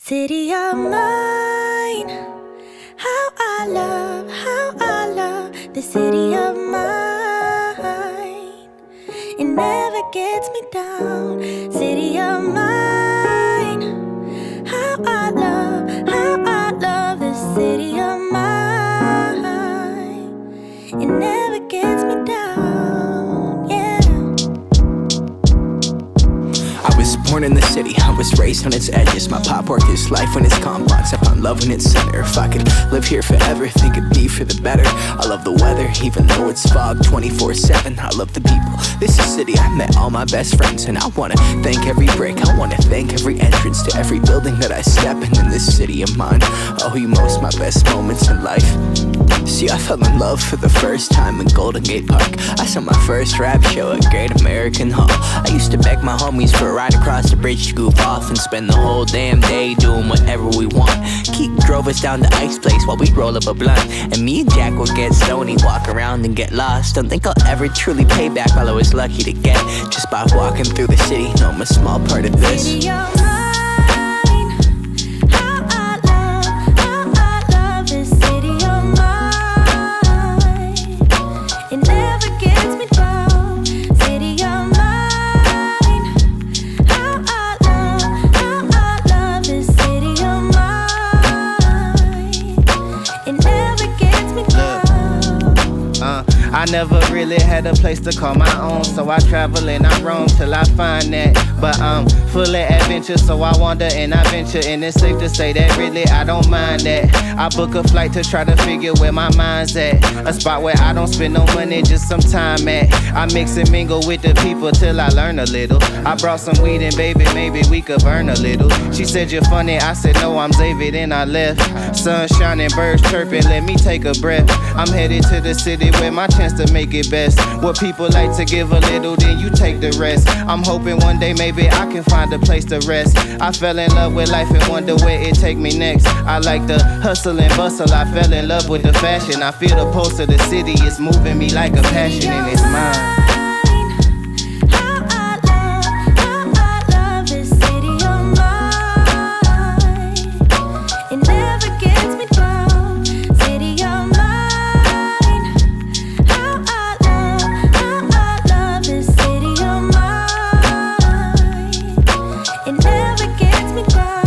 City of mine, how I love the city of mine. It never gets me down. City of mine, how I love the city of mine. It never gets me down, yeah. I was born in the city, I was raised on its edges. My pop worked his life when it's complex. I found love when it's center. If I could live here forever, think it'd be for the better. I love the weather, even though it's fog 24/7. I love the people, this is city. I met all my best friends, and I wanna thank every brick. I wanna thank every entrance to every building that I step in this city of mine. I owe you most my best moments in life. See, I fell in love for the first time in Golden Gate Park. I saw my first rap show at Great American Hall. I used to beg my homies for a ride across the bridge to goof off and spend the whole damn day doing whatever we want. Keith drove us down to Ike's place while we'd roll up a blunt, and me and Jack would get stoned, walk around and get lost. Don't think I'll ever truly pay back all I was lucky to get just by walking through the city. No, I'm a small part of this. City of mine, how I love this city of mine. It never gets me down. City of mine, how I love this city of mine. It never gets me down. I never really had a place to call my own, so I travel and I roam till I find that. But I'm full of adventure, so I wander and I venture, and it's safe to say that really I don't mind that. I book a flight to try to figure where my mind's at, a spot where I don't spend no money, just some time at. I mix and mingle with the people till I learn a little. I brought some weed and baby, maybe we could burn a little. She said you're funny, I said no, I'm Xavier, then I left. Sun shining, birds chirping, let me take a breath. I'm headed to the city where my chance to make it best. What people like to give a little, then you take the rest. I'm hoping one day maybe I can find a place to rest. I fell in love with life and wonder where it take me next. I like the hustle and bustle, I fell in love with the fashion. I feel the pulse of the city, it's moving me like a passion, and it's mine. How I love this city of mine. It never gets me down. City of mine. How I love this city of mine. It never gets me down.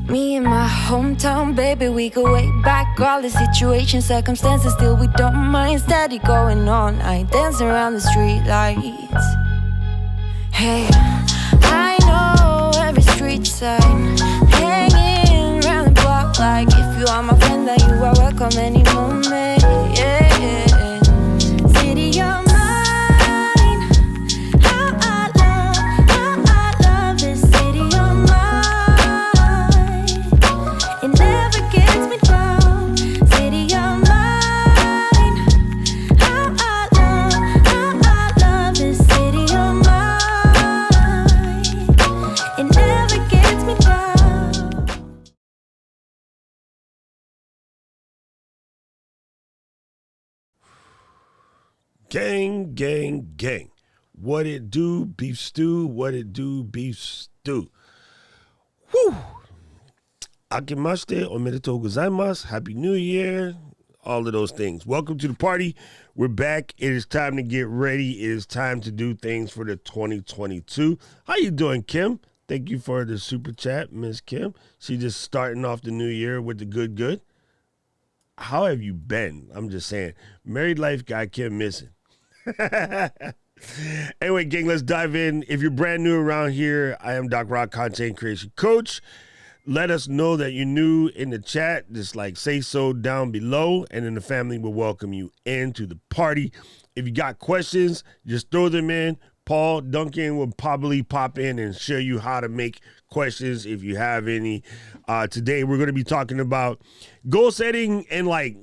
Me and my hometown, baby, we go way back. All the situations, circumstances, still we don't mind. Steady going on, I dance around the street lights. Hey, I know every street sign, hanging around the block like if you are my friend, then you are welcome any moment. Yeah. City of mine, how I love this city of mine. It never gets me down. City of mine, how I love this city of mine. It never gets me down. Gang, gang, gang. What it do, beef stew? What it do, beef stew? Whew. Akimashite, omedetou gozaimasu. Happy New Year. All of those things. Welcome to the party. We're back. It is time to get ready. It is time to do things for the 2022. How you doing, Kim? Thank you for the super chat, Miss Kim. She just starting off the new year with the good. How have you been? I'm just saying. Married life got Kim missing. Anyway, gang, let's dive in. If you're brand new around here, I am Doc Rock, content creation coach. Let us know that you're new in the chat. Just like say so down below, and then the family will welcome you into the party. If you got questions, just throw them in. Paul Duncan will probably pop in and show you how to make questions if you have any. Today we're going to be talking about goal setting and like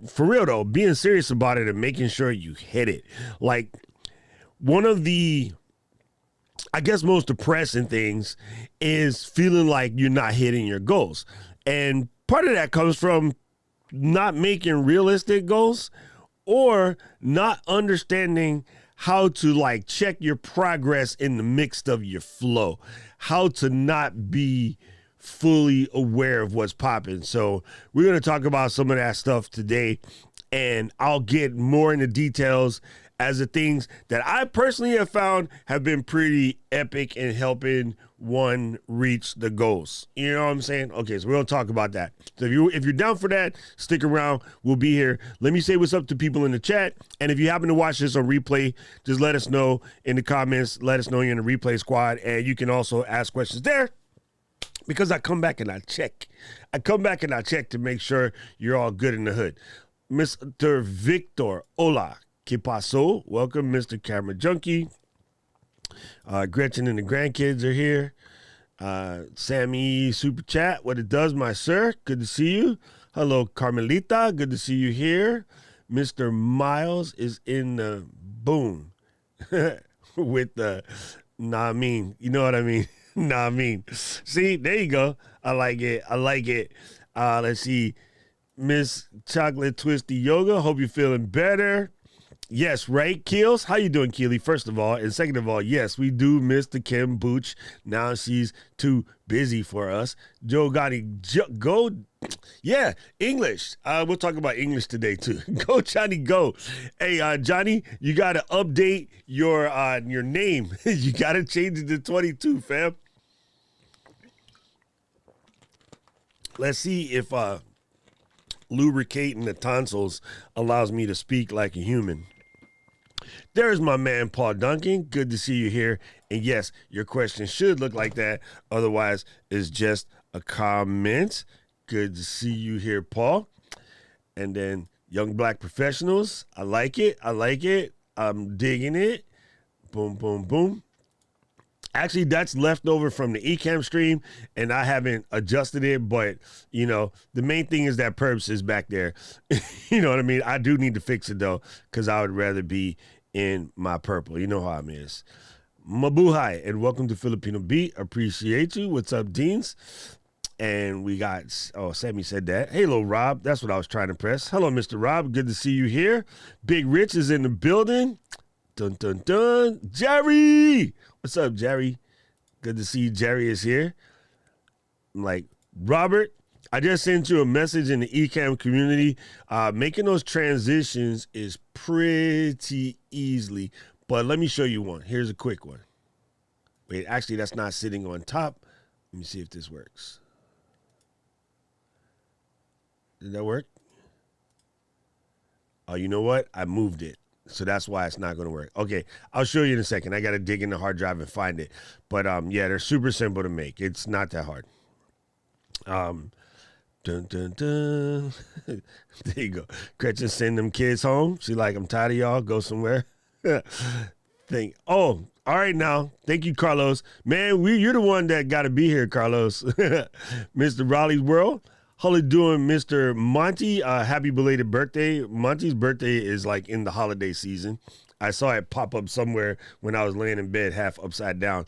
for real though, being serious about it and making sure you hit it. Like one of the, I guess, most depressing things is feeling like you're not hitting your goals. And part of that comes from not making realistic goals or not understanding how to like check your progress in the midst of your flow. how to not be fully aware of what's popping. So we're going to talk about some of that stuff today, and I'll get more into details as the things that I personally have found have been pretty epic in helping one reach the goals. You know what I'm saying? Okay, so we're going to talk about that. So if you're down for that, stick around. We'll be here. Let me say what's up to people in the chat. And if you happen to watch this on replay, just let us know in the comments. Let us know you're in the replay squad. And you can also ask questions there, because I come back and I check. I come back and I check to make sure you're all good in the hood. Mr. Victor, hola. ¿Qué pasó? Welcome, Mr. Camera Junkie. Gretchen and the grandkids are here. Sammy Super Chat, what it does, my sir. Good to see you. Hello, Carmelita. Good to see you here. Mr. Miles is in the boom with the nah, I mean. You know what I mean? Nah, I mean. See, there you go. I like it. I like it. Let's see. Miss Chocolate Twisty Yoga. Hope you're feeling better. Yes, right, Keels? How you doing, Keely, first of all? And second of all, yes, we do miss the Kim Booch. Now she's too busy for us. Joe Gotti, go. Yeah, English. We'll talk about English today, too. Go, Johnny, go. Hey, Johnny, you got to update your name. You got to change it to 22, fam. Let's see if lubricating the tonsils allows me to speak like a human. There's my man, Paul Duncan. Good to see you here. And yes, your question should look like that. Otherwise, it's just a comment. Good to see you here, Paul. And then Young Black Professionals. I like it. I like it. I'm digging it. Boom, boom, boom. Actually, that's left over from the Ecamm stream, and I haven't adjusted it, but, you know, the main thing is that Perps is back there. You know what I mean? I do need to fix it, though, because I would rather be in my purple. You know how I'm is. Mabuhay, and welcome to Filipino Beat. Appreciate you. What's up, Deans? And we got, oh, Sammy said that. Hello, Rob. That's what I was trying to press. Hello, Mr. Rob. Good to see you here. Big Rich is in the building. Dun, dun, dun. Jerry! What's up, Jerry? Good to see you. Jerry is here. I'm like, Robert, I just sent you a message in the Ecamm community. Making those transitions is pretty easily, but let me show you one. Here's a quick one. Wait, actually, that's not sitting on top. Let me see if this works. Did that work? Oh, you know what? I moved it. So that's why it's not going to work. Okay, I'll show you in a second. I got to dig in the hard drive and find it. But, yeah, they're super simple to make. It's not that hard. Dun, dun, dun. There you go. Gretchen send them kids home. She like, I'm tired of y'all. Go somewhere. Oh, all right now. Thank you, Carlos. Man, you're the one that got to be here, Carlos. Mr. Raleigh's World. How you doing, Mr. Monty? Happy belated birthday. Monty's birthday is like in the holiday season. I saw it pop up somewhere when I was laying in bed half upside down.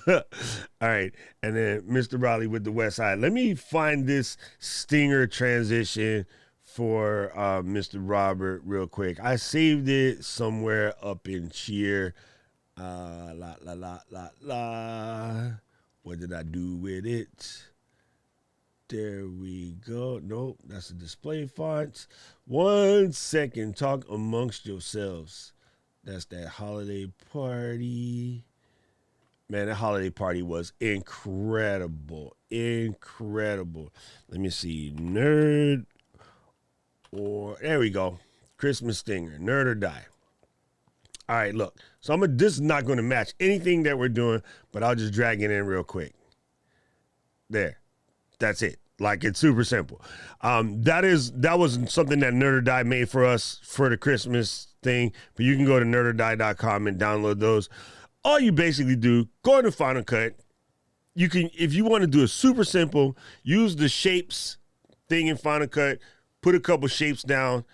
All right. And then Mr. Raleigh with the West Side. Let me find this stinger transition for Mr. Robert real quick. I saved it somewhere up in cheer. La, la, la, la, la. What did I do with it? There we go. Nope, that's a display font. 1 second. Talk amongst yourselves. That's that holiday party. Man, that holiday party was incredible. Incredible. Let me see. Nerd or... There we go. Christmas stinger. Nerd or die. All right, look. So this is not going to match anything that we're doing, but I'll just drag it in real quick. There. That's it. Like, it's super simple. That was something that Nerd or Die made for us for the Christmas thing. But you can go to nerdordie.com and download those. All you basically do, go into Final Cut. You can, if you want to do it super simple, use the shapes thing in Final Cut, put a couple shapes down,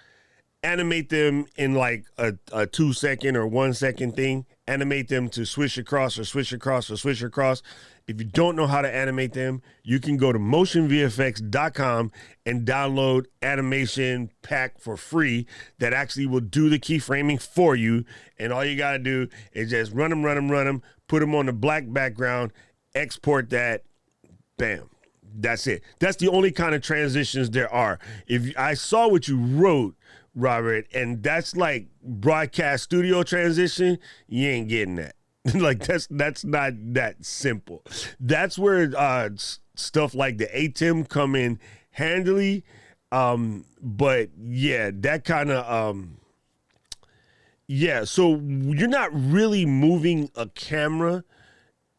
animate them in like a 2 second or 1 second thing, animate them to swish across or swish across or swish across. If you don't know how to animate them, you can go to motionvfx.com and download animation pack for free that actually will do the keyframing for you. And all you got to do is just run them, put them on the black background, export that, bam. That's it. That's the only kind of transitions there are. If I saw what you wrote, Robert, and that's like broadcast studio transition, you ain't getting that. Like that's not that simple. That's where stuff like the ATEM come in handily. But yeah, that kind of yeah. So you're not really moving a camera,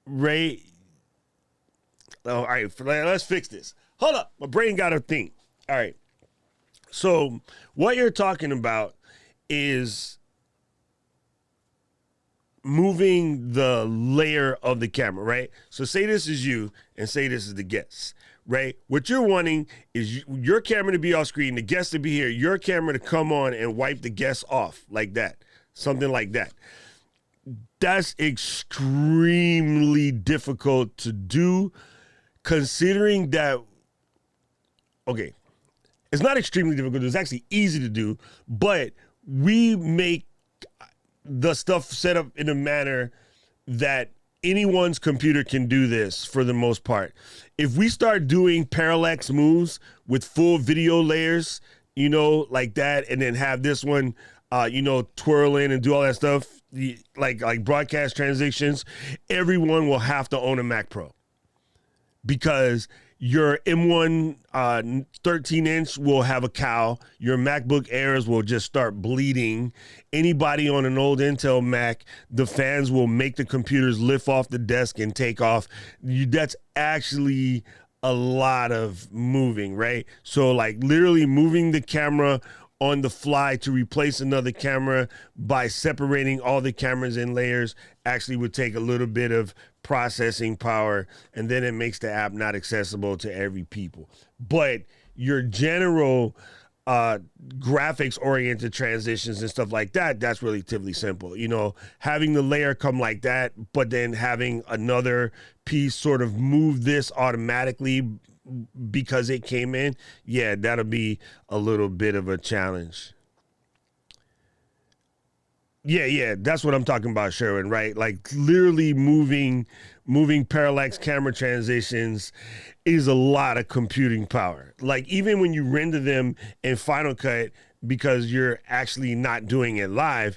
right? All right, let's fix this. Hold up, my brain got a thing. All right. So what you're talking about is moving the layer of the camera, right? So say this is you and say this is the guest, right? What you're wanting is your camera to be off screen, the guest to be here, your camera to come on and wipe the guest off like that, something like that. That's extremely difficult to do, considering that, okay, it's not extremely difficult. It's actually easy to do, but we make the stuff set up in a manner that anyone's computer can do this for the most part. If we start doing parallax moves with full video layers, you know, like that, and then have this one, you know, twirl in and do all that stuff, like broadcast transitions, everyone will have to own a Mac Pro, because your M1 13-inch will have a cow. Your MacBook Airs will just start bleeding. Anybody on an old Intel Mac, the fans will make the computers lift off the desk and take off. That's actually a lot of moving, right? So like literally moving the camera on the fly to replace another camera by separating all the cameras in layers actually would take a little bit of processing power, and then it makes the app not accessible to every people. But your general graphics oriented transitions and stuff like that, that's relatively simple. You know, having the layer come like that, but then having another piece sort of move this automatically because it came in, yeah, that'll be a little bit of a challenge. Yeah, that's what I'm talking about, Sherwin, right? Like literally moving parallax camera transitions is a lot of computing power. Like even when you render them in Final Cut, because you're actually not doing it live,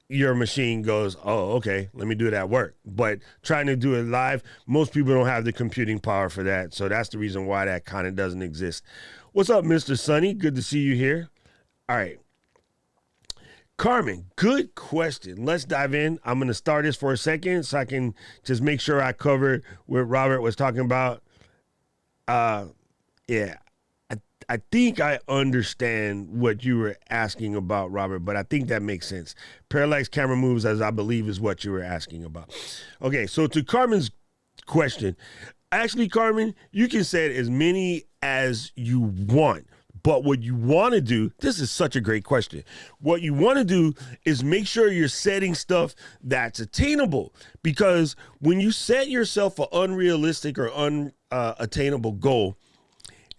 your machine goes, oh, okay, let me do that work. But trying to do it live, most people don't have the computing power for that. So that's the reason why that kind of doesn't exist. What's up, Mr. Sonny? Good to see you here. All right. Carmen, good question. Let's dive in. I'm going to start this for a second so I can just make sure I covered what Robert was talking about. Yeah, I think I understand what you were asking about, Robert, but I think that makes sense. Parallax camera moves, as I believe, is what you were asking about. Okay, so to Carmen's question, actually, Carmen, you can say as many as you want. But what you want to do, this is such a great question. What you want to do is make sure you're setting stuff that's attainable, because when you set yourself an unrealistic or unattainable goal,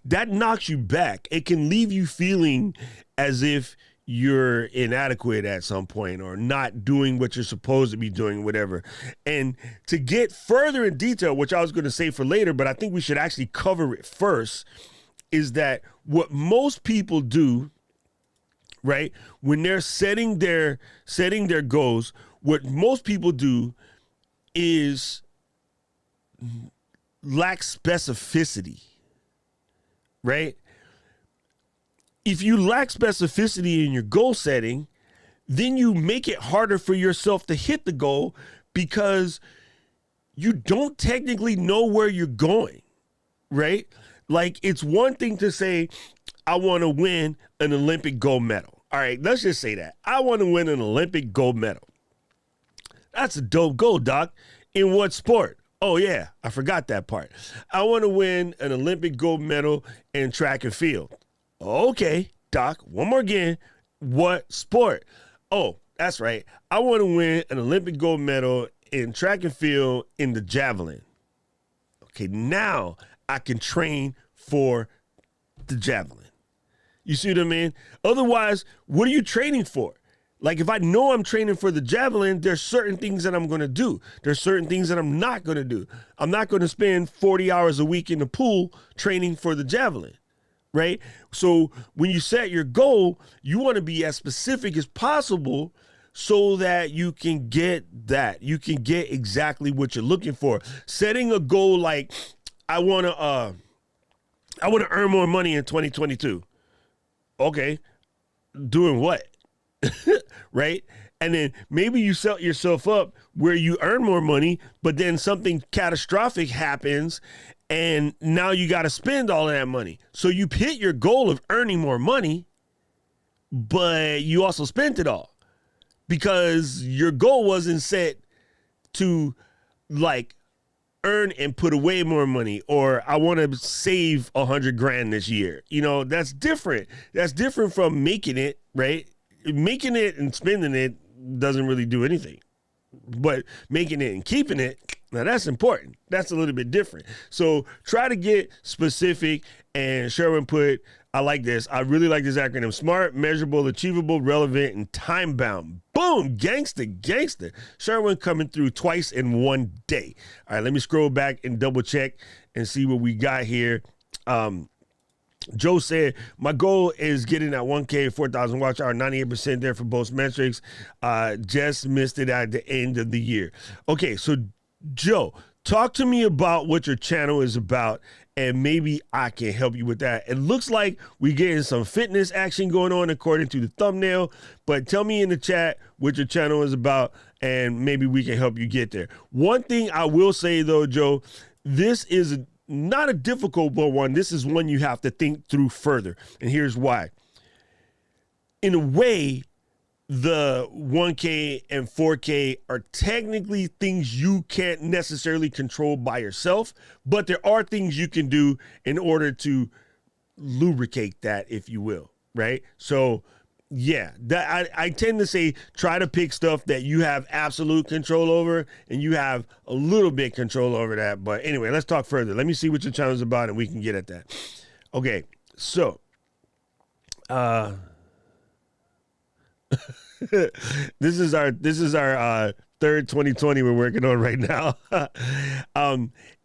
that knocks you back. It can leave you feeling as if you're inadequate at some point or not doing what you're supposed to be doing, whatever. And to get further in detail, which I was going to say for later, but I think we should actually cover it first, is that what most people do, right, when they're setting their goals, what most people do is lack specificity, right? If you lack specificity in your goal setting, then you make it harder for yourself to hit the goal because you don't technically know where you're going, right? Like, it's one thing to say, I want to win an Olympic gold medal. All right, let's just say that. I want to win an Olympic gold medal. That's a dope goal, Doc. In what sport? Oh, yeah, I forgot that part. I want to win an Olympic gold medal in track and field. Okay, Doc, one more again. What sport? Oh, that's right. I want to win an Olympic gold medal in track and field in the javelin. Okay, now I can train for the javelin. You see what I mean? Otherwise, what are you training for? Like if I know I'm training for the javelin, there's certain things that I'm going to do. There's certain things that I'm not going to do. I'm not going to spend 40 hours a week in the pool training for the javelin, right? So when you set your goal, you want to be as specific as possible so that you can get that. You can get exactly what you're looking for. Setting a goal like I want to earn more money in 2022. Okay. Doing what? Right? And then maybe you set yourself up where you earn more money, but then something catastrophic happens and now you got to spend all of that money. So you hit your goal of earning more money, but you also spent it all because your goal wasn't set to like earn and put away more money, or I want to save $100,000 this year. You know, that's different. That's different from making it, right? Making it and spending it doesn't really do anything, but making it and keeping it, now that's important. That's a little bit different. So try to get specific. And Sherwin put, I like this. I really like this acronym: SMART, measurable, achievable, relevant, and time bound. Boom, gangster. Sherwin coming through twice in one day. All right, let me scroll back and double check and see what we got here. Joe said, my goal is getting at 1K, 4,000 watch hour, 98% there for both metrics. Just missed it at the end of the year. Okay, so Joe, talk to me about what your channel is about, and maybe I can help you with that. It looks like we're getting some fitness action going on according to the thumbnail, but tell me in the chat what your channel is about, and maybe we can help you get there. One thing I will say, though, Joe, this is not a difficult one. This is one you have to think through further. And here's why. In a way, the 1K and 4K are technically things you can't necessarily control by yourself, but there are things you can do in order to lubricate that, if you will, right? So yeah, that I tend to say try to pick stuff that you have absolute control over and you have a little bit control over that. But anyway, let's talk further. Let me see what your channel is about and we can get at that. Okay, so this is our third 2020 we're working on right now.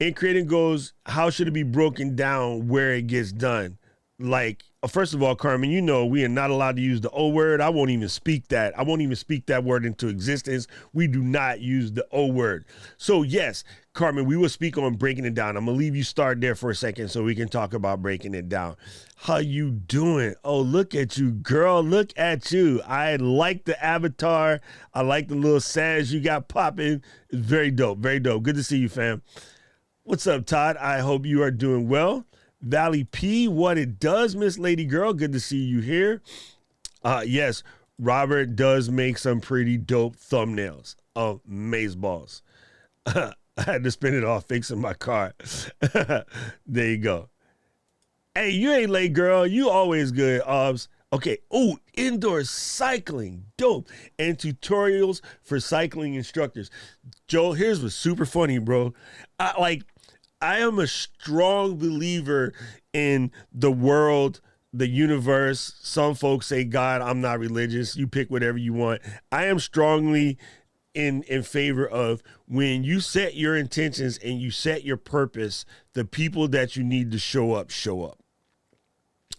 In creating goals, how should it be broken down where it gets done? Like, first of all, Carmen, you know we are not allowed to use the O word. I won't even speak that. I won't even speak that word into existence. We do not use the O word. So yes, Carmen, we will speak on breaking it down. I'm gonna leave you start there for a second so we can talk about breaking it down. How you doing? Oh, look at you, girl. Look at you. I like the avatar. I like the little sash you got popping. It's very dope. Very dope. Good to see you, fam. What's up, Todd? I hope you are doing well. Valley P, what it does, Miss Lady Girl. Good to see you here. Yes, Robert does make some pretty dope thumbnails of maze balls. I had to spin it off fixing my car. There you go. Hey, you ain't late, girl. You always good, Obs. Okay. Oh, indoor cycling. Dope. And tutorials for cycling instructors. Joe, here's what's super funny, bro. I am a strong believer in the world, the universe. Some folks say God. I'm not religious. You pick whatever you want. I am strongly in favor of when you set your intentions and you set your purpose, the people that you need to show up, show up.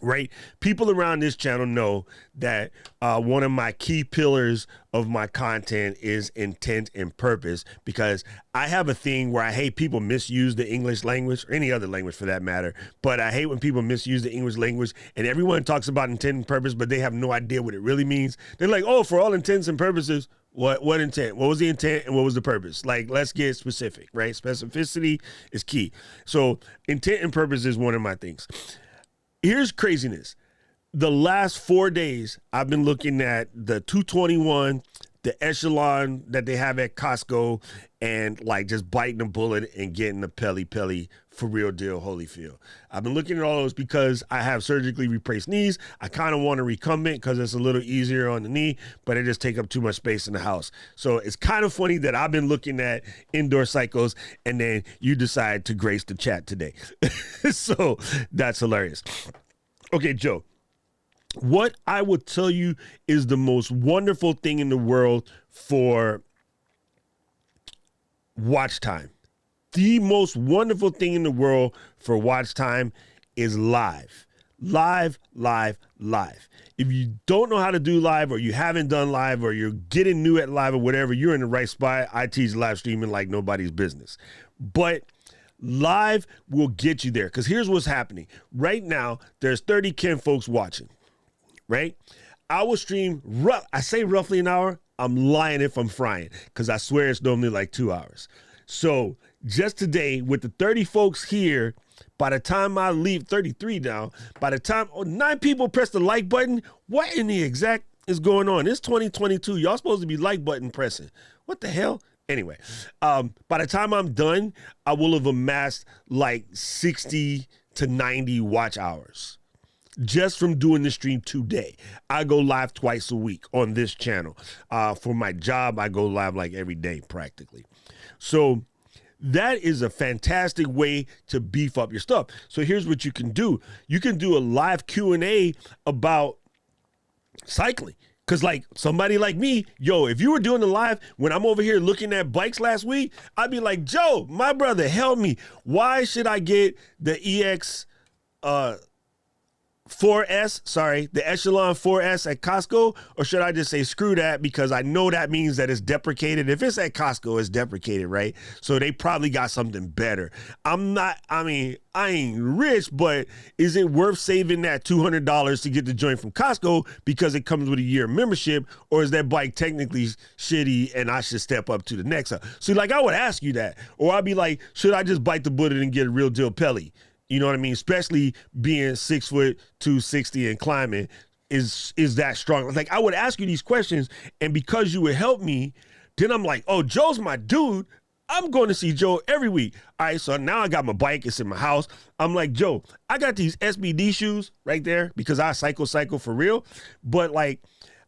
Right? People around this channel know that one of my key pillars of my content is intent and purpose, because I have a thing where I hate people misuse the English language, or any other language for that matter, but I hate when people misuse the English language and everyone talks about intent and purpose, but they have no idea what it really means. They're like, oh, for all intents and purposes, what intent? What was the intent and what was the purpose? Like, let's get specific, right? Specificity is key. So intent and purpose is one of my things. Here's craziness. The last 4 days, I've been looking at the 221, the Echelon that they have at Costco, and like just biting the bullet and getting the Pelly for real deal Holyfield. I've been looking at all those because I have surgically replaced knees. I kind of want a recumbent because it's a little easier on the knee, but it just take up too much space in the house. So it's kind of funny that I've been looking at indoor cycles and then you decide to grace the chat today. So that's hilarious. Okay, Joe. what I would tell you is the most wonderful thing in the world for watch time. The most wonderful thing in the world for watch time is live. Live, live, live. If you don't know how to do live, or you haven't done live, or you're getting new at live or whatever, you're in the right spot. I teach live streaming like nobody's business. But live will get you there, because here's what's happening. Right now, there's 30 Ken folks watching, right? I will stream, I say roughly an hour. I'm lying if I'm frying, because I swear it's normally like 2 hours. So just today, with the 30 folks here, by the time I leave, 33 now, by the time 9 people press the like button, what in the exact is going on? It's 2022. Y'all supposed to be like button pressing. What the hell? Anyway, by the time I'm done, I will have amassed like 60 to 90 watch hours just from doing the stream today. I go live twice a week on this channel. For my job, I go live like every day practically. So that is a fantastic way to beef up your stuff. So here's what you can do. You can do a live Q&A about cycling. Because like somebody like me, yo, if you were doing the live when I'm over here looking at bikes last week, I'd be like, Joe, my brother, help me. Why should I get the EX 4S, the Echelon 4S at Costco, or should I just say screw that, because I know that means that it's deprecated. If it's at Costco, it's deprecated, right? So they probably got something better. I ain't rich, but is it worth saving that $200 to get the joint from Costco because it comes with a year membership, or is that bike technically shitty and I should step up to the next? So like I would ask you that, or I'd be like, should I just bite the bullet and get a real deal Pelly? You know what I mean? Especially being 6 foot 260 and climbing is that strong. Like I would ask you these questions, and because you would help me, then I'm like, oh, Joe's my dude. I'm going to see Joe every week. All right, so now I got my bike. It's in my house. I'm like, Joe, I got these SBD shoes right there because I cycle for real. But like,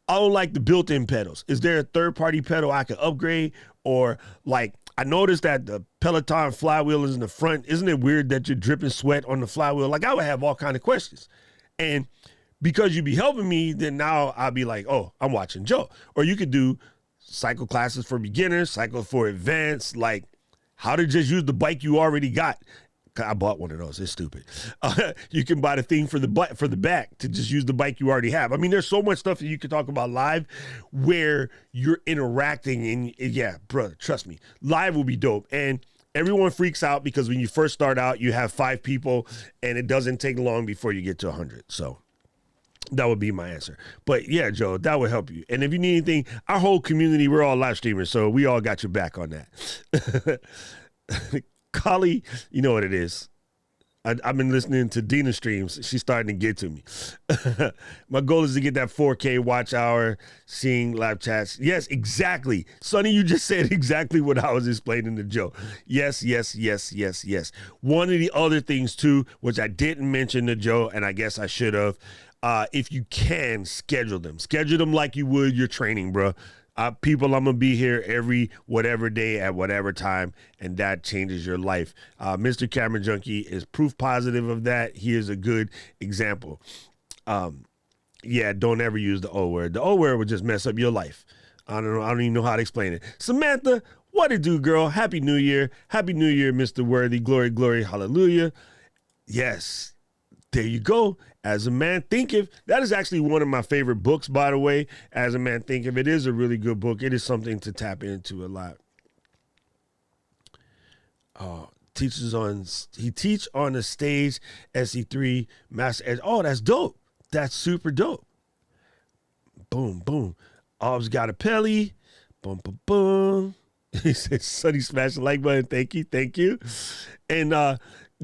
I don't like the built-in pedals. Is there a third-party pedal I could upgrade? Or like, I noticed that the Peloton flywheel is in the front. Isn't it weird that you're dripping sweat on the flywheel? Like I would have all kind of questions. And because you be helping me, then now I'll be like, oh, I'm watching Joe. Or you could do cycle classes for beginners, cycle for advanced, like how to just use the bike you already got. I bought one of those. It's stupid. You can buy the thing for the back to just use the bike you already have. I mean, there's so much stuff that you can talk about live where you're interacting. And yeah, brother, trust me, live will be dope. And everyone freaks out because when you first start out, you have 5 people and it doesn't take long before you get to 100. So that would be my answer. But yeah, Joe, that would help you. And if you need anything, our whole community, we're all live streamers, so we all got your back on that. Kali, you know what it is. I've been listening to Dina streams. She's starting to get to me. My goal is to get that 4K watch hour, seeing live chats. Yes, exactly. Sonny, you just said exactly what I was explaining to Joe. Yes. One of the other things too, which I didn't mention to Joe, and I guess I should have, if you can, schedule them. Schedule them like you would your training, bro. People, I'm going to be here every whatever day at whatever time, and that changes your life. Mr. Camera Junkie is proof positive of that. He is a good example. Yeah, don't ever use the O word. The O word would just mess up your life. I don't know. I don't even know how to explain it. Samantha, what it do, girl? Happy New Year. Happy New Year, Mr. Worthy. Glory, glory, hallelujah. Yes. There you go. As a Man Thinketh. That is actually one of my favorite books, by the way. As a Man Thinketh. It is a really good book. It is something to tap into a lot. He teach on the stage, SE3, Master. Oh, that's dope. That's super dope. Boom, boom. Ob's got a pelly. Boom, boom, boom. He said, Sonny, smash the like button. Thank you. And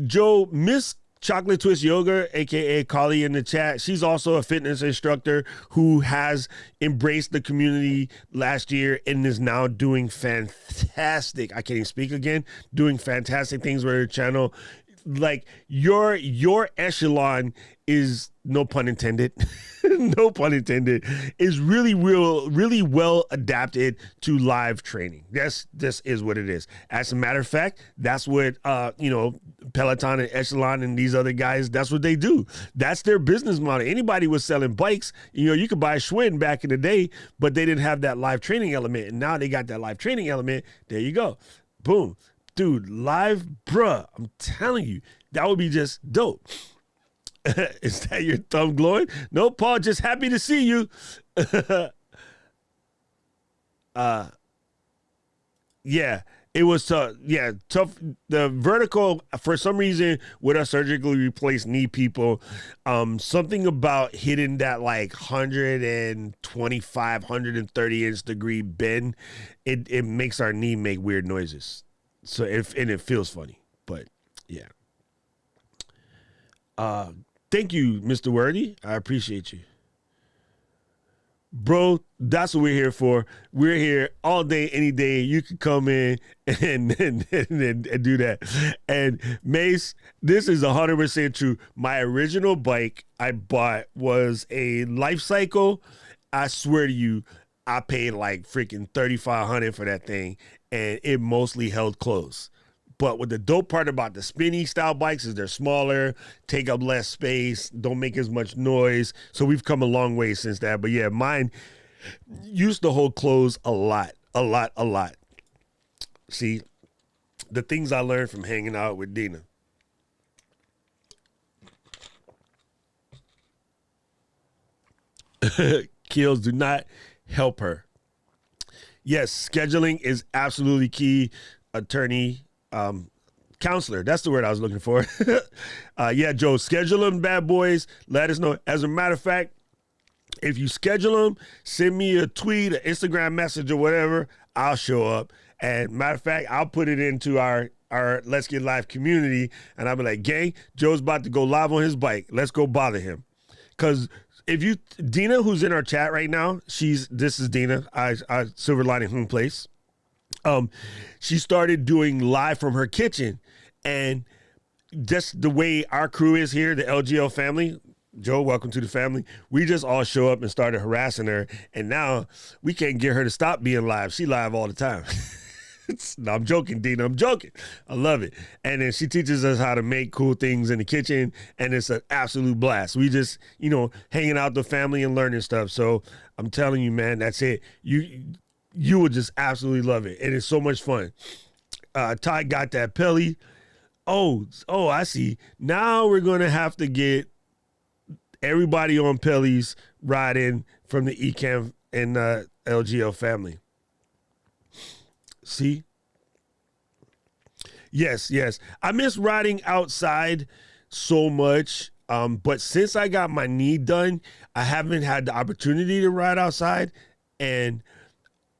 Joe, Miss Chocolate Twist Yoga, aka Kali in the chat. She's also a fitness instructor who has embraced the community last year and is now doing fantastic. I can't even speak again. Doing fantastic things with her channel. like your echelon is, no pun intended, no pun intended, is really well adapted to live training. This is what it is. As a matter of fact, that's what Peloton and Echelon and these other guys, that's what they do. That's their business model. Anybody was selling bikes, you could buy a Schwinn back in the day, but they didn't have that live training element. And now they got that live training element. There you go. Boom. Dude, live, bruh, I'm telling you, that would be just dope. Is that your thumb glowing? No, Paul, just happy to see you. Yeah, it was tough. Yeah, tough. The vertical, for some reason, with a surgically replaced knee, people, something about hitting that like 125, 130 degree bend, it makes our knee make weird noises. So and it feels funny, but yeah. Thank you, Mr. Worthy. I appreciate you. Bro, that's what we're here for. We're here all day, any day. You can come in and do that. And Mace, this is 100% true. My original bike I bought was a Life Cycle. I swear to you, I paid like freaking $3,500 for that thing, and it mostly held close. But what the dope part about the spinny style bikes is they're smaller, take up less space, don't make as much noise. So we've come a long way since that. But yeah, mine used to hold close a lot. See, the things I learned from hanging out with Dina. Keels, do not help her. Yes, scheduling is absolutely key. Attorney, counselor, that's the word I was looking for. Yeah, Joe, schedule them, bad boys. Let us know. As a matter of fact, if you schedule them, send me a tweet, an Instagram message, or whatever. I'll show up. And matter of fact, I'll put it into our Let's Get Live community, and I'll be like, gang, Joe's about to go live on his bike. Let's go bother him. Because if you, Dina, who's in our chat right now, this is Dina, I Silver Lining Home Place. She started doing live from her kitchen, and just the way our crew is here, the LGL family, Joe, welcome to the family. We just all show up and started harassing her, and now we can't get her to stop being live. She live all the time. No, I'm joking, Dina. I'm joking. I love it. And then she teaches us how to make cool things in the kitchen, and it's an absolute blast. We just, hanging out with the family and learning stuff. So I'm telling you, man, that's it. You would just absolutely love it. And it's so much fun. Todd got that Pelly. Oh, I see. Now we're going to have to get everybody on Pellies riding from the ECAM and LGL family. See? Yes. I miss riding outside so much. But since I got my knee done, I haven't had the opportunity to ride outside. And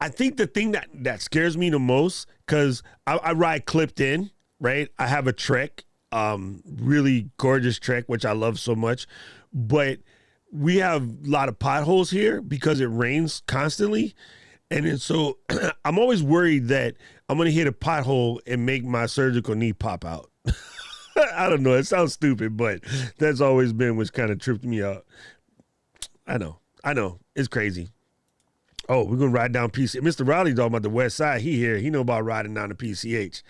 I think the thing that scares me the most, because I ride clipped in, right? I have a Trek, really gorgeous Trek, which I love so much. But we have a lot of potholes here because it rains constantly. And then so I'm always worried that I'm going to hit a pothole and make my surgical knee pop out. I don't know. It sounds stupid, but that's always been what's kind of tripped me out. I know. It's crazy. Oh, we're going to ride down PCH. Mr. Riley talking about the west side. He know about riding down the PCH.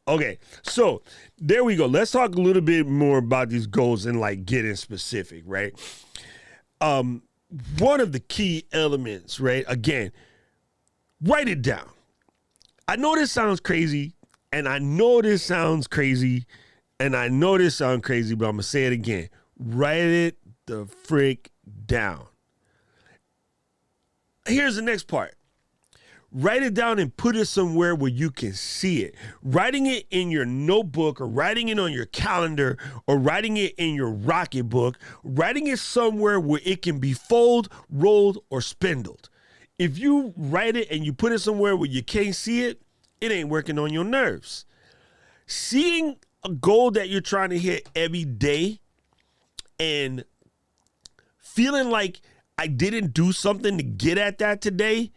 Okay, so there we go. Let's talk a little bit more about these goals and like getting specific, right? One of the key elements, right? Again, write it down. I know this sounds crazy, and I know this sounds crazy, but I'm going to say it again. Write it the frick down. Here's the next part. Write it down and put it somewhere where you can see it. Writing it in your notebook, or writing it on your calendar, or writing it in your Rocket book, writing it somewhere where it can be folded, rolled, or spindled. If you write it and you put it somewhere where you can't see it, it ain't working on your nerves. Seeing a goal that you're trying to hit every day and feeling like I didn't do something to get at that today,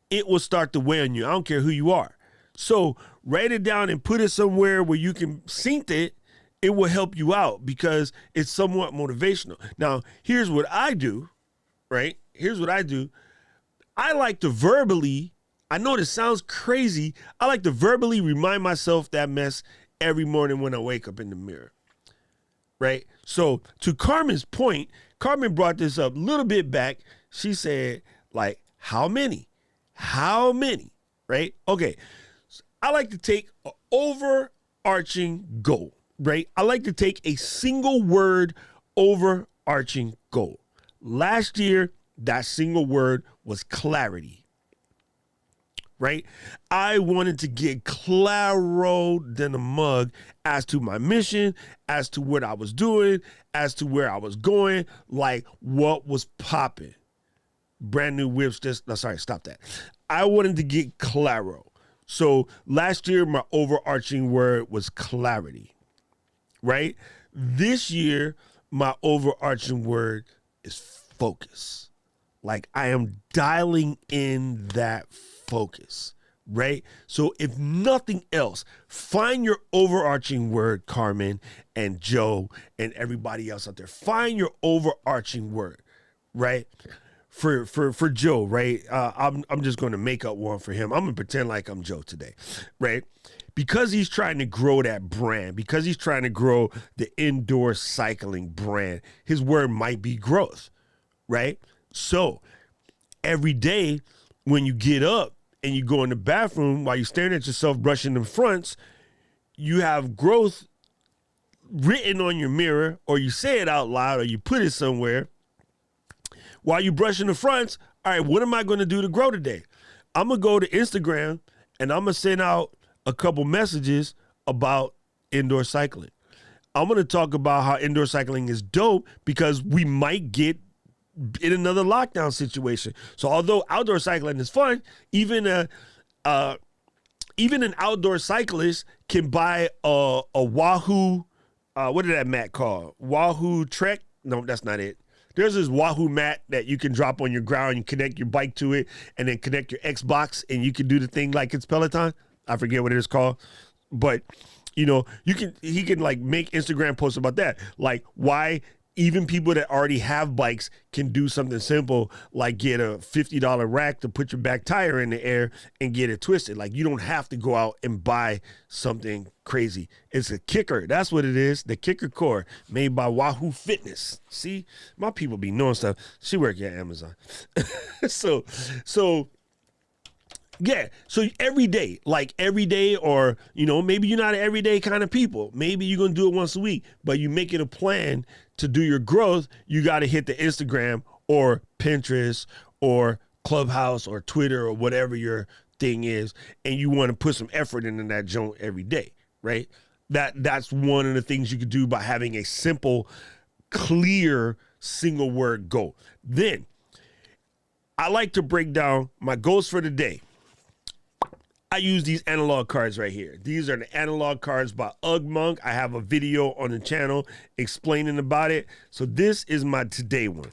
it will start to weigh on you. I don't care who you are. So write it down and put it somewhere where you can sync it it will help you out because it's somewhat motivational. Now, here's what I do, right? Here's what I do. I like to verbally, I know this sounds crazy, I like to verbally remind myself that mess every morning when I wake up in the mirror, right? So to Carmen's point, Carmen brought this up a little bit back. She said, like, how many? How many, right? Okay, so I like to take an overarching goal, right? I like to take a single word overarching goal. Last year, that single word was clarity, right? I wanted to get claro than a mug as to my mission, as to what I was doing, as to where I was going, like what was popping. Brand new whips, stop that. I wanted to get claro. So last year, my overarching word was clarity, right? This year, my overarching word is focus. Like I am dialing in that focus, right? So if nothing else, find your overarching word, Carmen and Joe and everybody else out there. Find your overarching word, right? For Joe, right? I'm just going to make up one for him. I'm going to pretend like I'm Joe today, right? Because he's trying to grow that brand, because he's trying to grow the indoor cycling brand, his word might be growth, right? So every day when you get up and you go in the bathroom while you're staring at yourself brushing them fronts, you have growth written on your mirror, or you say it out loud, or you put it somewhere. While you're brushing the fronts, all right, what am I going to do to grow today? I'm going to go to Instagram and I'm going to send out a couple messages about indoor cycling. I'm going to talk about how indoor cycling is dope because we might get in another lockdown situation. So although outdoor cycling is fun, even an outdoor cyclist can buy a Wahoo, what did that mat call? Wahoo Trek? No, that's not it. There's this Wahoo mat that you can drop on your ground, you connect your bike to it, and then connect your Xbox, and you can do the thing like it's Peloton. I forget what it is called. But, you know, he can like make Instagram posts about that. Like why even people that already have bikes can do something simple like get a $50 rack to put your back tire in the air and get it twisted. Like you don't have to go out and buy something crazy. It's a kicker. That's what it is. The kicker core made by Wahoo Fitness. See, my people be knowing stuff. She work at Amazon. So yeah, so every day, or, you know, maybe you're not an everyday kind of people. Maybe you're going to do it once a week, but you make it a plan to do your growth. You got to hit the Instagram or Pinterest or Clubhouse or Twitter or whatever your thing is, and you want to put some effort into that joint every day, right? That's one of the things you could do by having a simple, clear, single word goal. Then I like to break down my goals for the day. I use these analog cards right here. These are the analog cards by Ugmonk. I have a video on the channel explaining about it. So this is my today one.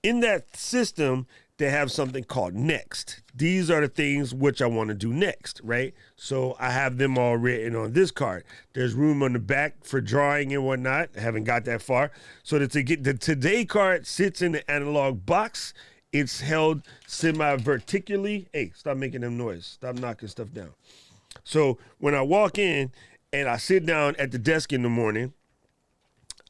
In that system, they have something called next. These are the things which I want to do next, right? So I have them all written on this card. There's room on the back for drawing and whatnot. I haven't got that far. So the today card sits in the analog box. It's held semi-vertically. Hey, stop making them noise. Stop knocking stuff down. So when I walk in and I sit down at the desk in the morning,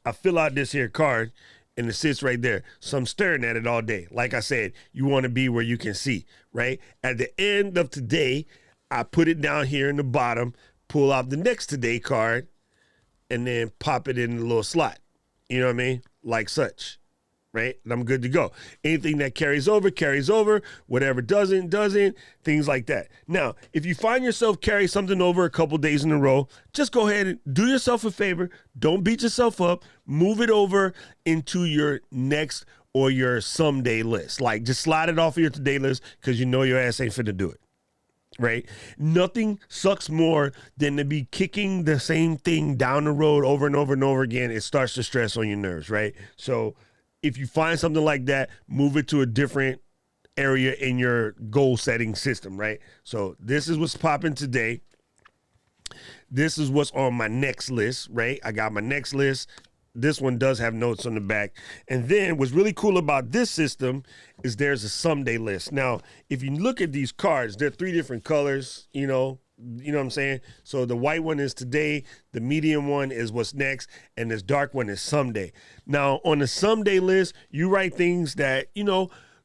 I fill out this here card and it sits right there. So I'm staring at it all day. Like I said, you want to be where you can see, right? At the end of today, I put it down here in the bottom, pull out the next today card, and then pop it in the little slot. You know what I mean? Like such. Right? And I'm good to go. Anything that carries over, whatever doesn't, things like that. Now, if you find yourself carry something over a couple days in a row, just go ahead and do yourself a favor. Don't beat yourself up. Move it over into your next or your someday list. Like just slide it off of your today list because you know your ass ain't finna do it. Right? Nothing sucks more than to be kicking the same thing down the road over and over and over again. It starts to stress on your nerves, right? So if you find something like that, move it to a different area in your goal setting system, right? So this is what's popping today. this is what's on my next list, right? I got my next list. This one does have notes on the back. And then what's really cool about this system is there's a someday list. Now, if you look at these cards, they're 3 different colors, you know what I'm saying? So the white one is today, the medium one is what's next, and this dark one is someday. Now, on the someday list, you write things that,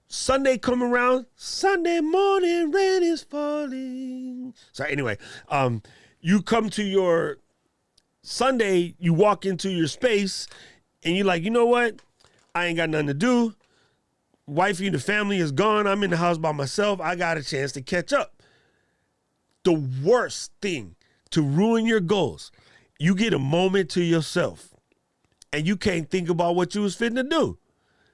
Sunday come around, Sunday morning, rain is falling. So anyway, you come to your Sunday, you walk into your space and you're like, you know what? I ain't got nothing to do. Wifey and the family is gone. I'm in the house by myself. I got a chance to catch up. The worst thing to ruin your goals, you get a moment to yourself and you can't think about what you was fitting to do.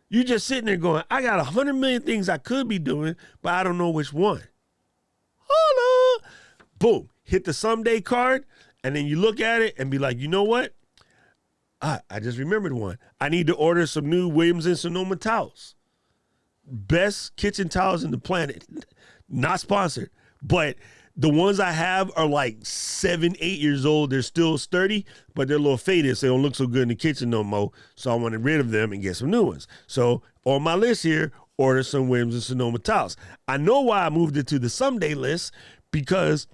You just sitting there going, I got 100 million things I could be doing, but I don't know which one. Hold on. Boom. Hit the someday card, and then you look at it and be like, you know what? I just remembered one. I need to order some new Williams and Sonoma towels. Best kitchen towels in the planet. Not sponsored, but the ones I have are like 7, 8 years old. They're still sturdy, but they're a little faded, so they don't look so good in the kitchen no more. So I want to get rid of them and get some new ones. So on my list here, order some Williams and Sonoma towels. I know why I moved it to the someday list, because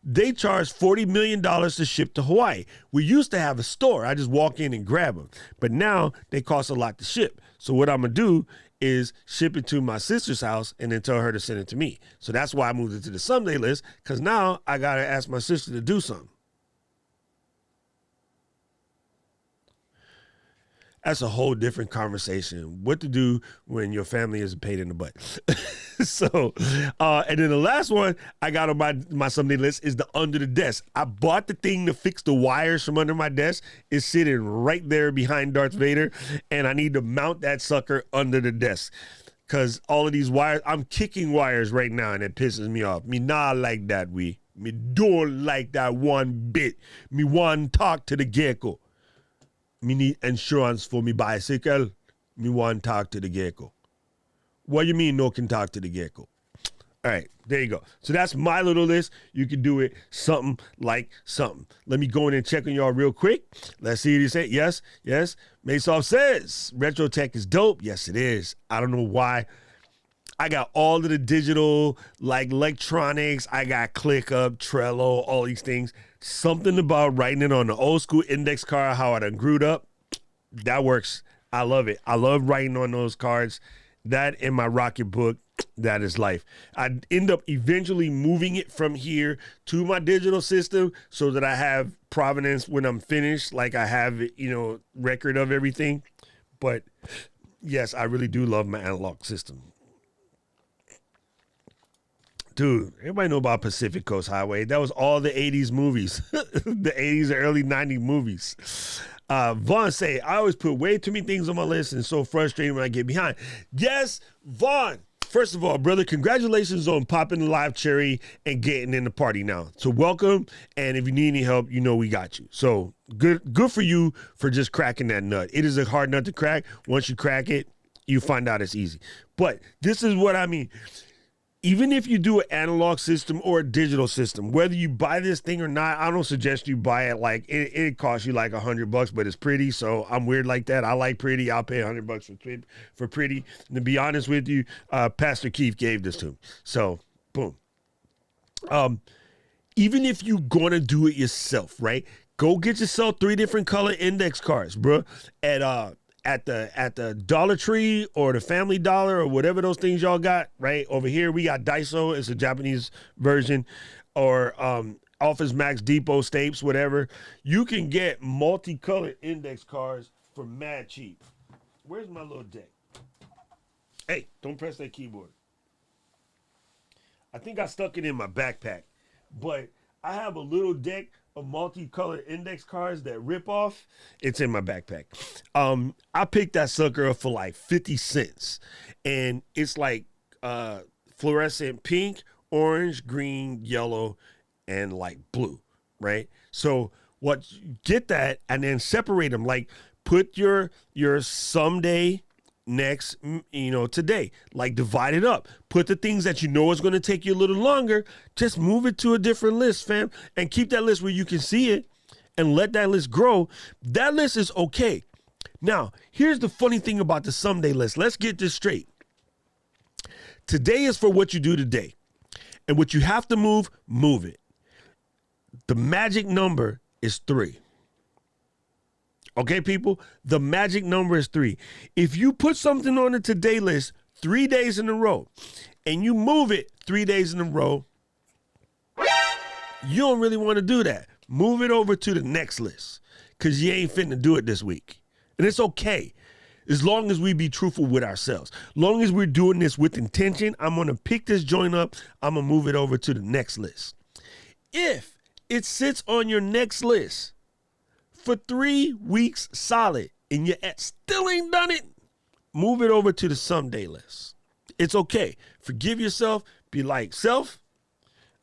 they charge $40 million to ship to Hawaii. We used to have a store. I just walk in and grab them. But now they cost a lot to ship. So what I'm going to do is ship it to my sister's house and then tell her to send it to me. So that's why I moved it to the someday list, because now I got to ask my sister to do something. That's a whole different conversation. What to do when your family is a pain in the butt. So, and then the last one I got on my someday list is the under the desk. I bought the thing to fix the wires from under my desk. It's sitting right there behind Darth Vader, and I need to mount that sucker under the desk. Because all of these wires, I'm kicking wires right now, and it pisses me off. Me not like that, me don't like that one bit. Me want talk to the gecko. Me need insurance for me bicycle. Me want talk to the gecko. What you mean no can talk to the gecko? All right, there you go. So that's my little list. You can do it something like something. Let me go in and check on y'all real quick. Let's see what you say. Yes. Masoff says, Retro Tech is dope. Yes, it is. I don't know why. I got all of the digital, like electronics. I got ClickUp, Trello, all these things. Something about writing it on the old school index card, how I done grewed up. That works. I love it. I love writing on those cards. That in my Rocket book, that is life. I end up eventually moving it from here to my digital system so that I have provenance when I'm finished, like I have, record of everything. But yes, I really do love my analog system. Dude, everybody know about Pacific Coast Highway. That was all the 80s movies, the 80s and early 90s movies. Vaughn say, I always put way too many things on my list and it's so frustrating when I get behind. Yes, Vaughn. First of all, brother, congratulations on popping the live cherry and getting in the party now. So welcome. And if you need any help, we got you. So good for you for just cracking that nut. It is a hard nut to crack. Once you crack it, you find out it's easy. But this is what I mean. Even if you do an analog system or a digital system, whether you buy this thing or not, I don't suggest you buy it like it costs you like $100, but it's pretty. So I'm weird like that. I like pretty. I'll pay $100 for pretty. And to be honest with you, Pastor Keith gave this to me. So boom. Even if you're gonna do it yourself, right? Go get yourself 3 different color index cards, bro. At the Dollar Tree or the Family Dollar or whatever those things y'all got, right? Over here, we got Daiso. It's a Japanese version. Or Office Max Depot, Staples, whatever. You can get multicolored index cards for mad cheap. Where's my little deck? Hey, don't press that keyboard. I think I stuck it in my backpack. But I have a little deck of multicolored index cards that rip off. It's in my backpack. I picked that sucker up for like 50 cents. And it's like fluorescent pink, orange, green, yellow, and like blue, right? So get that and then separate them. Like put your someday next, today. Like divide it up. Put the things that you know is going to take you a little longer, just move it to a different list, fam. And keep that list where you can see it and let that list grow. That list is okay. Now, here's the funny thing about the someday list. Let's get this straight. Today is for what you do today. And what you have to move it. The magic number is 3. Okay, people? The magic number is 3. If you put something on the today list 3 days in a row and you move it 3 days in a row, you don't really want to do that. Move it over to the next list because you ain't fitting to do it this week. And it's okay. As long as we be truthful with ourselves. Long as we're doing this with intention, I'm going to pick this joint up. I'm going to move it over to the next list. If it sits on your next list for 3 weeks solid and you still ain't done it, move it over to the someday list. It's okay. Forgive yourself. Be like, self,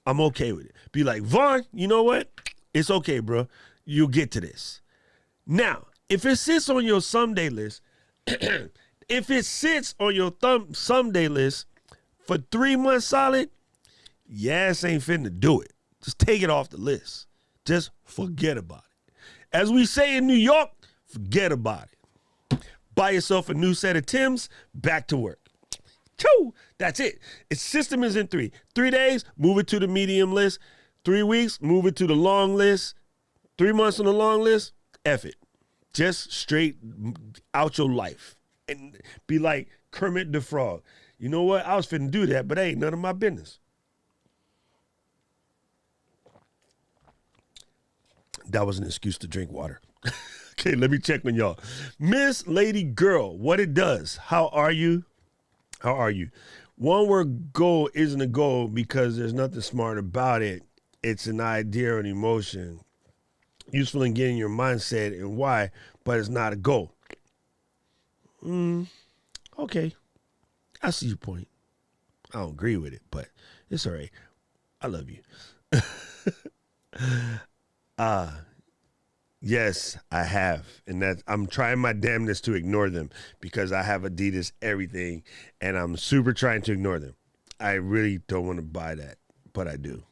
I'm okay with it. Be like, Vaughn, you know what? It's okay, bro. You'll get to this. Now, if it sits on your someday list, if it sits on your someday list for 3 months solid, yes, ain't finna do it. Just take it off the list. Just forget about it. As we say in New York, forget about it. Buy yourself a new set of Timbs, back to work. Choo! That's it. Its system is in 3. 3 days, move it to the medium list. 3 weeks, move it to the long list. 3 months on the long list, F it. Just straight out your life and be like Kermit the Frog. You know what? I was finna do that, but ain't none of my business. That was an excuse to drink water. Okay, let me check on y'all. Miss Lady Girl, what it does. How are you? How are you? One word goal isn't a goal because there's nothing smart about it. It's an idea or an emotion. Useful in getting your mindset and why, but it's not a goal. Okay. I see your point. I don't agree with it, but it's all right. I love you. Yes, I have. And that I'm trying my damnedest to ignore them because I have Adidas everything and I'm super trying to ignore them. I really don't want to buy that, but I do.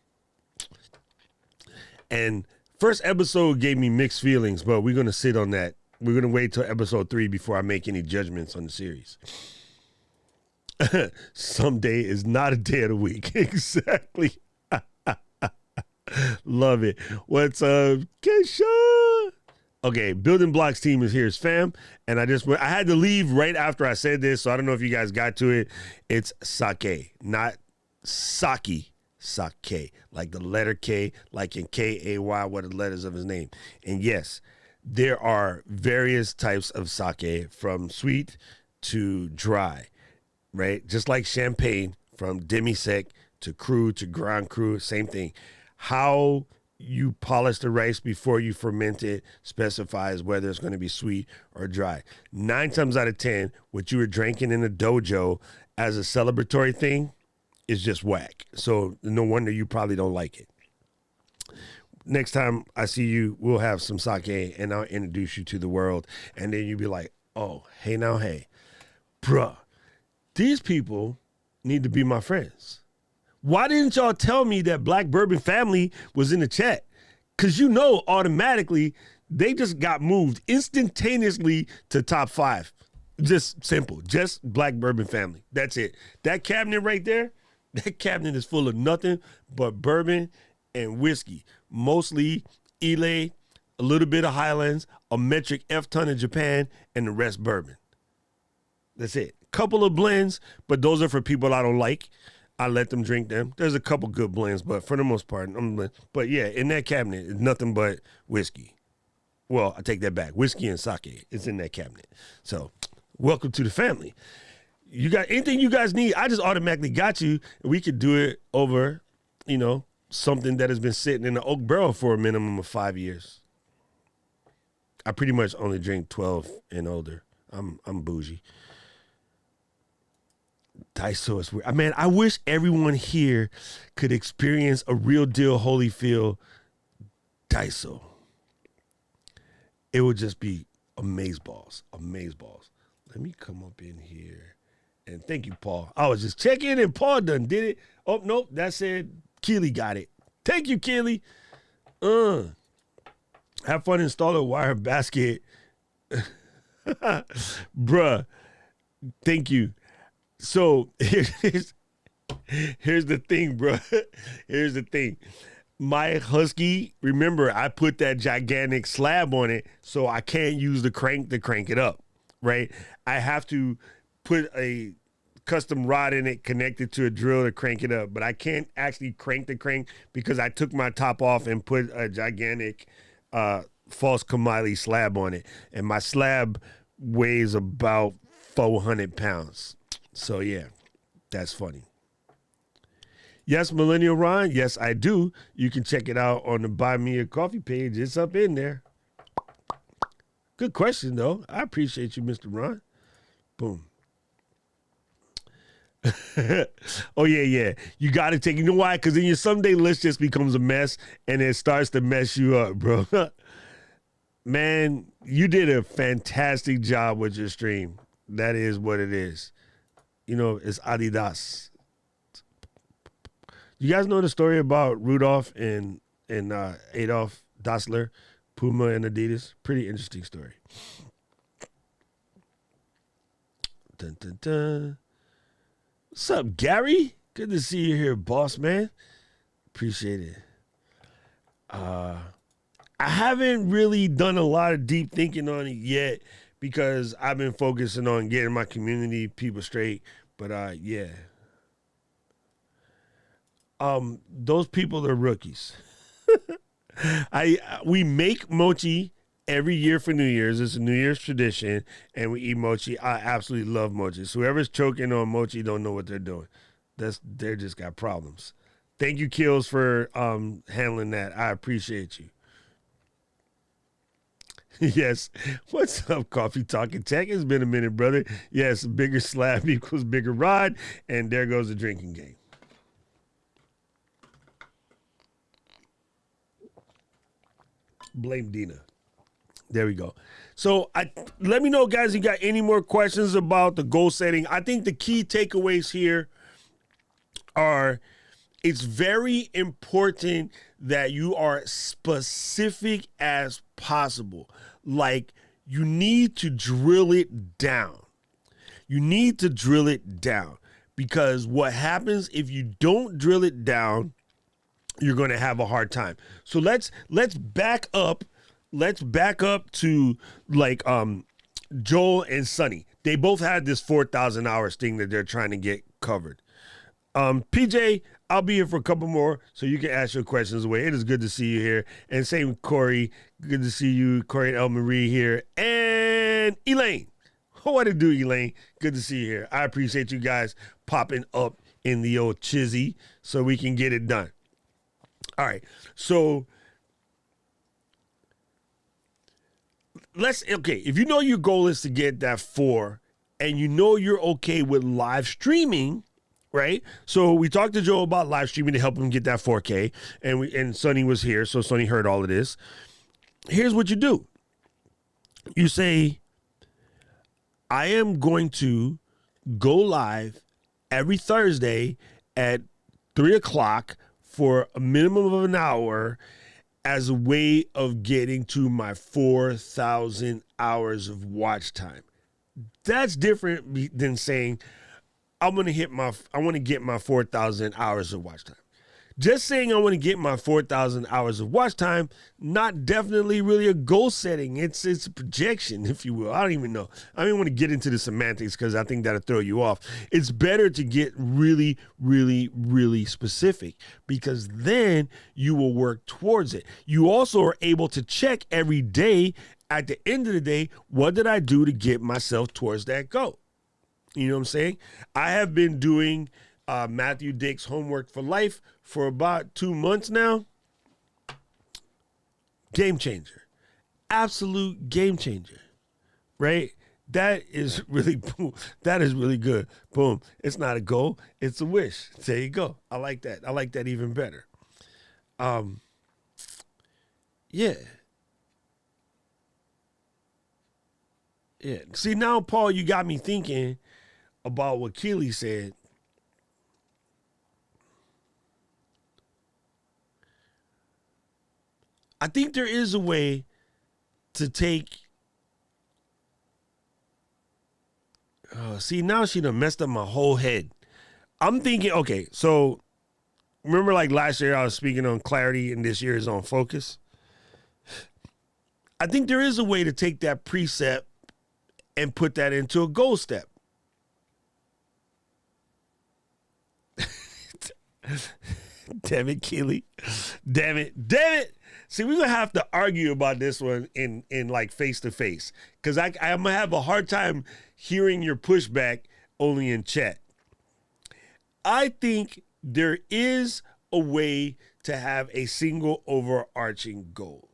And first episode gave me mixed feelings, but we're going to sit on that. We're going to wait till episode 3 before I make any judgments on the series. Someday is not a day of the week. Exactly. Love it. What's up, Keisha? Okay, Building Blocks team is here. It's fam. And I had to leave right after I said this, so I don't know if you guys got to it. It's sake, not sake. Sake, like the letter K, like in K-A-Y, what are the letters of his name. And yes, there are various types of sake, from sweet to dry, right? Just like champagne, from demi-sec to cru to grand cru, same thing. How you polish the rice before you ferment it specifies whether it's going to be sweet or dry. 9 times out of 10, what you were drinking in the dojo as a celebratory thing is just whack. So no wonder you probably don't like it. Next time I see you, we'll have some sake and I'll introduce you to the world. And then you'll be like, oh, hey, bruh, these people need to be my friends. Why didn't y'all tell me that Black Bourbon Family was in the chat? Because automatically they just got moved instantaneously to top 5. Just simple. Just Black Bourbon Family. That's it. That cabinet right there, that cabinet is full of nothing but bourbon and whiskey. Mostly Ile, a little bit of Highlands, a metric F-ton of Japan, and the rest bourbon. That's it. Couple of blends, but those are for people I don't like. I let them drink them. There's a couple good blends, but for the most part, but yeah, in that cabinet, it's nothing but whiskey. Well, I take that back. Whiskey and sake is in that cabinet. So, welcome to the family. You got anything you guys need, I just automatically got you. We could do it over, something that has been sitting in the oak barrel for a minimum of 5 years. I pretty much only drink 12 and older. I'm bougie. Daiso is weird. Man, I wish everyone here could experience a real deal Holyfield Daiso. It would just be amazeballs. Let me come up in here. And thank you, Paul. I was just checking and Paul done did it. Oh, nope. That said Keely got it. Thank you, Keely. Have fun installing a wire basket. Bruh. Thank you. So here's the thing, bruh. Here's the thing. My Husky, remember, I put that gigantic slab on it, so I can't use the crank to crank it up, right? I have to put a custom rod in it connected to a drill to crank it up, but I can't actually crank the crank because I took my top off and put a gigantic false Kamali slab on it, and my slab weighs about 400 pounds. So yeah, that's funny. Yes, Millennial Ron. Yes, I do. You can check it out on the Buy Me a Coffee page. It's up in there. Good question, though. I appreciate you, Mr. Ron. Boom. Oh, yeah. You got to take, you know why? Because then your someday list just becomes a mess, and it starts to mess you up, bro. Man, you did a fantastic job with your stream. That is what it is. You know, it's Adidas. You guys know the story about Rudolph and Adolf Dassler, Puma and Adidas? Pretty interesting story. Dun, dun, dun. What's up, Gary? Good to see you here, boss man. Appreciate it. I haven't really done a lot of deep thinking on it yet because I've been focusing on getting my community people straight. But yeah. Those people are rookies. We make mochi every year for New Year's. It's a New Year's tradition, and we eat mochi. I absolutely love mochi. So whoever's choking on mochi don't know what they're doing. They just got problems. Thank you, Kills, for handling that. I appreciate you. Yes. What's up, Coffee Talking Tech? It's been a minute, brother. Yes, bigger slab equals bigger rod, and there goes the drinking game. Blame Dina. There we go. So let me know, guys, you got any more questions about the goal setting. I think the key takeaways here are it's very important that you are specific as possible. Like, you need to drill it down. You need to drill it down because what happens if you don't drill it down, you're going to have a hard time. So let's back up. Let's back up to like Joel and Sonny. They both had this 4,000 hours thing that they're trying to get covered. PJ, I'll be here for a couple more so you can ask your questions away. It is good to see you here. And same Corey. Good to see you, Corey and El Marie here. And Elaine. What to do, Elaine? Good to see you here. I appreciate you guys popping up in the old chizzy so we can get it done. All right, so if you know your goal is to get that 4 and you know you're okay with live streaming, right? So we talked to Joe about live streaming to help him get that 4K, and Sonny was here, so Sonny heard all of this. Here's what you do. You say, I am going to go live every Thursday at 3 o'clock for a minimum of an hour as a way of getting to my 4,000 hours of watch time. That's different than saying I want to get my 4,000 hours of watch time. Just saying I want to get my 4,000 hours of watch time, not definitely really a goal setting. It's a projection, if you will. I don't even know. I don't even want to get into the semantics because I think that'll throw you off. It's better to get really, really, really specific because then you will work towards it. You also are able to check every day at the end of the day, what did I do to get myself towards that goal? You know what I'm saying? I have been doing Matthew Dick's Homework for Life for about 2 months now. Game changer. Absolute game changer. Right? That is really good. Boom. It's not a goal. It's a wish. There you go. I like that. I like that even better. Yeah. Yeah. See, now, Paul, you got me thinking about what Keely said. I think there is a way to take. See, now she done messed up my whole head. I'm thinking, okay, so remember like last year I was speaking on clarity and this year is on focus? I think there is a way to take that precept and put that into a goal step. Damn it, Keely. Damn it. See, we're going to have to argue about this one in like face to face because I'm going to have a hard time hearing your pushback only in chat. I think there is a way to have a single overarching goal.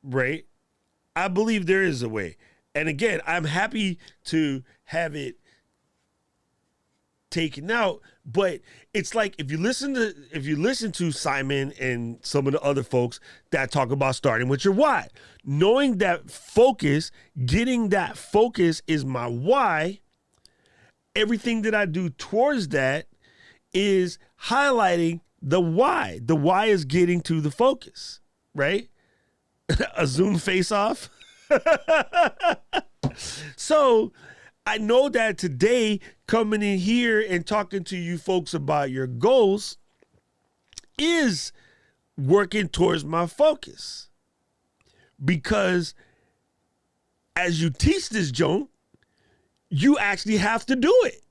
Right? I believe there is a way. And again, I'm happy to have it taken out, but it's like if you listen to Simon and some of the other folks that talk about starting with your why, knowing that focus, getting that focus is my why, everything that I do towards that is highlighting the why. The why is getting to the focus, right? A Zoom face off. So I know that today coming in here and talking to you folks about your goals is working towards my focus. Because as you teach this, Joan, you actually have to do it.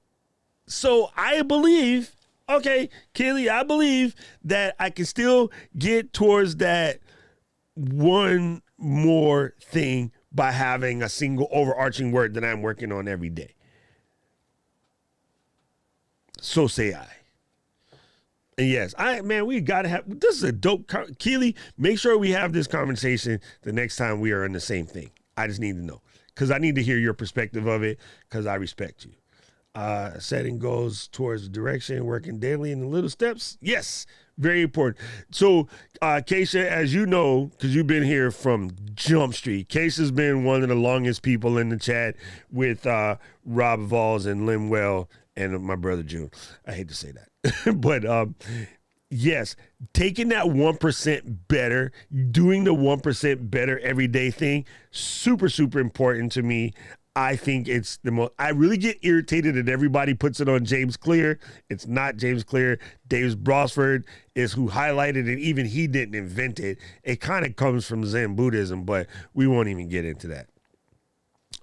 So I believe, okay, Kelly, I believe that I can still get towards that one more thing by having a single overarching word that I'm working on every day. So say I. And yes, we got to have, this is a dope, Keely, make sure we have this conversation the next time we are in the same thing. I just need to know because I need to hear your perspective of it because I respect you. Setting goals towards the direction, working daily in the little steps. Yes, very important. So, Keisha, as you know, because you've been here from Jump Street, Keisha's been one of the longest people in the chat with Rob Valls and Lynn Well and my brother June. I hate to say that. But yes, taking that 1% better, doing the 1% better everyday thing, super, super important to me. I think it's the most, I really get irritated that everybody puts it on James Clear. It's not James Clear. Dave Brosford is who highlighted it. Even he didn't invent it. It kind of comes from Zen Buddhism, but we won't even get into that.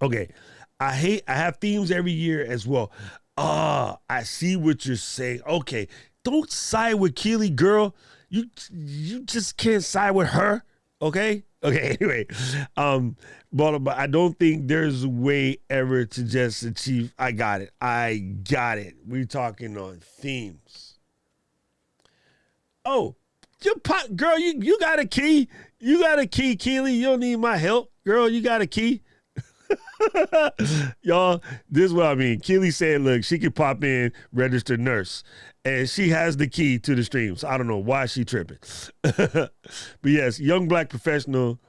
Okay. I have themes every year as well. I see what you're saying. Okay. Don't side with Keely, girl. You just can't side with her. Okay. Anyway, but I don't think there's a way ever to just achieve. I got it. We're talking on themes. Oh, girl, you got a key. You got a key, Keely. You don't need my help, girl. You got a key. Y'all, this is what I mean. Keely said, look, she could pop in, registered nurse, and she has the key to the stream. So I don't know why she tripping. But yes, young black professional.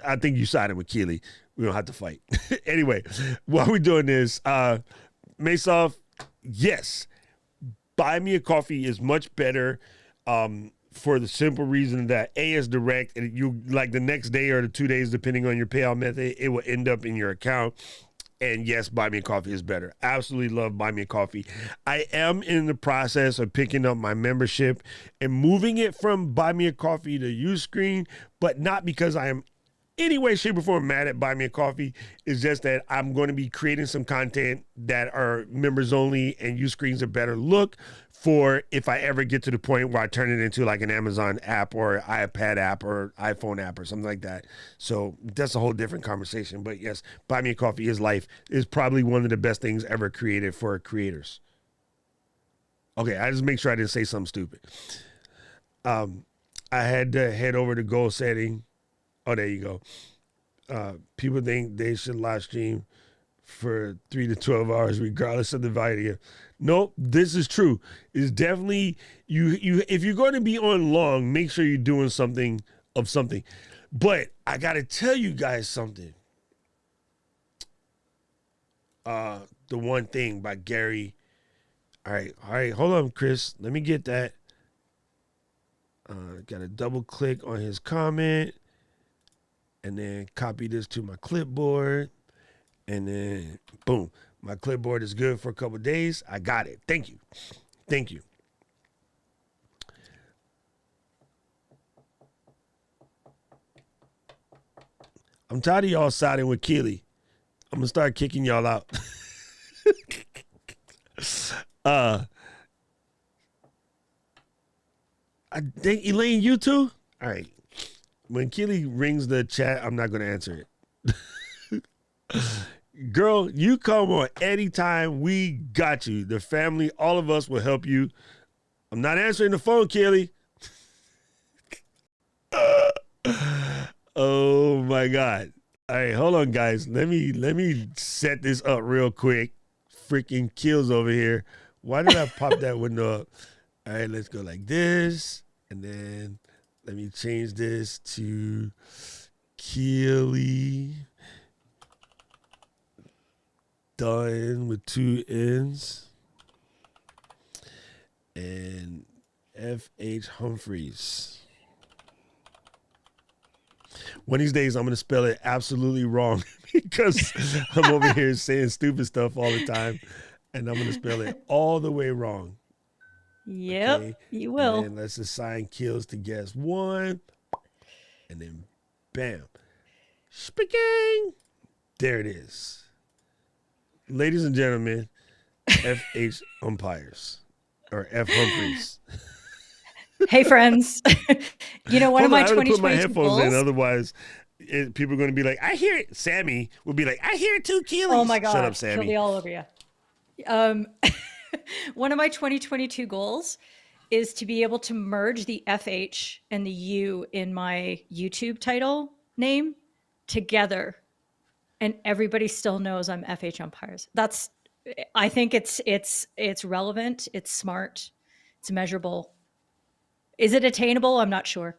I think you sided with Keely. We don't have to fight. Anyway, while we're doing this, Masoff, yes, buy me a coffee is much better. For the simple reason that A is direct and you like the next day or the 2 days, depending on your payout method, it will end up in your account. And yes, Buy Me a Coffee is better. Absolutely love Buy Me a Coffee. I am in the process of picking up my membership and moving it from Buy Me a Coffee to Uscreen, but not because I am any way, shape, or form mad at Buy Me a Coffee. It's just that I'm going to be creating some content that are members only and Uscreen's a better look for if I ever get to the point where I turn it into like an Amazon app or iPad app or iPhone app or something like that. So that's a whole different conversation. But yes, Buy Me a Coffee is life. Is probably one of the best things ever created for creators. Okay, I just make sure I didn't say something stupid. I had to head over to goal setting. Oh, there you go. People think they should live stream for 3 to 12 hours, regardless of the value. Nope, this is true. It's definitely you. If you're going to be on long, make sure you're doing something of something. But I got to tell you guys something. The One Thing by Gary. All right, hold on, Chris. Let me get that. Got to double click on his comment and then copy this to my clipboard. And then, boom, my clipboard is good for a couple of days. I got it. Thank you. Thank you. I'm tired of y'all siding with Keely. I'm going to start kicking y'all out. I think, Elaine, you too? All right. When Keely rings the chat, I'm not going to answer it. Girl, you come on anytime. We got you. The family, all of us will help you. I'm not answering the phone, Keely. Oh my God. All right, hold on, guys. Let me set this up real quick. Freaking Kills over here. Why did I pop that window up? All right, let's go like this. And then let me change this to Keely. Done with 2 N's. And F.H. Humphreys. One of these days, I'm going to spell it absolutely wrong because I'm over here saying stupid stuff all the time. And I'm going to spell it all the way wrong. Yep, okay. You will. And then let's assign Kills to guest 1. And then, bam. Speaking. There it is. Ladies and gentlemen, F.H. Umpires. Or F. Humphreys. Hey, friends. You know, one of my 2022 put my headphones goals. in, otherwise people are going to be like, I hear it. Sammy will be like, I hear it too, Keely. Oh my God. Shut up, Sammy. She'll be all over you. One of my 2022 goals is to be able to merge the FH and the U in my YouTube title name together. And everybody still knows I'm FH Umpires. I think it's relevant. It's smart. It's measurable. Is it attainable? I'm not sure.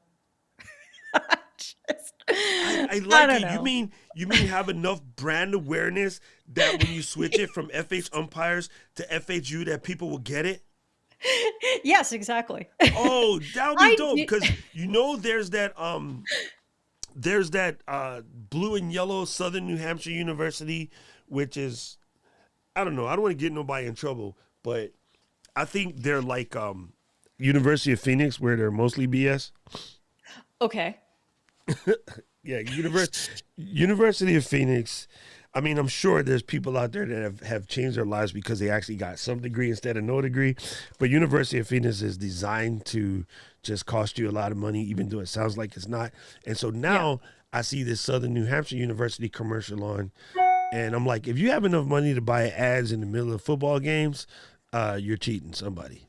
I like it. Know. You mean have enough brand awareness that when you switch it from FH Umpires to FHU that people will get it? Yes, exactly. Oh, that would be dope because there's that blue and yellow Southern New Hampshire University, which is, I don't know. I don't want to get nobody in trouble, but I think they're like University of Phoenix, where they're mostly BS. Okay. Yeah, University of Phoenix. I mean, I'm sure there's people out there that have changed their lives because they actually got some degree instead of no degree. But University of Phoenix is designed to just cost you a lot of money, even though it sounds like it's not. And so now I see this Southern New Hampshire University commercial on, and I'm like, if you have enough money to buy ads in the middle of football games, you're cheating somebody.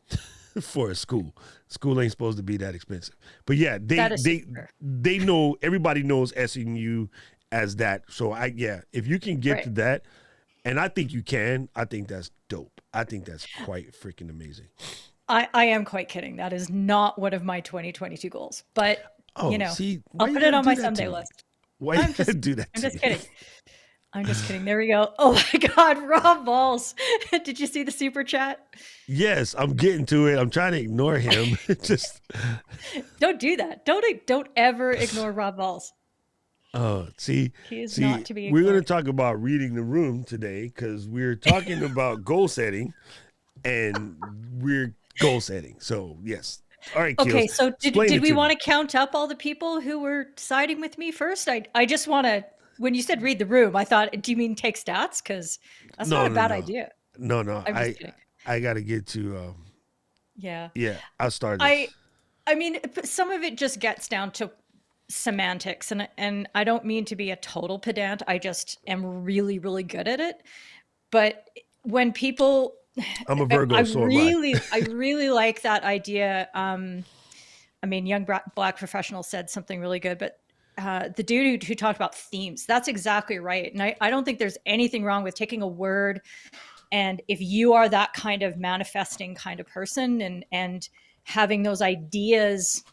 For a school. School ain't supposed to be that expensive. But yeah, they know, everybody knows SNU as that. So if you can get to that, and I think you can, I think that's dope. I think that's quite freaking amazing. I am quite kidding. That is not one of my 2022 goals. But I'll put it on my someday list. Why you gotta do that? I'm just kidding. I'm just kidding. There we go. Oh my God, Rob Balls. Did you see the super chat? Yes, I'm getting to it. I'm trying to ignore him. Just don't do that. Don't ever ignore Rob Balls. Oh, see, he is not to be ignored. We're going to talk about reading the room today because we're talking about goal setting, and we're goal setting. So yes. All right. Okay. Keels, so did we want to count up all the people who were siding with me first? I just want to. When you said read the room, I thought, do you mean take stats? Because that's not a bad idea. No. I got to get to. Yeah. I'll start this. I mean, some of it just gets down to semantics, and I don't mean to be a total pedant. I just am really, really good at it. But when people, I'm a Virgo, so I really like that idea. I mean, Young Black Professional said something really good, but the dude who talked about themes, that's exactly right. And I don't think there's anything wrong with taking a word, and if you are that kind of manifesting kind of person and having those ideas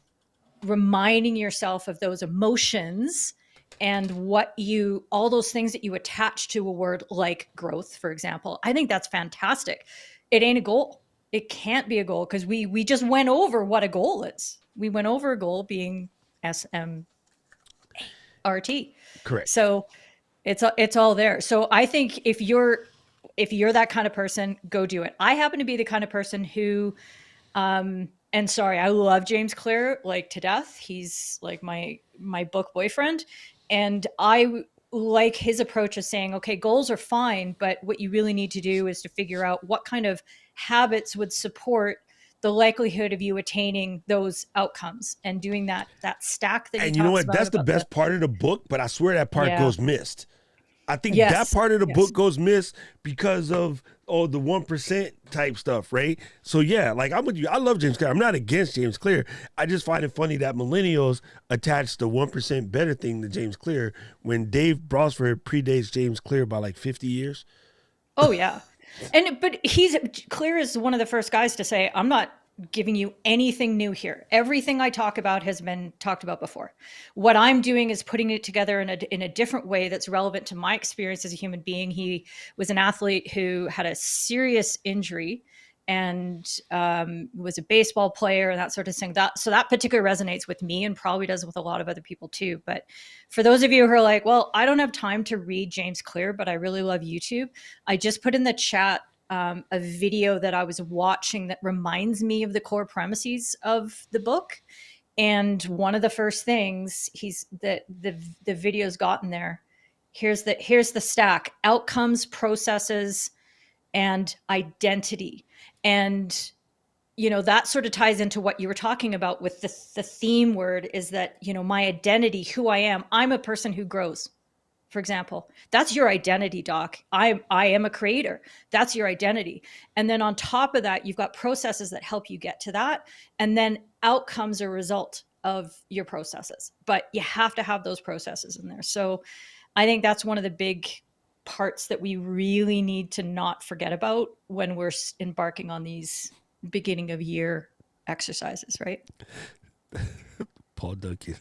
reminding yourself of those emotions and all those things that you attach to a word like growth, for example. I think that's fantastic. It ain't a goal. It can't be a goal because we just went over what a goal is. We went over a goal being SMART. Correct. So it's all there. So I think if you're that kind of person, go do it. I happen to be the kind of person who, and sorry, I love James Clear like to death. He's like my book boyfriend, and I like his approach of saying, okay, goals are fine, but what you really need to do is to figure out what kind of habits would support the likelihood of you attaining those outcomes and doing that stack that he And you know talks what? That's the about best part of the book, but I swear that part goes missed. I think that part of the book goes missed because of the 1% type stuff, right? So yeah, like I'm with you. I love James Clear. I'm not against James Clear. I just find it funny that millennials attach the 1% better thing to James Clear when Dave Brosford predates James Clear by like 50 years. Oh yeah. But Clear is one of the first guys to say, I'm not giving you anything new here. Everything I talk about has been talked about before. What I'm doing is putting it together in a different way that's relevant to my experience as a human being. He was an athlete who had a serious injury and was a baseball player and that sort of thing. So that particularly resonates with me and probably does with a lot of other people too. But for those of you who are like, well, I don't have time to read James Clear, but I really love YouTube, I just put in the chat a video that I was watching that reminds me of the core premises of the book. And one of the first things the video's gotten there. Here's the stack: outcomes, processes, and identity. And that sort of ties into what you were talking about with the theme word is that, my identity, who I am. I'm a person who grows. For example, that's your identity, Doc. I am a creator. That's your identity. And then on top of that, you've got processes that help you get to that. And then outcomes are a result of your processes. But you have to have those processes in there. So I think that's one of the big parts that we really need to not forget about when we're embarking on these beginning of year exercises, right? Paul Duncan.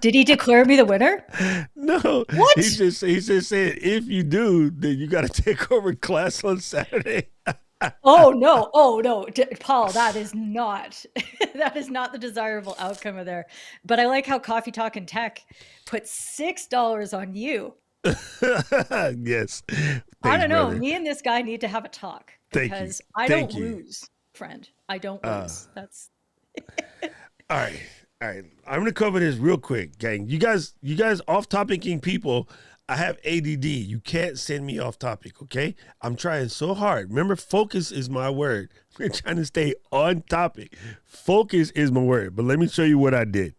Did he declare me the winner? No. What? He just said, if you do, then you got to take over class on Saturday. Oh no, Paul, that is not the desirable outcome of there. But I like how Coffee Talk and Tech put $6 on you. Yes. Thanks, I don't know. brother. Me and this guy need to have a talk because I don't lose, friend. I don't lose. That's all right. All right, I'm gonna cover this real quick, gang. You guys off topicing people. I have ADD. You can't send me off topic, okay? I'm trying so hard. Remember, focus is my word. We're trying to stay on topic. Focus is my word. But let me show you what I did.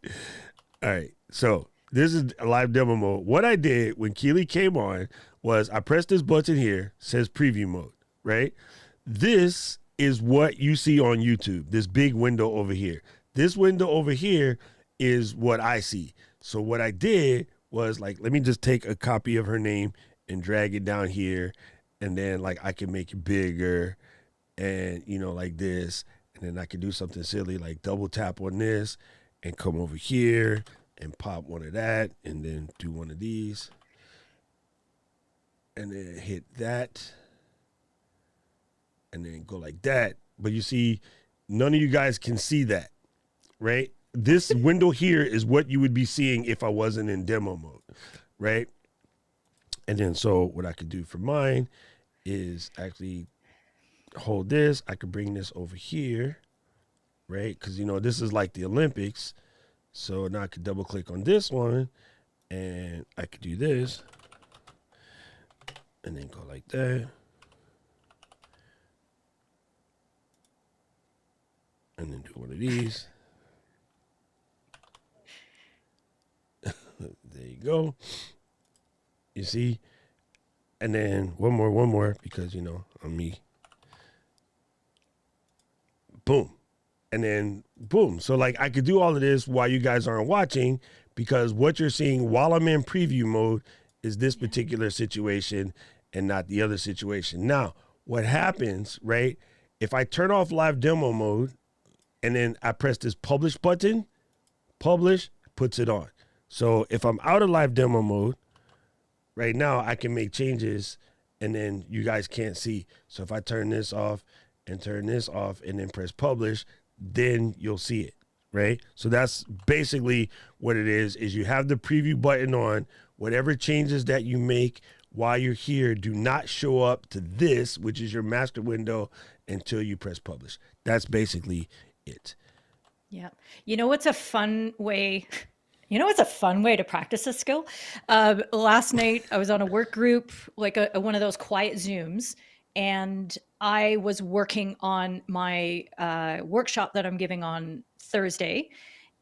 All right, so this is a live demo mode. What I did when Keely came on was I pressed this button here, says preview mode, right? This is what you see on YouTube, this big window over here. This window over here is what I see. So what I did was like, let me just take a copy of her name and drag it down here. And then like, I can make it bigger and like this. And then I can do something silly, like double tap on this and come over here and pop one of that and then do one of these. And then hit that. And then go like that. But you see, none of you guys can see that. Right? This window here is what you would be seeing if I wasn't in demo mode, right? And then so what I could do for mine is actually hold this. I could bring this over here, right? Because, this is like the Olympics. So now I could double click on this one and I could do this and then go like that. And then do one of these. There you go. You see? And then one more, because, I'm me. Boom. And then boom. So like I could do all of this while you guys aren't watching, because what you're seeing while I'm in preview mode is this particular situation and not the other situation. Now, what happens, right? If I turn off live demo mode, and then I press this publish button. Publish puts it on. So if I'm out of live demo mode, right now I can make changes and then you guys can't see. So if I turn this off and turn this off and then press publish, then you'll see it, right? So that's basically what it is you have the preview button on. Whatever changes that you make while you're here do not show up to this, which is your master window, until you press publish. That's basically it. Yeah. You know what's a fun way? You know what's a fun way to practice this skill? Last night I was on a work group, like one of those quiet Zooms, and I was working on my workshop that I'm giving on Thursday,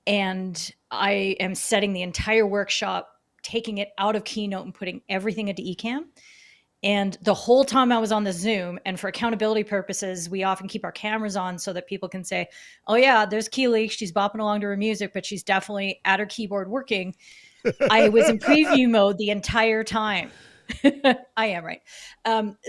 and I am setting the entire workshop, taking it out of Keynote and putting everything into Ecamm. And the whole time I was on the Zoom, and for accountability purposes, we often keep our cameras on so that people can say, oh yeah, there's Keely. She's bopping along to her music, but she's definitely at her keyboard working. I was in preview mode the entire time. I am, right?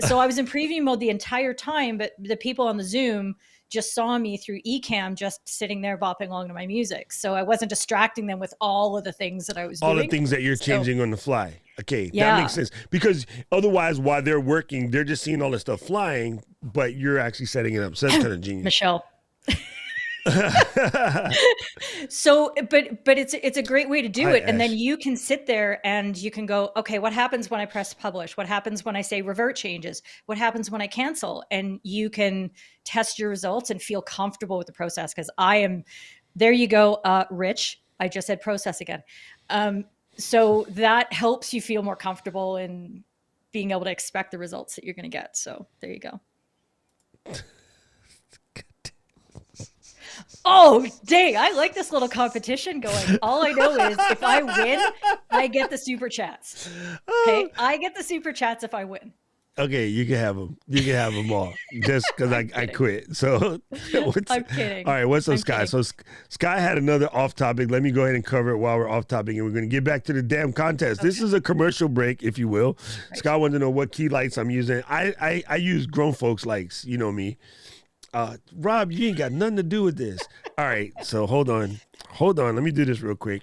So I was in preview mode the entire time, but the people on the Zoom just saw me through Ecamm just sitting there bopping along to my music. So I wasn't distracting them with all of the things that I was doing. All the things that you're changing on the fly. Okay, yeah. That makes sense. Because otherwise, while they're working, they're just seeing all this stuff flying, but you're actually setting it up. So that's kind of genius. Michelle. So, but it's a great way to do it. And then you can sit there and you can go, okay, what happens when I press publish? What happens when I say revert changes? What happens when I cancel? And you can test your results and feel comfortable with the process. Cause there you go. Rich, I just said process again. So that helps you feel more comfortable in being able to expect the results that you're going to get. So there you go. Oh, dang. I like this little competition going. All I know is if I win, I get the super chats. Okay. I get the super chats if I win. Okay. You can have them. You can have them all just because I quit. So I'm kidding. All right. What's up, Sky? So Sky had another off topic. Let me go ahead and cover it while we're off topic, and we're going to get back to the damn contest. Okay. This is a commercial break, if you will. Right. Sky wanted to know what key lights I'm using. I use grown folks lights. You know me. Rob, you ain't got nothing to do with this. All right, so hold on. Let me do this real quick.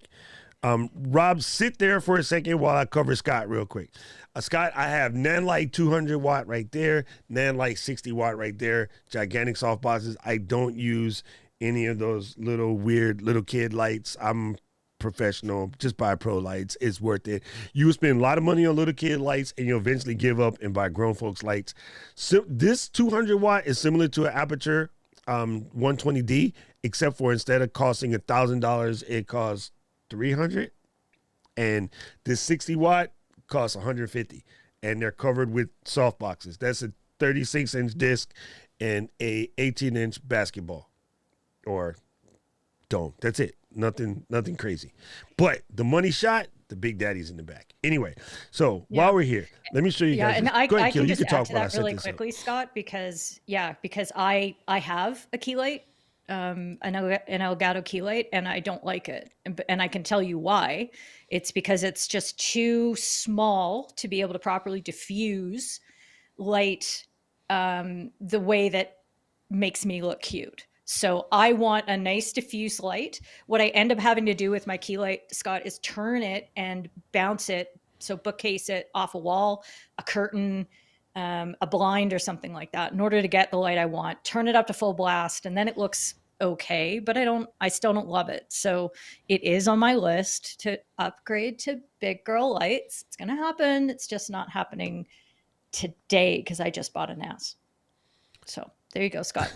Rob, sit there for a second while I cover Scott real quick. Scott, I have Nanlite 200 watt right there, Nanlite 60 watt right there, gigantic softboxes. I don't use any of those little weird little kid lights. I'm professional. Just buy pro lights. It's worth it. You will spend a lot of money on little kid lights and you'll eventually give up and buy grown folks lights. So this 200 watt is similar to an Aperture 120D, except for instead of costing $1,000, it costs $300. And this 60 watt costs $150. And they're covered with soft boxes. That's a 36-inch disc and a 18-inch basketball or dome. That's it. Nothing crazy. But the money shot, the Big Daddy's in the back. Anyway, so while we're here, let me show you guys. And I Go ahead, can you just can add talk to while I that set really this quickly, up. Scott, because I have a key light, an Elgato key light, and I don't like it. And I can tell you why. It's because it's just too small to be able to properly diffuse light the way that makes me look cute. So I want a nice diffuse light. What I end up having to do with my key light, Scott, is turn it and bounce it. So bookcase it off a wall, a curtain, a blind or something like that in order to get the light I want. Turn it up to full blast and then it looks okay, but I still don't love it. So it is on my list to upgrade to big girl lights. It's going to happen. It's just not happening today because I just bought a NAS. So there you go, Scott.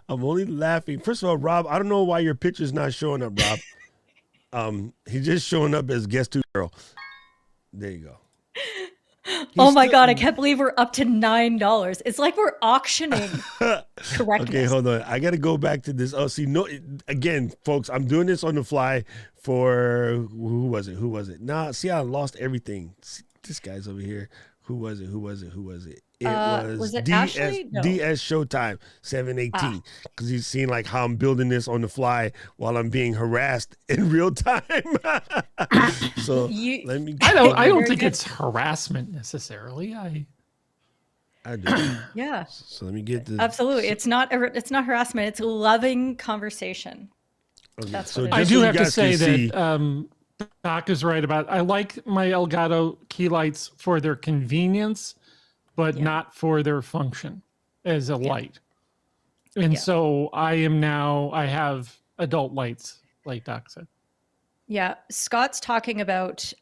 I'm only laughing. First of all, Rob, I don't know why your picture's not showing up, Rob. He's just showing up as guest 2 girl. There you go. Oh my God, I can't believe we're up to $9. It's like we're auctioning correctness. Okay, hold on. I got to go back to this. Oh, see, no, again, folks, I'm doing this on the fly for, who was it? Nah, see, I lost everything. See, this guy's over here. Who was it? It was it DS, Ashley? No. DS Showtime 718 because he's seen like how I'm building this on the fly while I'm being harassed in real time. So let me. I don't think it's harassment necessarily. I do. Yeah, So let me get the. absolutely. It's not harassment. It's loving conversation. Okay, That's so what it just is. I do so you have to guys say can see, that Doc is right about. I like my Elgato key lights for their convenience, but Yeah. not for their function as a light. And Yeah. so I have adult lights, like Doc said. Yeah, Scott's talking about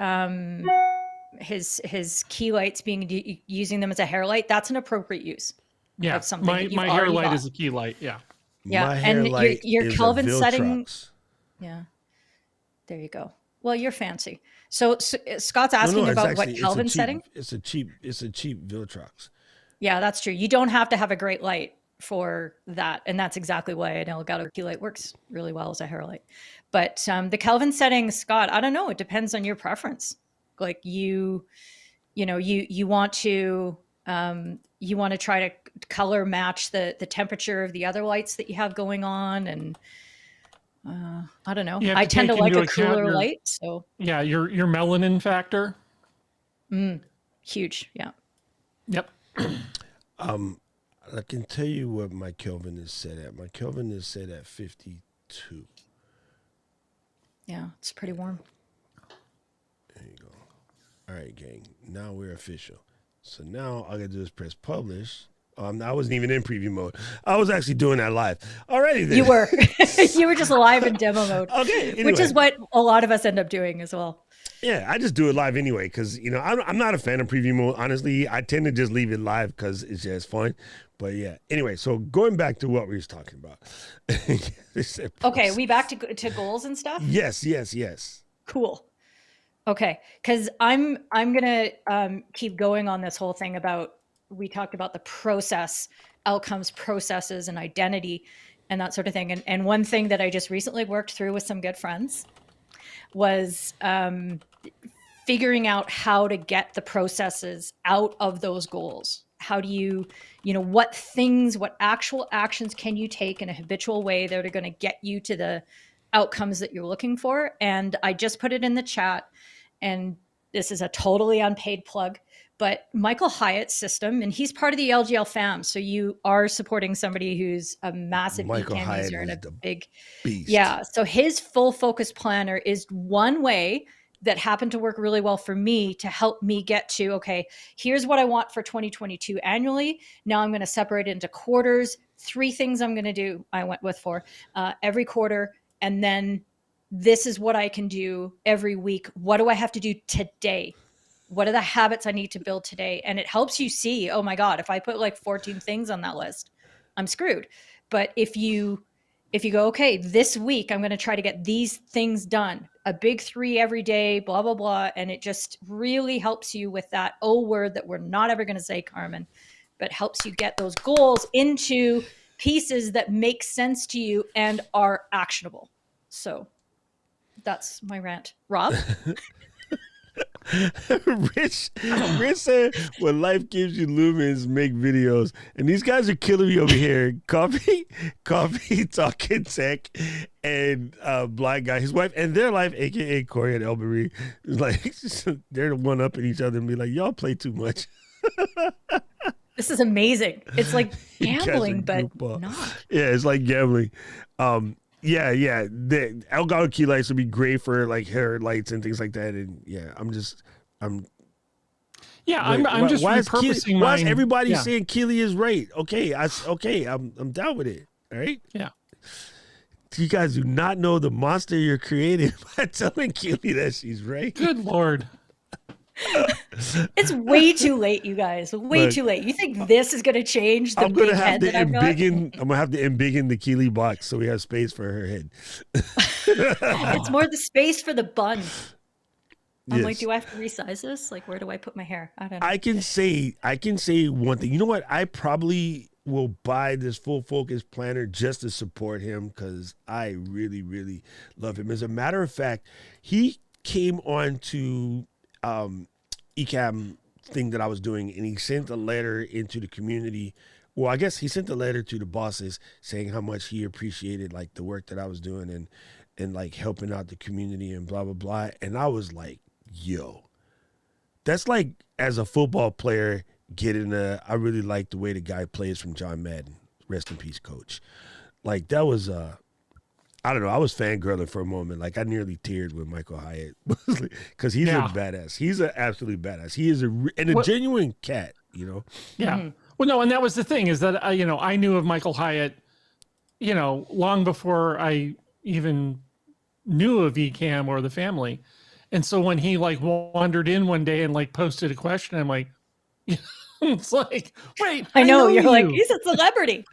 his key lights being using them as a hair light. That's an appropriate use Yeah, of something that you've my hair already light got. is a key light. Yeah. Yeah, my hair and light your is Kelvin a setting. Viltrox. Yeah, there you go. Well, you're fancy. So Scott's asking about what Kelvin setting. It's a cheap Viltrox. Yeah, that's true. You don't have to have a great light for that, and that's exactly why an Elgato key light works really well as a hair light. But the Kelvin setting, Scott, I don't know. It depends on your preference. Like you want to try to color match the temperature of the other lights that you have going on, and I don't know. You have I to tend to take like into a account cooler your- light, so Yeah, your melanin factor. huge. Yeah. Yep. I can tell you what my Kelvin is set at. My Kelvin is set at 52. Yeah, it's pretty warm. There you go. All right, gang. Now we're official. So now all I gotta do is press publish. I wasn't even in preview mode. I was actually doing that live. Alrighty then. You were. You were just live in demo mode. Okay. Which is anyway. what a lot of us end up doing as well. Yeah, I just do it live anyway because I'm not a fan of preview mode. Honestly, I tend to just leave it live because it's just fun. But yeah, anyway, so going back to what we was talking about. Okay, we back to goals and stuff. Yes. Cool. Okay, because I'm gonna keep going on this whole thing about, we talked about the process, outcomes, processes, and identity, and that sort of thing. And one thing that I just recently worked through with some good friends was figuring out how to get the processes out of those goals. How do you what actual actions can you take in a habitual way that are going to get you to the outcomes that you're looking for? And I just put it in the chat, and this is a totally unpaid plug, but Michael Hyatt's system, and he's part of the LGL fam. So you are supporting somebody who's a massive Michael Ecan Hyatt user and is a the big beast. Yeah. So his full focus planner is one way that happened to work really well for me to help me get to, okay, here's what I want for 2022 annually. Now I'm going to separate it into quarters. 3 things I'm going to do. I went with 4 every quarter. And then this is what I can do every week. What do I have to do today? What are the habits I need to build today? And it helps you see, oh my God, if I put like 14 things on that list, I'm screwed. But if you go, okay, this week I'm going to try to get these things done, a big 3 every day, blah, blah, blah. And it just really helps you with that O word that we're not ever going to say, Carmen, but helps you get those goals into pieces that make sense to you and are actionable. So that's my rant. Rob? Rich said, when life gives you lumens, make videos. And these guys are killing me over here. Coffee talking tech, and blind guy, his wife, and their life, aka Corey and Elbury, is like they're the one up at each other and be like, y'all play too much. This is amazing. It's like You guys are gambling, but goofball. not. Yeah, it's like gambling. Yeah. The Elgato key lights would be great for like hair lights and things like that. And yeah, I'm just repurposing why is mine. everybody Yeah. saying Keely is right? Okay, I'm down with it. All right. Yeah. You guys do not know the monster you're creating by telling Keely that she's right. Good Lord. It's way too late, you guys. Way Look, too late. You think this is going to change the I'm gonna big have head to that I've got? I'm gonna have to embiggen the Keely box so we have space for her head. It's more the space for the bun. I'm like, Yes. do I have to resize this? Like, where do I put my hair? I don't know. I can say one thing. You know what? I probably will buy this full focus planner just to support him because I really, really love him. As a matter of fact, he came on to ECAM thing that I was doing, and he sent a letter into the community. Well, I guess he sent a letter to the bosses saying how much he appreciated like the work that I was doing and like helping out the community and blah blah blah. And I was like, yo, that's like, as a football player, I really like the way the guy plays from John Madden. Rest in peace, coach. Like that was I don't know. I was fangirling for a moment. Like I nearly teared when Michael Hyatt because he's a badass. He's an absolute badass. He is a genuine cat. You know. Yeah. Mm-hmm. Well, no, and that was the thing is that I knew of Michael Hyatt, long before I even knew of Ecamm or the family, and so when he like wandered in one day and like posted a question, I'm like, it's like, wait, I know you're like he's a celebrity.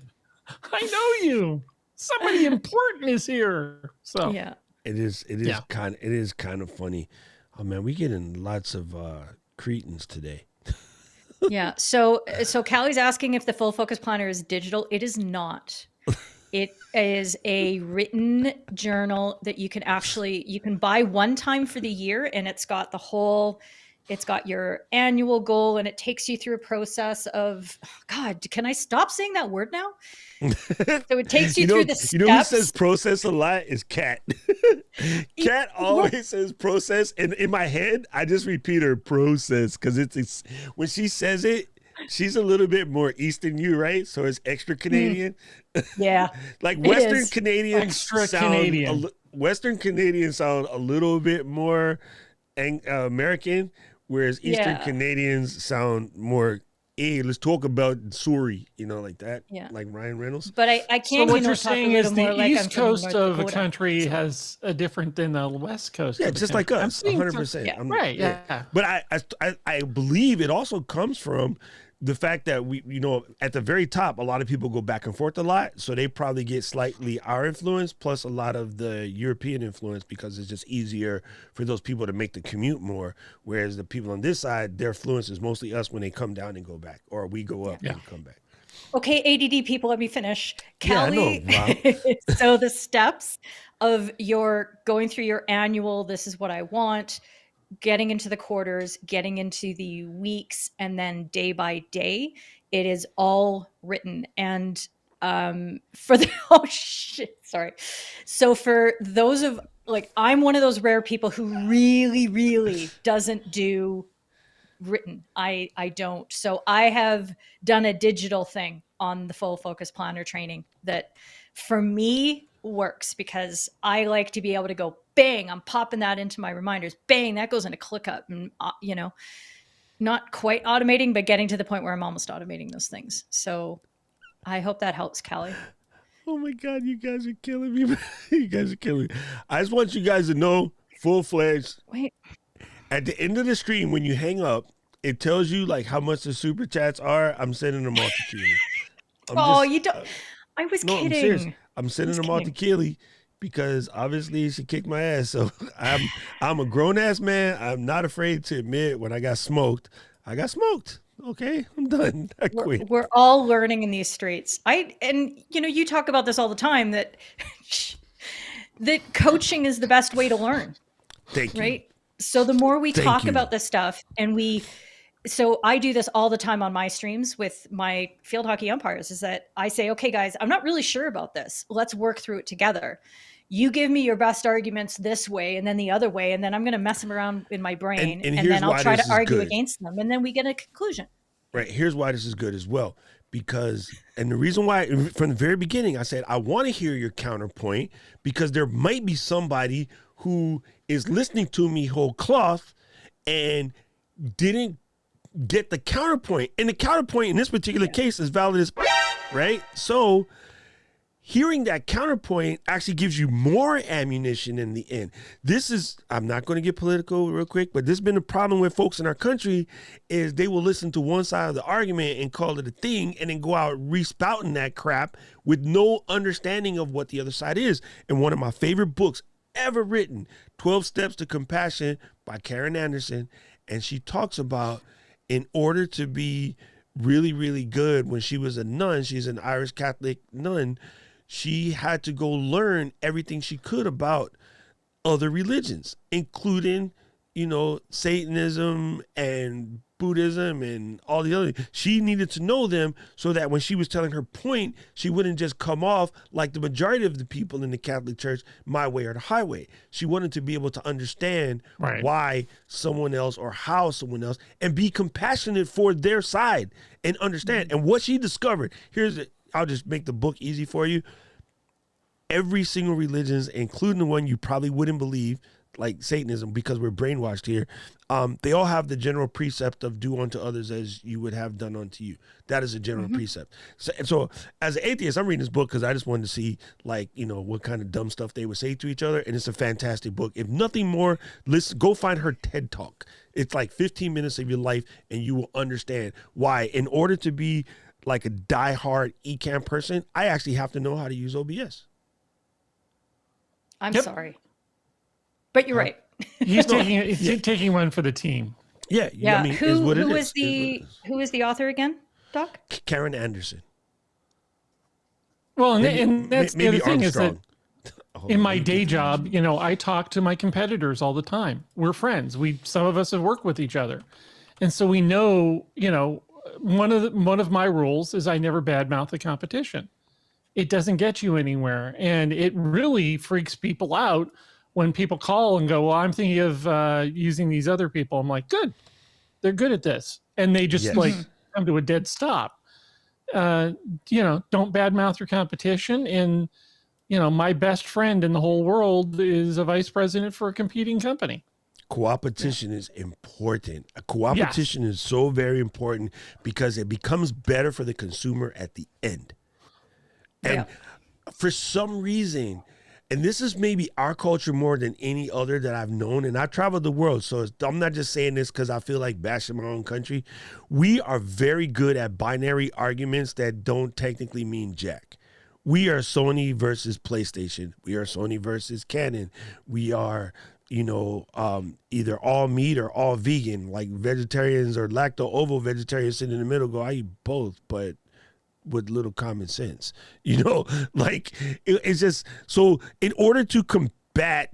I know you. Somebody important is here. So yeah, it is kind of funny. Oh man, we getting lots of cretins today. Yeah. So Callie's asking if the full focus planner is digital. It is not. It is a written journal that you can buy one time for the year, and it's got your annual goal, and it takes you through a process of, God, can I stop saying that word now? So it takes you through the steps. You know who says process a lot is Kat. Kat always says process, and in my head, I just repeat her process because it's when she says it, she's a little bit more East than you, right? So it's extra Canadian. Yeah, like Western Canadians Western Canadians sound a little bit more American, whereas Eastern Canadians sound more. Hey, let's talk about sorry, like that, like Ryan Reynolds. But I can't. So what you're saying is the East Coast of a country has a different than the West Coast. Yeah, just like us, 100%. Right. Yeah. But I believe it also comes from the fact that we, at the very top, a lot of people go back and forth a lot. So they probably get slightly our influence plus a lot of the European influence because it's just easier for those people to make the commute more. Whereas the people on this side, their influence is mostly us when they come down and go back, or we go up and come back. Okay, ADD people, let me finish. Kelly, yeah, I know. So the steps of your going through your annual, this is what I want, getting into the quarters, getting into the weeks, and then day by day, it is all written. And So for those of I'm one of those rare people who really, really doesn't do written. I don't. So I have done a digital thing on the full focus planner training that for me works because I like to be able to go, bang, I'm popping that into my reminders. Bang, that goes into ClickUp and, not quite automating, but getting to the point where I'm almost automating those things. So I hope that helps, Callie. Oh my God, you guys are killing me. You guys are killing me. I just want you guys to know, full-fledged. Wait. At the end of the stream, when you hang up, it tells you how much the super chats are. I'm sending them all to Keely. You don't. I was kidding. I'm serious. I'm sending them all to Keely because obviously she kicked my ass. So I'm a grown ass man. I'm not afraid to admit when I got smoked. I got smoked. Okay, I'm done. I quit. We're all learning in these streets. You talk about this all the time that coaching is the best way to learn. Thank you. Right. So the more we talk about this stuff so I do this all the time on my streams with my field hockey umpires is that I say, okay, guys, I'm not really sure about this. Let's work through it together. You give me your best arguments this way and then the other way, and then I'm going to mess them around in my brain, and then I'll try to argue against them, and then we get a conclusion. Right. Here's why this is good as well. And the reason why, from the very beginning, I said, I want to hear your counterpoint because there might be somebody who is listening to me whole cloth and didn't get the counterpoint. And the counterpoint in this particular case is valid as right? So hearing that counterpoint actually gives you more ammunition in the end. I'm not going to get political real quick, but this has been a problem with folks in our country is they will listen to one side of the argument and call it a thing and then go out respouting that crap with no understanding of what the other side is. And one of my favorite books ever written, 12 Steps to Compassion by Karen Anderson. And she talks about in order to be really, really good when she was a nun, she's an Irish Catholic nun, she had to go learn everything she could about other religions, including Satanism and Buddhism and all the other. She needed to know them so that when she was telling her point, she wouldn't just come off like the majority of the people in the Catholic Church, my way or the highway. She wanted to be able to understand why someone else or how someone else, and be compassionate for their side and understand. And what she discovered, I'll just make the book easy for you. Every single religion, including the one you probably wouldn't believe, like Satanism, because we're brainwashed here, they all have the general precept of do unto others as you would have done unto you. That is a general precept. So as an atheist, I'm reading this book because I just wanted to see, what kind of dumb stuff they would say to each other. And it's a fantastic book. If nothing more, go find her TED Talk. It's like 15 minutes of your life, and you will understand why, in order to be like a diehard ECAM person, I actually have to know how to use OBS. I'm sorry. But you're right. He's taking one for the team. Yeah. I mean, who is the author again, Doc? Karen Anderson. Well, and that's the other thing is that in my day maybe job, I talk to my competitors all the time. We're friends. Some of us have worked with each other. And so we know, one of my rules is I never badmouth the competition. It doesn't get you anywhere. And it really freaks people out when people call and go, well, I'm thinking of using these other people. I'm like, good. They're good at this. And they just come to a dead stop. Don't badmouth your competition. And, my best friend in the whole world is a vice president for a competing company. Coopetition is important. A coopetition is so very important because it becomes better for the consumer at the end. And for some reason, and this is maybe our culture more than any other that I've known, and I've traveled the world, so I'm not just saying this because I feel like bashing my own country. We are very good at binary arguments that don't technically mean jack. We are Sony versus PlayStation. We are Sony versus Canon. We are, either all meat or all vegan, like vegetarians or lacto-ovo vegetarians sitting in the middle go, I eat both, but with little common sense, it's just, so in order to combat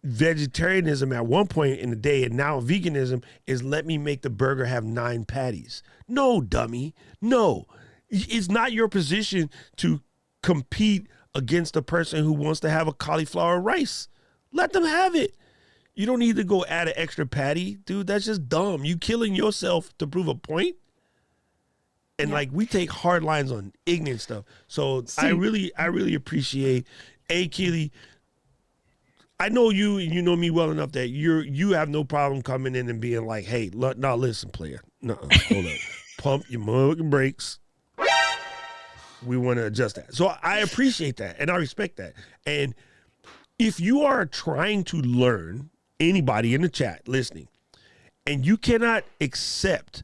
vegetarianism at one point in the day, and now veganism is let me make the burger have 9 patties. No, dummy. No, it's not your position to compete against a person who wants to have a cauliflower rice. Let them have it. You don't need to go add an extra patty, dude. That's just dumb. You killing yourself to prove a point. And we take hard lines on ignorant stuff. So I really appreciate Keely. I know you, and you know me well enough that you have no problem coming in and being like, hey, now listen, player. No, hold up. Pump your motherfucking brakes. We want to adjust that. So I appreciate that, and I respect that. And if you are trying to learn, anybody in the chat listening, and you cannot accept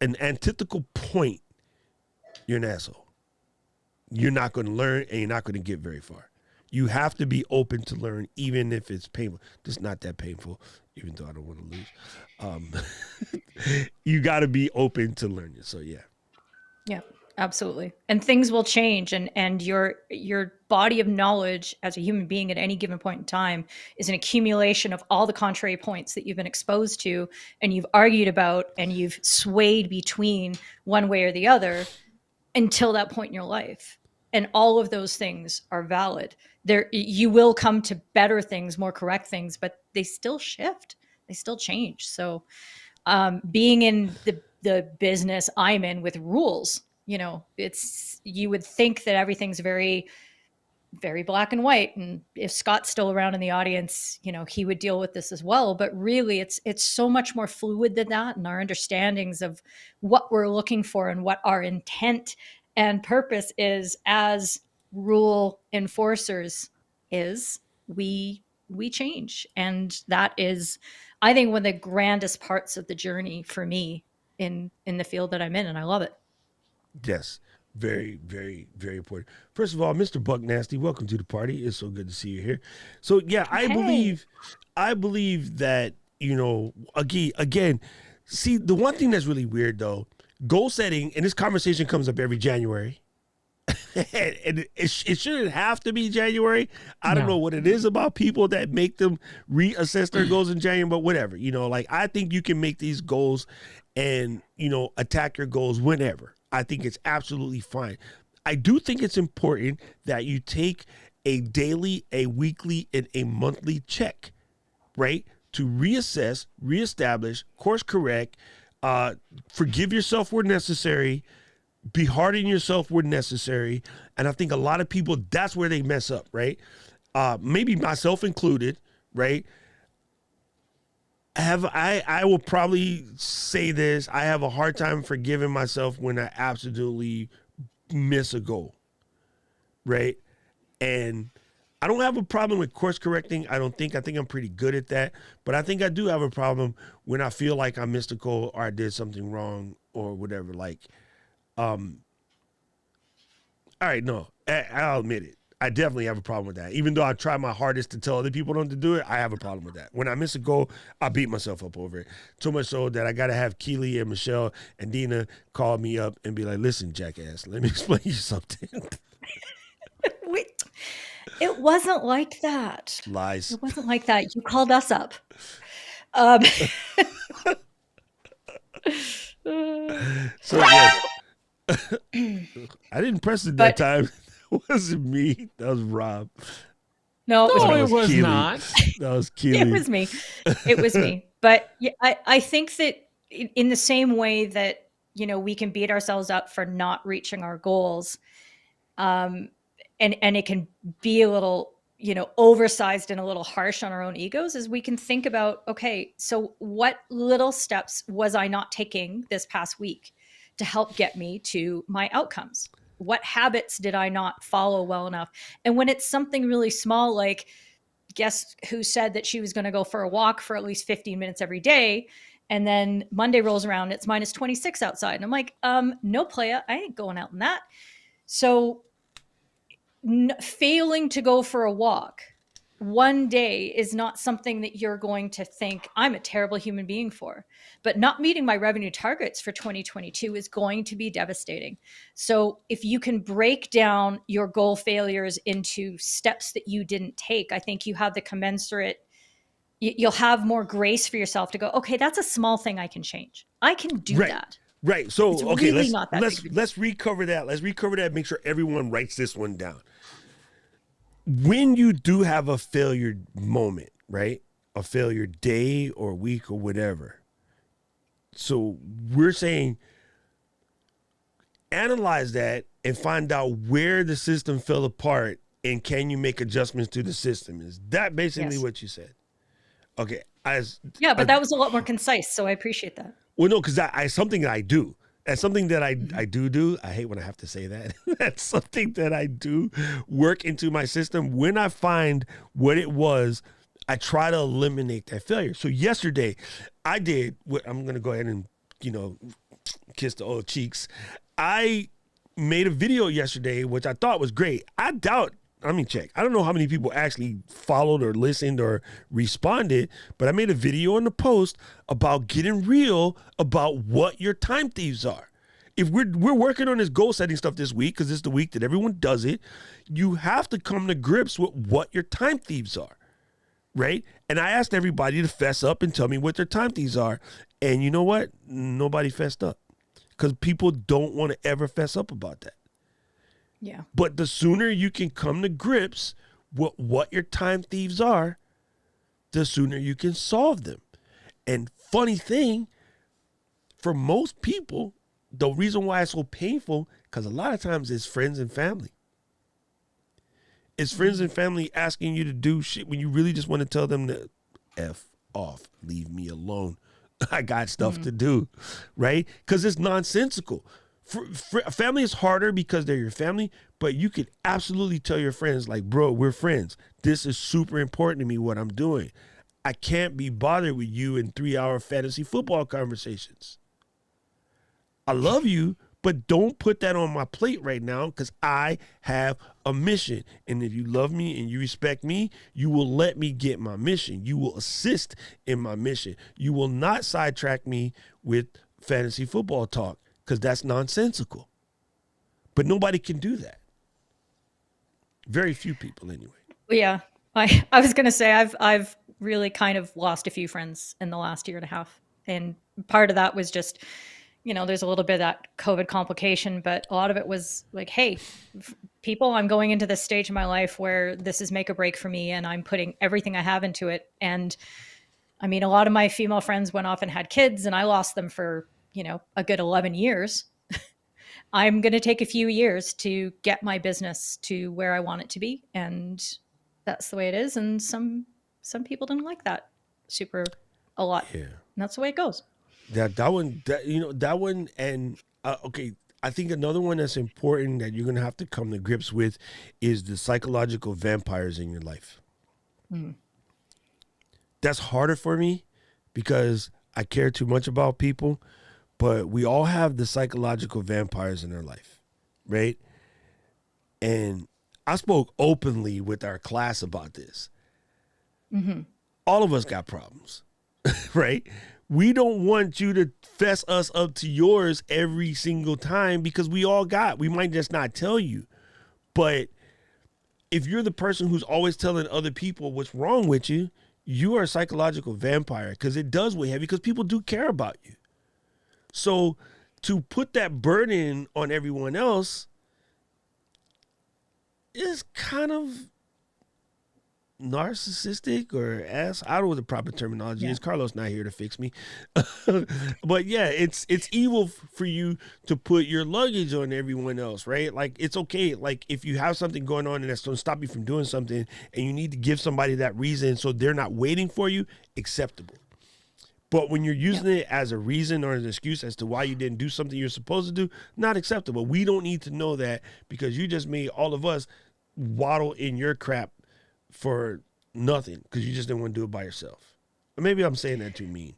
an antithetical point, you're an asshole. You're not going to learn, and you're not going to get very far. You have to be open to learn, even if it's painful. It's not that painful, even though I don't want to lose. You got to be open to learning. So yeah. Yeah, absolutely. And things will change, and your body of knowledge as a human being at any given point in time is an accumulation of all the contrary points that you've been exposed to and you've argued about and you've swayed between one way or the other until that point in your life. And all of those things are valid. You will come to better things, more correct things, but they still shift. They still change. So being in the business I'm in with rules, you would think that everything's very, very black and white. And if Scott's still around in the audience, he would deal with this as well. But really, it's so much more fluid than that. And our understandings of what we're looking for and what our intent and purpose is as rule enforcers is we change. And that is, I think, one of the grandest parts of the journey for me in the field that I'm in. And I love it. Yes. Very, very, very important. First of all, Mr. Buck Nasty, welcome to the party. It's so good to see you here. So yeah, I believe that, again, see, the one thing that's really weird though, goal setting, and this conversation comes up every January. and it shouldn't have to be January. I don't No. know what it is about people that make them reassess their goals in January, but whatever. Like I think you can make these goals and, attack your goals whenever. I think it's absolutely fine. I do think it's important that you take a daily, a weekly, and a monthly check, right? To reassess, reestablish, course correct, forgive yourself where necessary, be hard on yourself where necessary. And I think a lot of people, that's where they mess up, right? Maybe myself included, right? I will probably say this. I have a hard time forgiving myself when I absolutely miss a goal, right? And I don't have a problem with course correcting. I think I'm pretty good at that. But I think I do have a problem when I feel like I missed a goal or I did something wrong or whatever. Like, all right, no, I'll admit it. I definitely have a problem with that. Even though I try my hardest to tell other people not to do it, I have a problem with that. When I miss a goal, I beat myself up over it. So much so that I got to have Keely and Michelle and Dina call me up and be like, listen, jackass, let me explain you something. Wait, it wasn't like that. Lies. It wasn't like that. You called us up. So, yes. I didn't press it that time. It wasn't me. That was Rob. No, it was Keely. not. That was Keely. It was me. It was me. But yeah, I think that in the same way that, we can beat ourselves up for not reaching our goals, and it can be a little, oversized and a little harsh on our own egos, is we can think about, okay, so what little steps was I not taking this past week to help get me to my outcomes? What habits did I not follow well enough? And when it's something really small, like guess who said that she was going to go for a walk for at least 15 minutes every day, and then Monday rolls around, it's minus 26 outside. And I'm like, no, playa, I ain't going out in that. So failing to go for a walk one day is not something that you're going to think I'm a terrible human being for. But not meeting my revenue targets for 2022 is going to be devastating. So if you can break down your goal failures into steps that you didn't take, I think you have the commensurate, you'll have more grace for yourself to go, okay, that's a small thing I can change. I can do that. Right. So, It's okay, really not that big. let's recover that. Let's recover that. Make sure everyone writes this one down. When you do have a failure moment, right? A failure day or week or whatever. So we're saying analyze that and find out where the system fell apart and can you make adjustments to the system? Is that basically what you said? Okay. But that was a lot more concise, so I appreciate that. Well, no, because I something that I do. That's something that I do. I hate when I have to say that. That's something that I do work into my system. When I find what it was, I try to eliminate that failure. So yesterday, I did what I'm going to go ahead and, kiss the old cheeks. I made a video yesterday, which I thought was great. Let me check. I don't know how many people actually followed or listened or responded, but I made a video on the post about getting real about what your time thieves are. If we're working on this goal setting stuff this week, because it's the week that everyone does it, you have to come to grips with what your time thieves are, right? And I asked everybody to fess up and tell me what their time thieves are. And you know what? Nobody fessed up because people don't want to ever fess up about that. Yeah. But the sooner you can come to grips with what your time thieves are, the sooner you can solve them. And funny thing, for most people, the reason why it's so painful, because a lot of times it's friends and family. It's friends and family asking you to do shit when you really just want to tell them to F off, leave me alone. I got stuff to do, right? Because it's nonsensical. Family is harder because they're your family, but you could absolutely tell your friends, like, bro, we're friends. This is super important to me, what I'm doing. I can't be bothered with you in 3-hour fantasy football conversations. I love you, but don't put that on my plate right now because I have a mission. And if you love me and you respect me, you will let me get my mission. You will assist in my mission. You will not sidetrack me with fantasy football talk, because that's nonsensical. But nobody can do that. Very few people, anyway. Yeah. I was gonna say I've really kind of lost a few friends in the last year and a half. And part of that was just, there's a little bit of that COVID complication, but a lot of it was like, hey, people, I'm going into this stage in my life where this is make or break for me, and I'm putting everything I have into it. And I mean, a lot of my female friends went off and had kids, and I lost them for, a good 11 years. I'm going to take a few years to get my business to where I want it to be. And that's the way it is. And some people didn't like that super a lot. Yeah. And that's the way it goes. That one, and okay, I think another one that's important that you're gonna have to come to grips with is the psychological vampires in your life. That's harder for me because I care too much about people, but we all have the psychological vampires in our life, right? And I spoke openly with our class about this. All of us got problems, right? We don't want you to fess us up to yours every single time because we might just not tell you. But if you're the person who's always telling other people what's wrong with you, you are a psychological vampire because it does weigh heavy because people do care about you. So to put that burden on everyone else is kind of narcissistic or I don't know what the proper terminology is. Carlos not here to fix me. But yeah, it's evil for you to put your luggage on everyone else, right? Like, it's okay. Like, if you have something going on and that's going to stop you from doing something and you need to give somebody that reason so they're not waiting for you, acceptable. But when you're using it as a reason or an excuse as to why you didn't do something you're supposed to do, not acceptable. We don't need to know that because you just made all of us waddle in your crap for nothing because you just didn't want to do it by yourself. Or maybe I'm saying that too mean.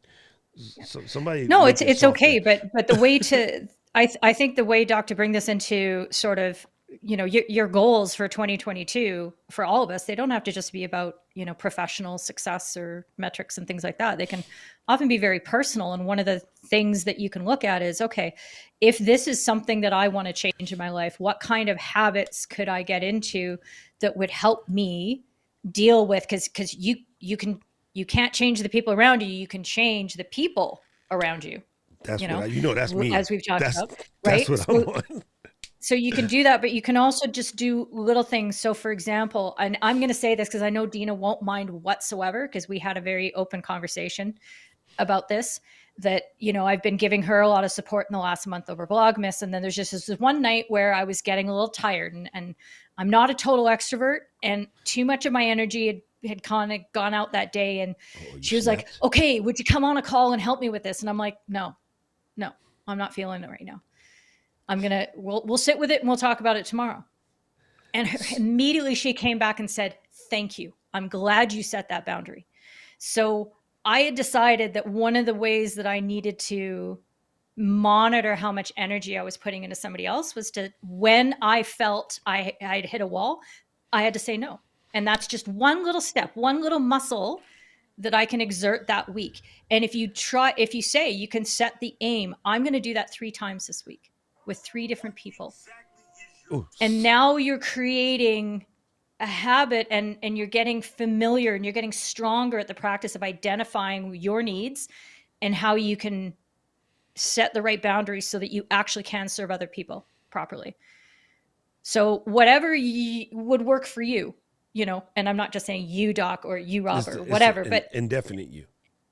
So somebody. No, it's okay, but the way to I think the way, Doc, to bring this into sort of your goals for 2022 for all of us, they don't have to just be about professional success or metrics and things like that. They can often be very personal. And one of the things that you can look at is, okay, if this is something that I want to change in my life, what kind of habits could I get into that would help me deal with, because you can't change the people around you. You can change the people around you. That's that's me. As we've talked about, right? That's what I want. So you can do that, but you can also just do little things. So for example, and I'm going to say this because I know Dina won't mind whatsoever, because we had a very open conversation about this, that, I've been giving her a lot of support in the last month over Vlogmas. And then there's just this one night where I was getting a little tired, and I'm not a total extrovert, and too much of my energy had kind of gone out that day. And she was like, okay, would you come on a call and help me with this? And I'm like, no, I'm not feeling it right now. We'll sit with it and we'll talk about it tomorrow. And immediately she came back and said, thank you. I'm glad you set that boundary. So I had decided that one of the ways that I needed to monitor how much energy I was putting into somebody else was to, when I felt I'd hit a wall, I had to say no. And that's just one little step, one little muscle that I can exert that week. And if you say you can set the aim, I'm going to do that 3 times this week with 3 different people. Ooh. And now you're creating a habit, and you're getting familiar, and you're getting stronger at the practice of identifying your needs and how you can set the right boundaries so that you actually can serve other people properly. So whatever would work for you, and I'm not just saying you, Doc, or you, Rob, or whatever, but indefinite you.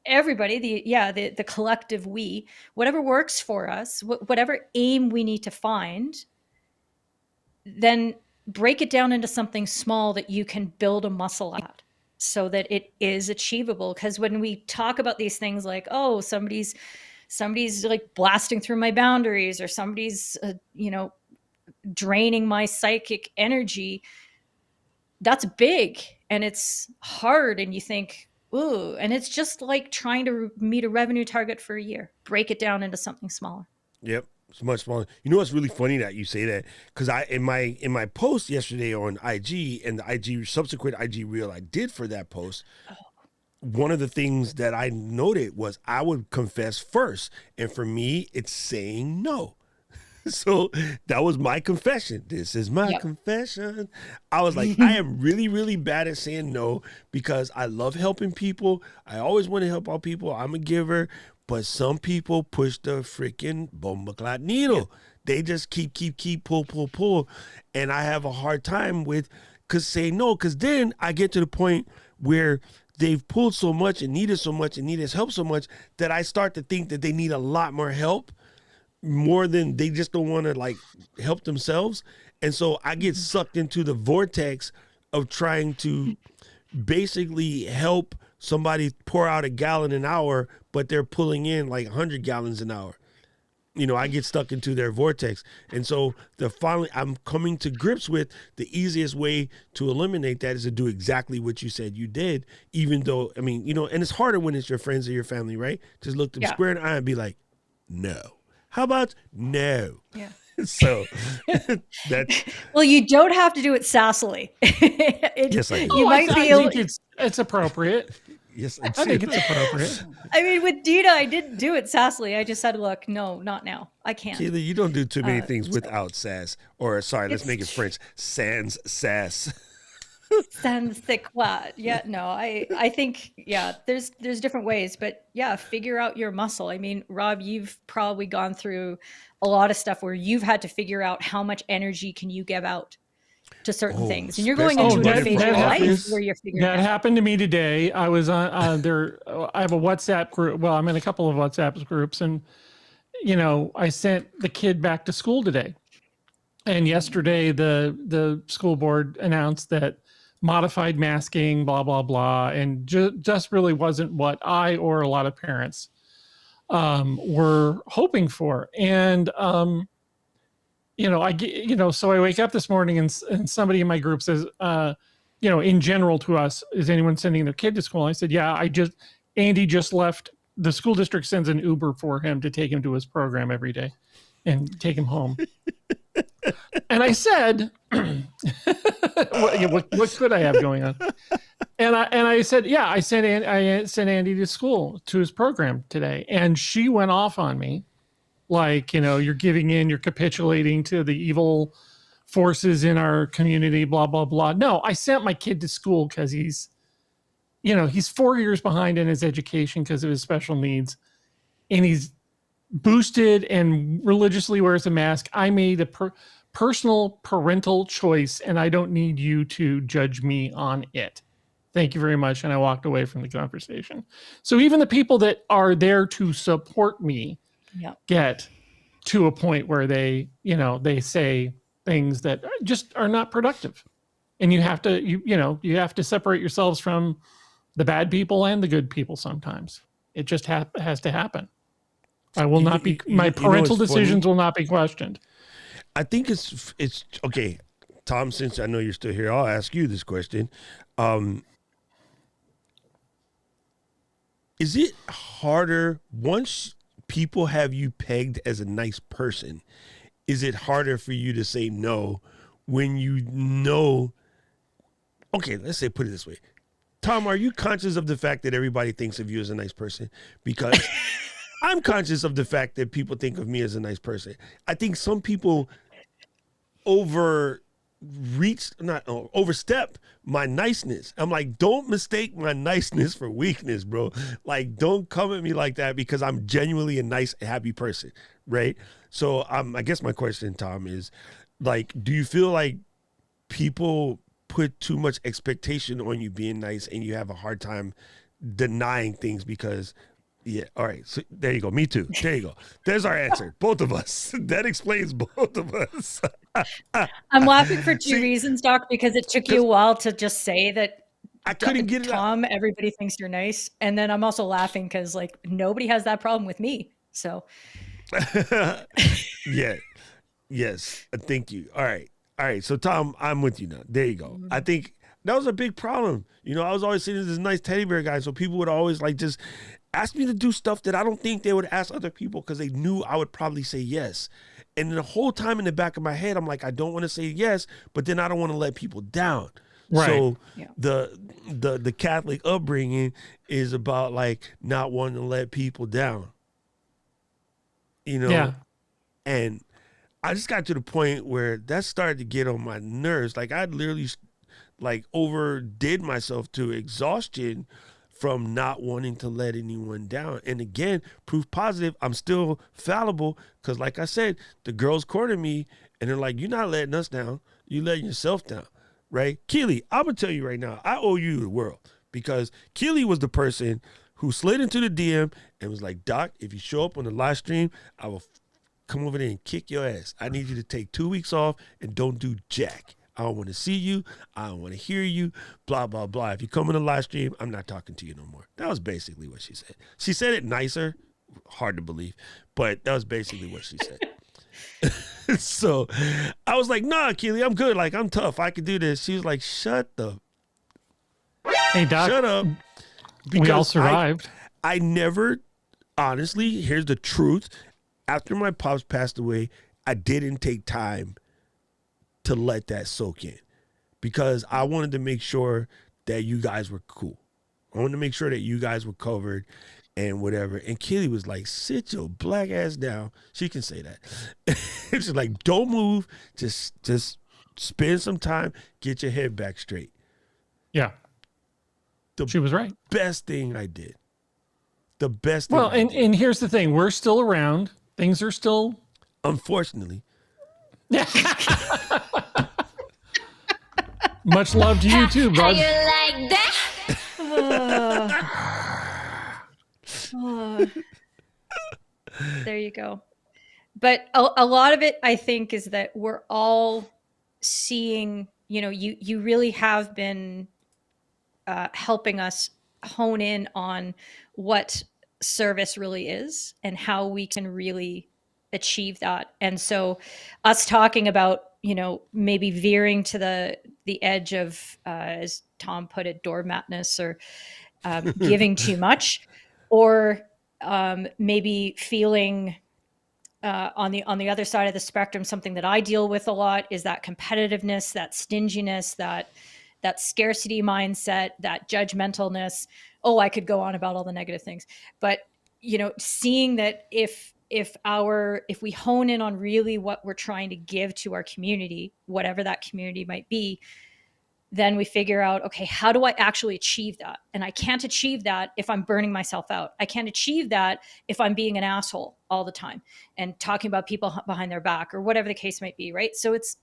Everybody, the collective we, whatever works for us, whatever aim we need to find, then break it down into something small that you can build a muscle at so that it is achievable. Because when we talk about these things like, oh, somebody's like blasting through my boundaries, or somebody's, draining my psychic energy, that's big and it's hard. And you think, ooh, and it's just like trying to meet a revenue target for a year. Break it down into something smaller. Yep. It's much smaller. You know what's really funny that you say that? Because in my post yesterday on IG and the subsequent IG reel I did for that post, one of the things that I noted was I would confess first. And for me, it's saying no. So that was my confession. This is my Yep. confession. I was like, I am really, really bad at saying no because I love helping people. I always want to help out people. I'm a giver, but some people push the freaking bomba clot needle. They just keep, pull. And I have a hard time with saying no, because then I get to the point where they've pulled so much and needed so much and needed help so much that I start to think that they need a lot more help, more than they just don't want to like help themselves. And so I get sucked into the vortex of trying to basically help somebody pour out a gallon an hour, but they're pulling in like 100 gallons an hour. You know, I get stuck into their vortex. And so I'm coming to grips with the easiest way to eliminate that is to do exactly what you said you did, even though, I mean, you know, and it's harder when it's your friends or your family, right? Just look them square in the eye and be like, no. How about no? Yeah. So that's Well, you don't have to do it sassily. yes, I do. You might be able. think it's appropriate. Yes, I think it's appropriate. I mean, with Dina, I didn't do it sassily. I just said, "Look, no, not now. I can't." Keely, you don't do too many things without sass. Or sorry, let's make it French. Sans sass. Sans c'est quoi? Yeah, no, I think, yeah, there's different ways, but yeah, figure out your muscle. I mean, Rob, you've probably gone through a lot of stuff where you've had to figure out how much energy can you give out to certain things, and you're going into a phase of your life where you're figuring that out. happened to me today. I was on there. I have a WhatsApp group. Well, I'm in a couple of WhatsApp groups, and you know, I sent the kid back to school today. And yesterday, the school board announced that modified masking, blah blah blah, and just really wasn't what I or a lot of parents were hoping for. And you know, so I wake up this morning and somebody in my group says, you know, in general to us, is anyone sending their kid to school? And I said, yeah, Andy just left. The school district sends an Uber for him to take him to his program every day and take him home. And I said, what could I have going on? And I said, yeah, I sent Andy to school to his program today. And she went off on me. Like, you know, you're giving in, you're capitulating to the evil forces in our community, blah, blah, blah. No, I sent my kid to school because he's 4 years behind in his education because of his special needs. And he's boosted and religiously wears a mask. I made a personal parental choice, and I don't need you to judge me on it. Thank you very much. And I walked away from the conversation. So even the people that are there to support me get to a point where they say things that just are not productive. And you have to separate yourselves from the bad people and the good people sometimes. It just has to happen. I will not be, my parental decisions will not be questioned. I think it's okay. Tom, since I know you're still here, I'll ask you this question. Is it harder once people have you pegged as a nice person? Is it harder for you to say no when you know? Okay, let's say, put it this way. Tom, are you conscious of the fact that everybody thinks of you as a nice person? Because I'm conscious of the fact that people think of me as a nice person. I think some people overstep my niceness. I'm like, don't mistake my niceness for weakness, bro. Like, don't come at me like that because I'm genuinely a nice, happy person, right? So I guess my question, Tom, is like, do you feel like people put too much expectation on you being nice and you have a hard time denying things because all right. So there you go. Me too. There you go. There's our answer. Both of us. That explains both of us. I'm laughing for two reasons, Doc, because it took you a while to just say that. I couldn't get it Tom, everybody thinks you're nice. And then I'm also laughing because like nobody has that problem with me. So yeah. Yes. Thank you. All right. So Tom, I'm with you now. There you go. I think that was a big problem. You know, I was always seen as this nice teddy bear guy. So people would always like just ask me to do stuff that I don't think they would ask other people because they knew I would probably say yes. And the whole time in the back of my head, I'm like, I don't want to say yes, but then I don't want to let people down. Right. So the Catholic upbringing is about like not wanting to let people down. You know? Yeah. And I just got to the point where that started to get on my nerves. Like I literally like overdid myself to exhaustion from not wanting to let anyone down. And again, proof positive, I'm still fallible because like I said, the girls corner me and they're like, you're not letting us down. You letting yourself down, right? Keely, I'm going to tell you right now, I owe you the world because Keely was the person who slid into the DM and was like, Doc, if you show up on the live stream, I will come over there and kick your ass. I need you to take 2 weeks off and don't do jack. I don't want to see you. I don't want to hear you. Blah, blah, blah. If you come in the live stream, I'm not talking to you no more. That was basically what she said. She said it nicer. Hard to believe. But that was basically what she said. So I was like, nah, Keely, I'm good. Like, I'm tough. I can do this. She was like, shut up. Shut up. We all survived. I never, honestly, here's the truth. After my pops passed away, I didn't take time to let that soak in because I wanted to make sure that you guys were cool. I wanted to make sure that you guys were covered and whatever. And Keely was like, sit your black ass down. She can say that. She's like, don't move. Just spend some time. Get your head back straight. Yeah. She was right. Best thing I did. The best thing. Well, and here's the thing. We're still around. Things are still. Unfortunately. Much love to you too, bud. How you like that? There you go. But a lot of it, I think, is that we're all seeing, you really have been helping us hone in on what service really is and how we can really achieve that. And so us talking about, maybe veering to the edge of, as Tom put it, doormatness or giving too much, or maybe feeling on the other side of the spectrum, something that I deal with a lot is that competitiveness, that stinginess, that scarcity mindset, that judgmentalness. Oh, I could go on about all the negative things, but seeing that if we hone in on really what we're trying to give to our community, whatever that community might be, then we figure out, okay, how do I actually achieve that? And I can't achieve that if I'm burning myself out. I can't achieve that if I'm being an asshole all the time and talking about people behind their back or whatever the case might be, right? So it's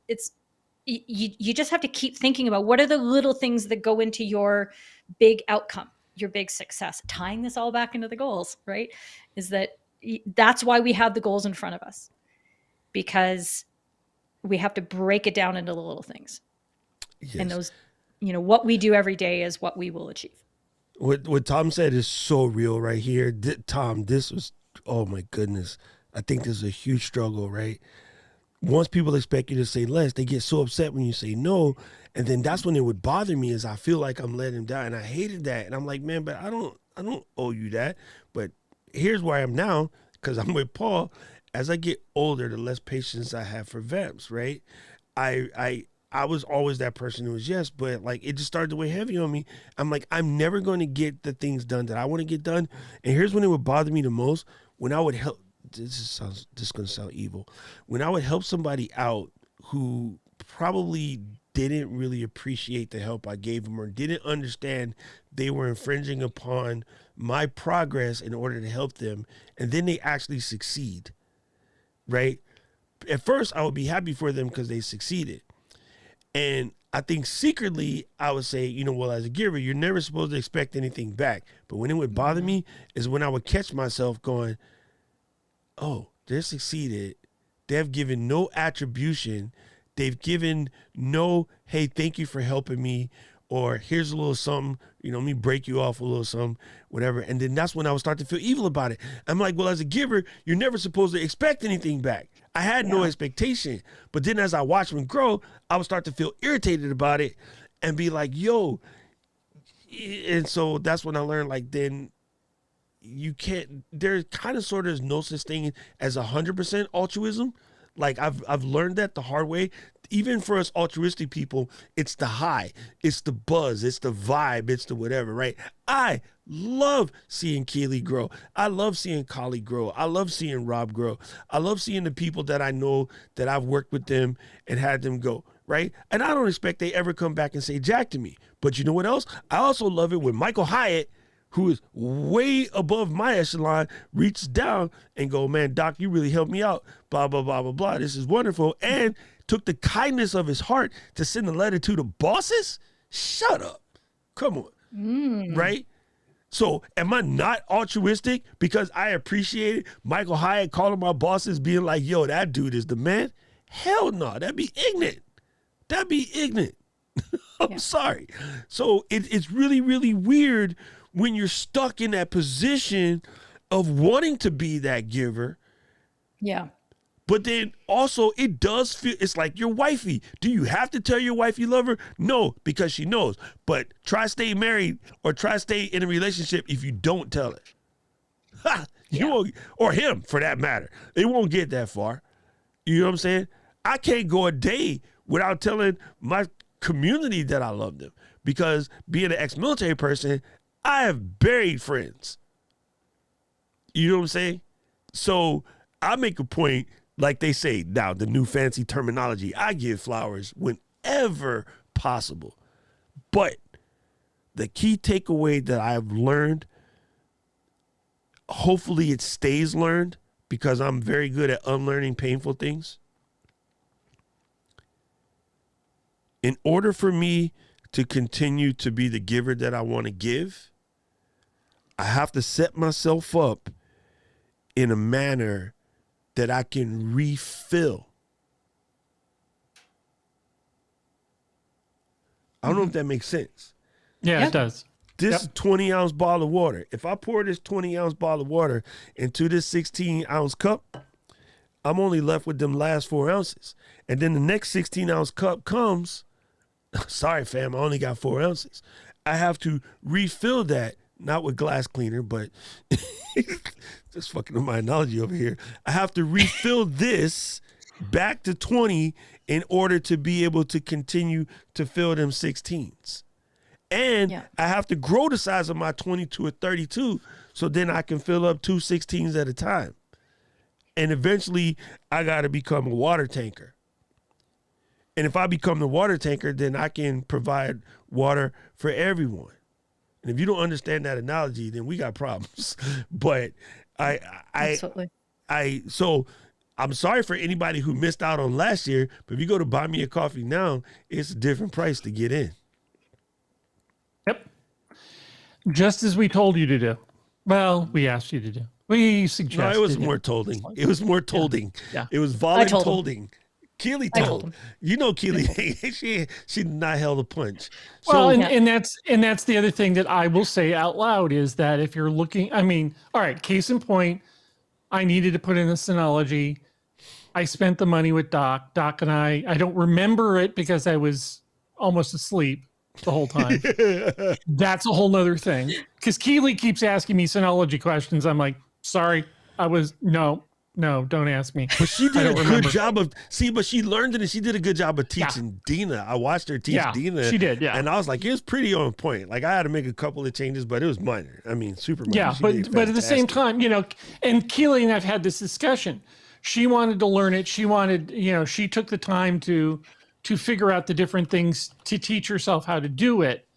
you just have to keep thinking about what are the little things that go into your big outcome, your big success. Tying this all back into the goals, right? That's why we have the goals in front of us, because we have to break it down into the little things. Yes. And those, what we do every day is what we will achieve. What Tom said is so real right here. Tom, this was, oh my goodness. I think this is a huge struggle, right? Once people expect you to say less, they get so upset when you say no. And then that's when it would bother me, is I feel like I'm letting them down. And I hated that. And I'm like, man, but I don't owe you that. But here's where I am now, because I'm with Paul. As I get older, the less patience I have for vamps, right? I was always that person who was yes, but like it just started to weigh heavy on me. I'm like, I'm never going to get the things done that I want to get done. And here's when it would bother me the most: when I would help. This is going to sound evil. When I would help somebody out who probably didn't really appreciate the help I gave them or didn't understand they were infringing upon my progress in order to help them, and then they actually succeed, right? At first, I would be happy for them because they succeeded. And I think secretly I would say, well, as a giver, you're never supposed to expect anything back. But when it would bother me is when I would catch myself going, oh, they're succeeded. They've given no attribution. They've given no, hey, thank you for helping me. Or here's a little something, let me break you off a little something, whatever. And then that's when I would start to feel evil about it. I'm like, well, as a giver, you're never supposed to expect anything back. I had no expectation. But then as I watched them grow, I would start to feel irritated about it and be like, yo. And so that's when I learned, like, then you can't, there kind of sort of is no such thing as 100% altruism. Like I've learned that the hard way. Even for us altruistic people, it's the high, it's the buzz, it's the vibe, it's the whatever, right? I love seeing Keely grow. I love seeing Kali grow. I love seeing Rob grow. I love seeing the people that I know that I've worked with them and had them go, right? And I don't expect they ever come back and say jack to me. But you know what else? I also love it when Michael Hyatt, who is way above my echelon, reaches down and go, man, Doc, you really helped me out. Blah, blah, blah, blah, blah. This is wonderful. And took the kindness of his heart to send a letter to the bosses? Shut up. Come on. Right? So am I not altruistic because I appreciated Michael Hyatt calling my bosses being like, yo, that dude is the man? Hell no. That'd be ignorant. That'd be ignorant. I'm sorry. So it's really, really weird when you're stuck in that position of wanting to be that giver. Yeah. But then also it does feel, it's like your wifey. Do you have to tell your wife you love her? No, because she knows. But try stay married or try stay in a relationship if you don't tell her. Ha, you won't, or him for that matter. It won't get that far. You know what I'm saying? I can't go a day without telling my community that I love them, because being an ex-military person, I have buried friends. You know what I'm saying? So I make a point, like they say now, the new fancy terminology, I give flowers whenever possible. But the key takeaway that I've learned, hopefully it stays learned, because I'm very good at unlearning painful things. In order for me to continue to be the giver that I want to give, I have to set myself up in a manner that I can refill. I don't know if that makes sense. Yeah, it does. This 20-ounce bottle of water, if I pour this 20-ounce bottle of water into this 16-ounce cup, I'm only left with them last 4 ounces. And then the next 16-ounce cup comes, sorry, fam, I only got 4 ounces. I have to refill that, not with glass cleaner, but just fucking with my analogy over here. I have to refill this back to 20 in order to be able to continue to fill them 16s. And I have to grow the size of my 22 or 32 so then I can fill up 2 16s at a time. And eventually I got to become a water tanker. And if I become the water tanker, then I can provide water for everyone. And if you don't understand that analogy, then we got problems. But so I'm sorry for anybody who missed out on last year, but if you go to Buy Me a Coffee now, it's a different price to get in. Yep. Just as we told you to do. Well, we asked you to do. We suggested. No, it was more tolding. It was more tolding. Yeah. It was voluntolding. Keely told. You know Keely, she did not held a punch. Well, and that's the other thing that I will say out loud is that if you're looking, I mean, all right, case in point, I needed to put in a Synology. I spent the money with Doc. Doc and I don't remember it because I was almost asleep the whole time. That's a whole nother thing. Because Keely keeps asking me Synology questions. I'm like, sorry, no, don't ask me. But she did a good job of, but she learned it and she did a good job of teaching Dina. I watched her teach Dina. She did, yeah. And I was like, it was pretty on point. Like I had to make a couple of changes, but it was minor. I mean, super minor. Yeah, but at the same time, and Keely and I've had this discussion. She wanted to learn it. She wanted, she took the time to figure out the different things to teach herself how to do it.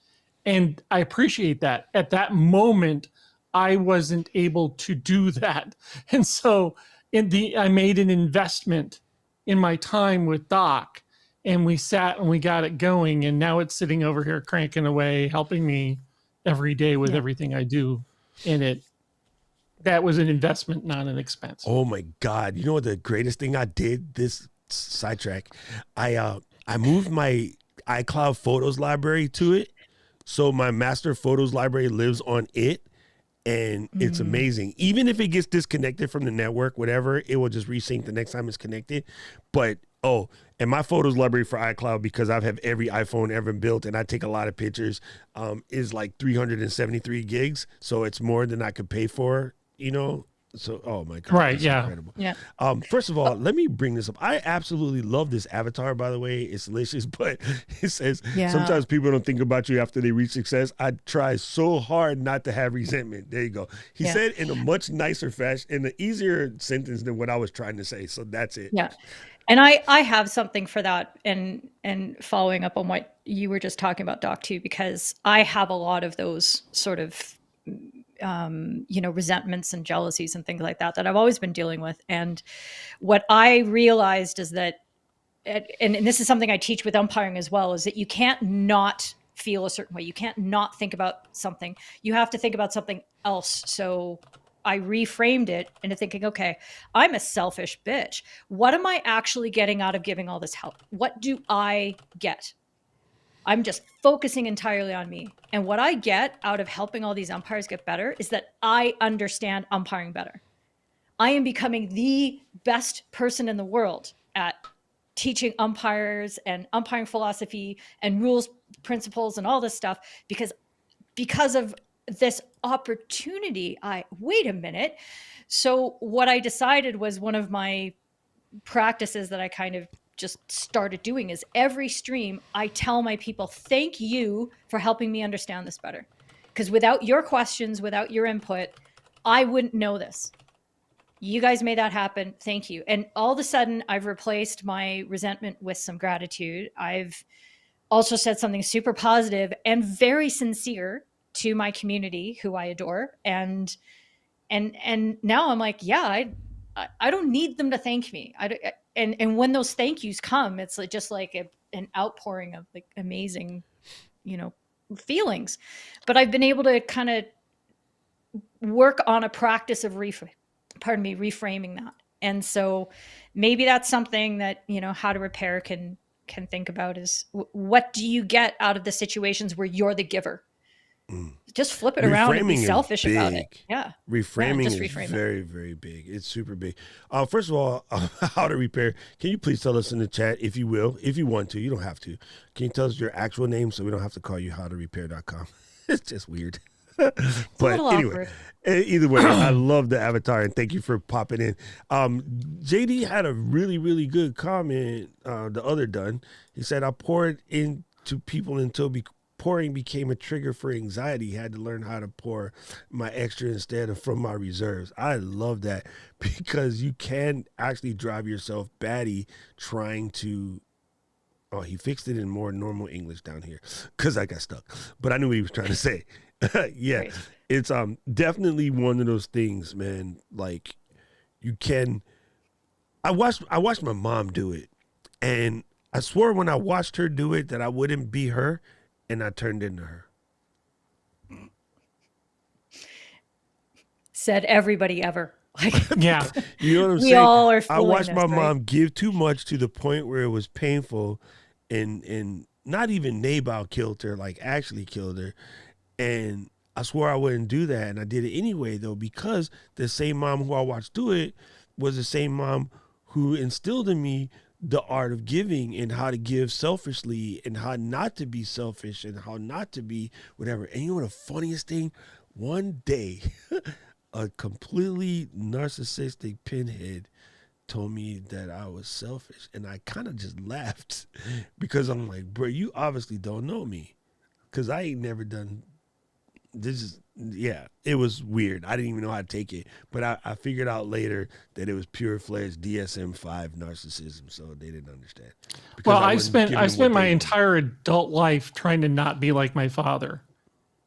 And I appreciate that. At that moment, I wasn't able to do that. And so I made an investment in my time with Doc, and we sat and we got it going, and now it's sitting over here cranking away, helping me every day with everything I do in it. That was an investment, not an expense. Oh my God. You know what the greatest thing I did, this sidetrack? I moved my iCloud Photos library to it. So my master photos library lives on it. And it's amazing. Even if it gets disconnected from the network, whatever, it will just resync the next time it's connected. But, and my photos library for iCloud, because I've had every iPhone ever built and I take a lot of pictures, is like 373 gigs. So it's more than I could pay for, So, oh my God, Right, that's yeah. incredible. Yeah. First of all, let me bring this up. I absolutely love this avatar, by the way. It's delicious, but it says Yeah. sometimes people don't think about you after they reach success. I try so hard not to have resentment. There you go. He Yeah. said in a much nicer fashion, in an easier sentence than what I was trying to say. So that's it. Yeah. And I have something for that, and following up on what you were just talking about, Doc, too, because I have a lot of those sort of resentments and jealousies and things like that I've always been dealing with. And what I realized is that, and this is something I teach with umpiring as well, is that you can't not feel a certain way. You can't not think about something. You have to think about something else. So I reframed it into thinking, okay, I'm a selfish bitch. What am I actually getting out of giving all this help? What do I get? I'm just focusing entirely on me. And what I get out of helping all these umpires get better is that I understand umpiring better. I am becoming the best person in the world at teaching umpires and umpiring philosophy and rules, principles, and all this stuff because of this opportunity. Wait a minute. So what I decided was, one of my practices that I kind of just started doing is, every stream I tell my people, thank you for helping me understand this better. Because without your questions, without your input, I wouldn't know this. You guys made that happen. Thank you. And all of a sudden, I've replaced my resentment with some gratitude. I've also said something super positive and very sincere to my community, who I adore. And now I'm like, yeah, I don't need them to thank me. And when those thank yous come, it's like, just like an outpouring of like amazing, feelings. But I've been able to kind of work on a practice of reframing that. And so maybe that's something that, How to Repair can think about, is what do you get out of the situations where you're the giver? Just flip it around and be selfish about it. Yeah. Reframing just is reframe it. very, very big. It's super big. First of all, How to Repair. Can you please tell us in the chat, if you will, if you want to, you don't have to. Can you tell us your actual name so we don't have to call you howtorepair.com? It's just weird. But anyway, either way, I love the avatar, and thank you for popping in. JD had a really, really good comment the other done. He said, I poured into people until pouring became a trigger for anxiety. Had to learn how to pour my extra instead of from my reserves. I love that, because you can actually drive yourself batty trying to. Oh, he fixed it in more normal English down here because I got stuck. But I knew what he was trying to say. Yeah, Great. it's definitely one of those things, man. Like, you can. I watched my mom do it, and I swore when I watched her do it that I wouldn't be her. And I turned into her. Said everybody ever. Like, Yeah. You know what I'm we saying? all are I watched fooling my us, right? mom give too much to the point where it was painful, and not even Nabal killed her, like actually killed her. And I swore I wouldn't do that, and I did it anyway, though, because the same mom who I watched do it was the same mom who instilled in me the art of giving and how to give selfishly and how not to be selfish and how not to be whatever. And you know what the funniest thing? One day, a completely narcissistic pinhead told me that I was selfish, and I kind of just laughed because I'm like, bro, you obviously don't know me, because I ain't never done this. Is yeah, it was weird. I didn't even know how to take it, but I figured out later that it was pure-fledged DSM-5 narcissism, so they didn't understand. Because Well, I wasn't spent giving them my what they wanted. entire adult life trying to not be like my father,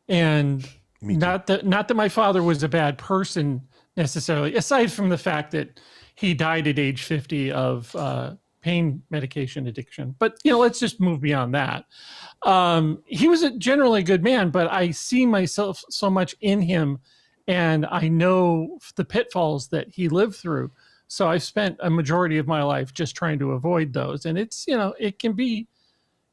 and Me too. not that my father was a bad person necessarily, aside from the fact that he died at age 50 of pain medication addiction. But let's just move beyond that. He was generally a good man, but I see myself so much in him, and I know the pitfalls that he lived through. So I spent a majority of my life just trying to avoid those. And it's, it can be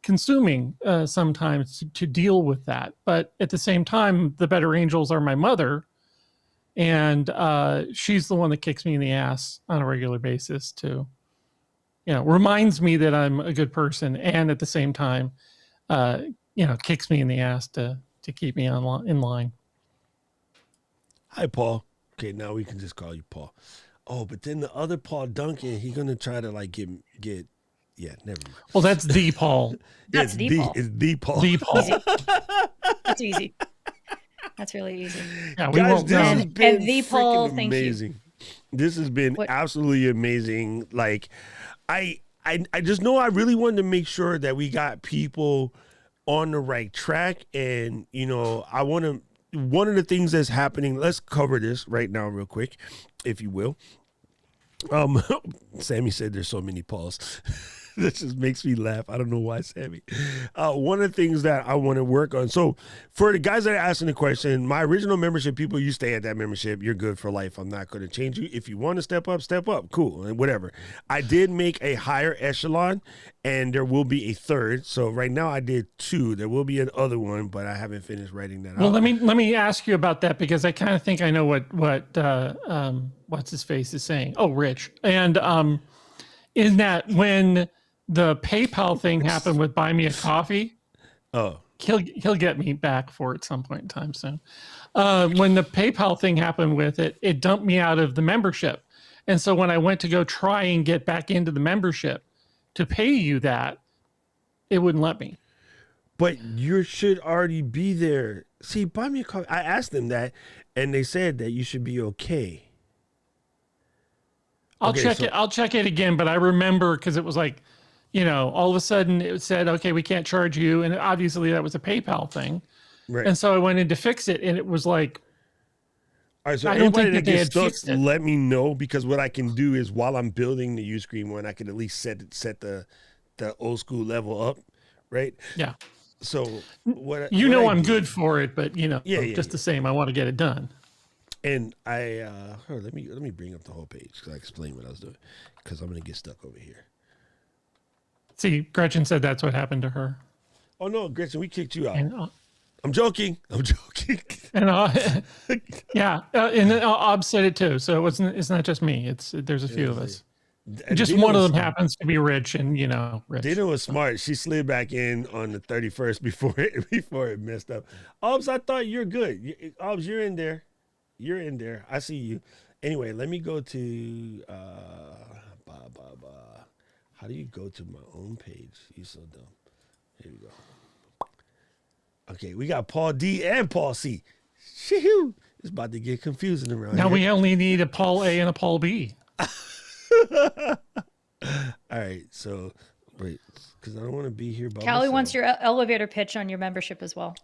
consuming sometimes to deal with that. But at the same time, the better angels are my mother. And she's the one that kicks me in the ass on a regular basis to, reminds me that I'm a good person. And at the same time, kicks me in the ass to keep me in line. Hi, Paul. Okay, now we can just call you Paul. Oh, but then the other Paul Duncan, he's gonna try to like get. Yeah, never mind. Well, that's the Paul. That's the Paul. It's the Paul. The Paul. That's easy. That's really easy. Yeah, we Guys, won't this know. has been And the Paul, freaking thank you. amazing. This has been What- absolutely amazing. Like, I just know I really wanted to make sure that we got people on the right track, and you know, I want to. One of the things that's happening. Let's cover this right now, real quick, if you will. Sammy said there's so many Pauls. That just makes me laugh. I don't know why, Sammy. One of the things that I want to work on. So for the guys that are asking the question, my original membership, people, you stay at that membership. You're good for life. I'm not going to change you. If you want to step up, step up. Cool. And whatever. I did make a higher echelon, and there will be a third. So right now I did 2. There will be another one, but I haven't finished writing that Well, out. let me ask you about that, because I kind of think I know what what's his face is saying. Oh, Rich. And in that when the PayPal thing happened with Buy Me a Coffee, Oh, he'll get me back for it at some point in time soon. When the PayPal thing happened with it, it dumped me out of the membership. And so when I went to go try and get back into the membership to pay you that, it wouldn't let me. but you should already be there. See, buy me a coffee. I asked them that, and they said that you should be okay. I'll Okay, check so- it. I'll check it again, but I remember because it was like, you know, all of a sudden it said, okay, we can't charge you. And obviously that was a PayPal thing. Right. And so I went in to fix it, and it was like, All right, so I don't everybody think that that they gets had stuck, fixed it. let me know, because what I can do is while I'm building the Uscreen one, I can at least set the old school level up, right? yeah, So what you what know, I I'm do- good for it, but you know, Yeah, yeah, just yeah. the same, I want to get it done. And I let me bring up the whole page because I explain what I was doing, because I'm gonna get stuck over here. See, Gretchen said that's what happened to her. Oh no, Gretchen, we kicked you out. And, I'm joking. I'm joking. and yeah, and then Ob said it too. So it's not just me. There's a few of us. Just Dina one of was them happens to be rich, and you know, rich. Dina was smart. She slid back in on the 31st before it messed up. Obs, I thought you're good. Obs, you're in there. You're in there. I see you. Anyway, let me go to how do you go to my own page? You so dumb. Here we go. Okay, we got Paul D and Paul C. Shoo! It's about to get confusing around Now here. we only need a Paul A and a Paul B. All right, so wait, because I don't want to be here by Callie myself. wants your elevator pitch on your membership as well.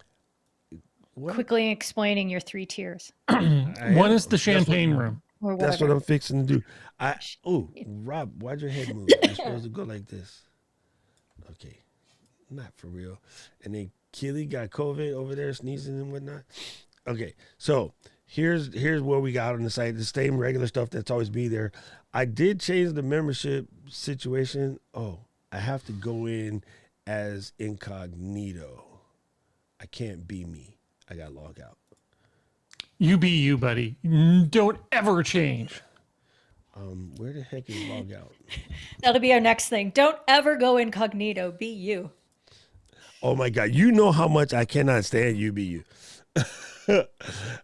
What? Quickly explaining your 3 tiers One is the champagne room. or whatever. That's what I'm fixing to do. Rob, why'd your head move? You're supposed to go like this. Okay, not for real. And then Keely got COVID over there, sneezing and whatnot. Okay, so here's what we got on the site. The same regular stuff that's always be there. I did change the membership situation. Oh, I have to go in as incognito. I can't be me. I got to log out. You be you, buddy. Don't ever change. Where the heck is log out? That'll be our next thing. Don't ever go incognito. Be you. Oh my God. You know how much I cannot stand UBU.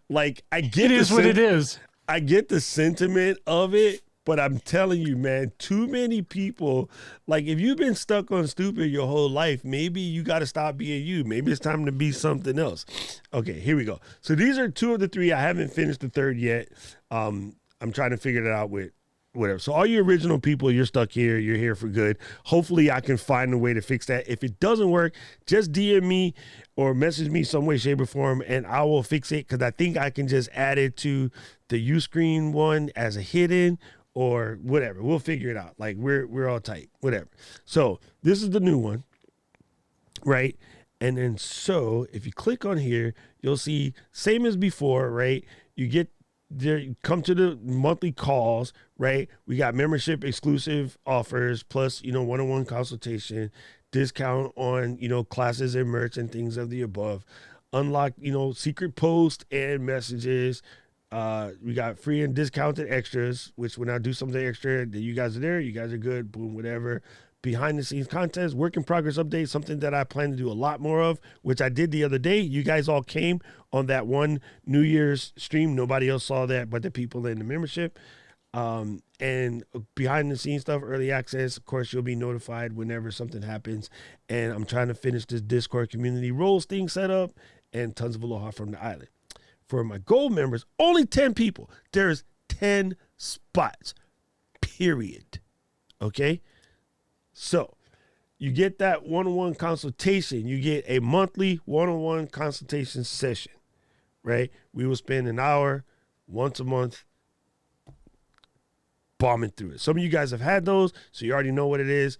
Like, I get It is what it is. I get the sentiment of it, but I'm telling you, man, too many people, like, if you've been stuck on stupid your whole life, maybe you got to stop being you. Maybe it's time to be something else. Okay, here we go. So these are 2 of the 3. I haven't finished the 3rd yet. I'm trying to figure it out with whatever. So all you original people, you're stuck here. You're here for good. Hopefully I can find a way to fix that. If it doesn't work, just DM me or message me some way, shape, or form, and I will fix it, because I think I can just add it to the Uscreen one as a hidden or whatever. We'll figure it out. Like, we're all tight, whatever. So this is the new one, right? And then so if you click on here, you'll see same as before, right? You get there, you come to the monthly calls, right? We got membership exclusive offers, plus, you know, one-on-one consultation, discount on, you know, classes and merch and things of the above, unlock, you know, secret posts and messages. We got free and discounted extras, which when I do something extra, that you guys are there, you guys are good, boom, whatever. behind the scenes contest, work in progress update, something that I plan to do a lot more of, which I did the other day. You guys all came on that one New Year's stream. Nobody else saw that but the people in the membership. And behind the scenes stuff, early access, of course, you'll be notified whenever something happens. And I'm trying to finish this Discord community roles thing set up, and tons of aloha from the island. For my gold members, only 10 people. There's 10 spots, period. Okay? So you get that one-on-one consultation. You get a monthly one-on-one consultation session, right? We will spend an hour once a month bombing through it. Some of you guys have had those, so you already know what it is.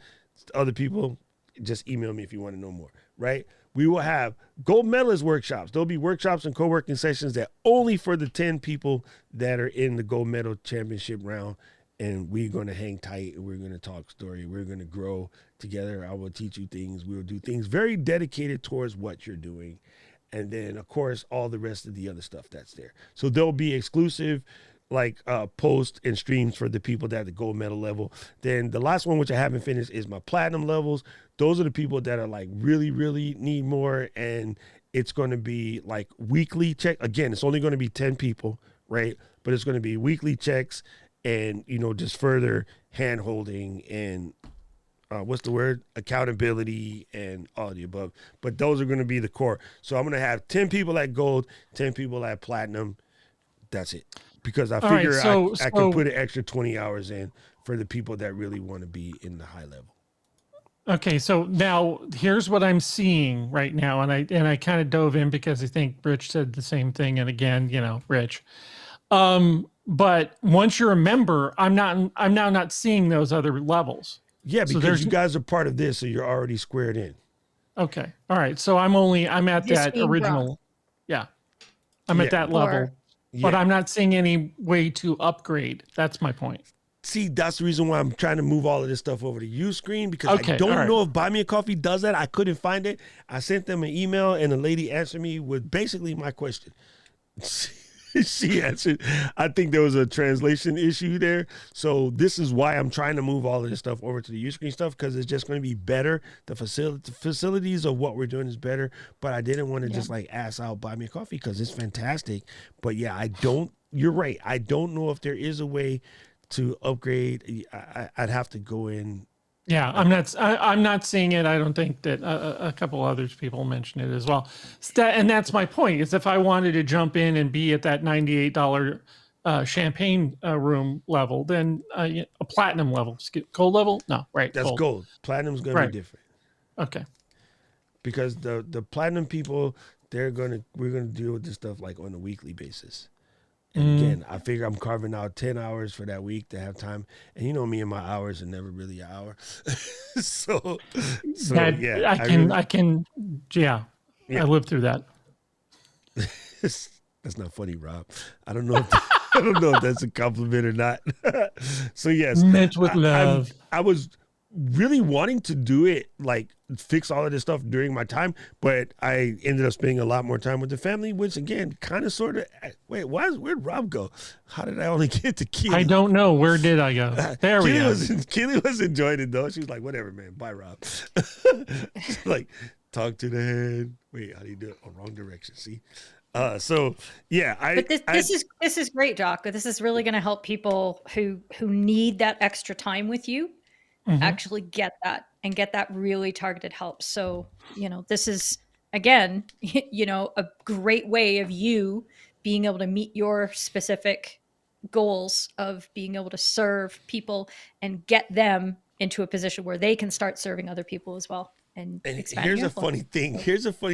Other people, just email me if you want to know more, right? We will have gold medalist workshops. There'll be workshops and co-working sessions that only for the 10 people that are in the gold medal championship round. And we're going to hang tight, and we're going to talk story. We're going to grow together. I will teach you things. We'll do things very dedicated towards what you're doing. And then, of course, all the rest of the other stuff that's there. So there'll be exclusive posts and streams for the people that are the gold medal level. Then the last one, which I haven't finished, is my platinum levels. Those are the people that are like really, really need more. And it's going to be like weekly check. Again, it's only going to be 10 people, right? But it's going to be weekly checks. And, just further hand holding and accountability and all the above. But those are going to be the core. So I'm going to have 10 people at gold, 10 people at platinum. That's it. Because I figure I can put an extra 20 hours in for the people that really want to be in the high level. Okay, so now here's what I'm seeing right now. And I kind of dove in because I think Rich said the same thing. And again, Rich. But once you're a member, I'm now not seeing those other levels. Yeah, because you guys are part of this, so you're already squared in. Okay. All right. So I'm at that original. Rough. Yeah. I'm at that level, but I'm not seeing any way to upgrade. That's my point. See, that's the reason why I'm trying to move all of this stuff over to Uscreen, because I don't know if Buy Me a Coffee does that. I couldn't find it. I sent them an email, and the lady answered me with basically my question. She answered, I think there was a translation issue there. So this is why I'm trying to move all of this stuff over to the Uscreen stuff, because it's just going to be better. The facilities of what we're doing is better. But I didn't want to just ass out Buy Me a Coffee because it's fantastic. But yeah, you're right. I don't know if there is a way to upgrade. I'd have to go in. Yeah, I'm not seeing it. I don't think that a couple others people mentioned it as well. And that's my point, is if I wanted to jump in and be at that $98 champagne room level, then a platinum level, gold level? No, right. That's gold. Platinum's going to be different. Okay. Because the platinum people, we're going to deal with this stuff on a weekly basis. And again, I figure I'm carving out 10 hours for that week to have time. And me and my hours are never really an hour. so yeah. I lived through that. That's not funny, Rob. I don't know if that's a compliment or not. So yes. Meant with love. I was really wanting to do it, fix all of this stuff during my time, but I ended up spending a lot more time with the family, which again, kind of sort of, where'd Rob go? How did I only get to Keely? I don't know. Where did I go? There we go. Keely was enjoying it though. She was like, whatever, man. Bye, Rob. Talk to the head. Wait, how do you do it? Oh, wrong direction. See? So yeah, But this is great, Doc. This is really going to help people who need that extra time with you. Actually get that and get that really targeted help. So, this is, again, a great way of you being able to meet your specific goals of being able to serve people and get them into a position where they can start serving other people as well. And expand. Here's a funny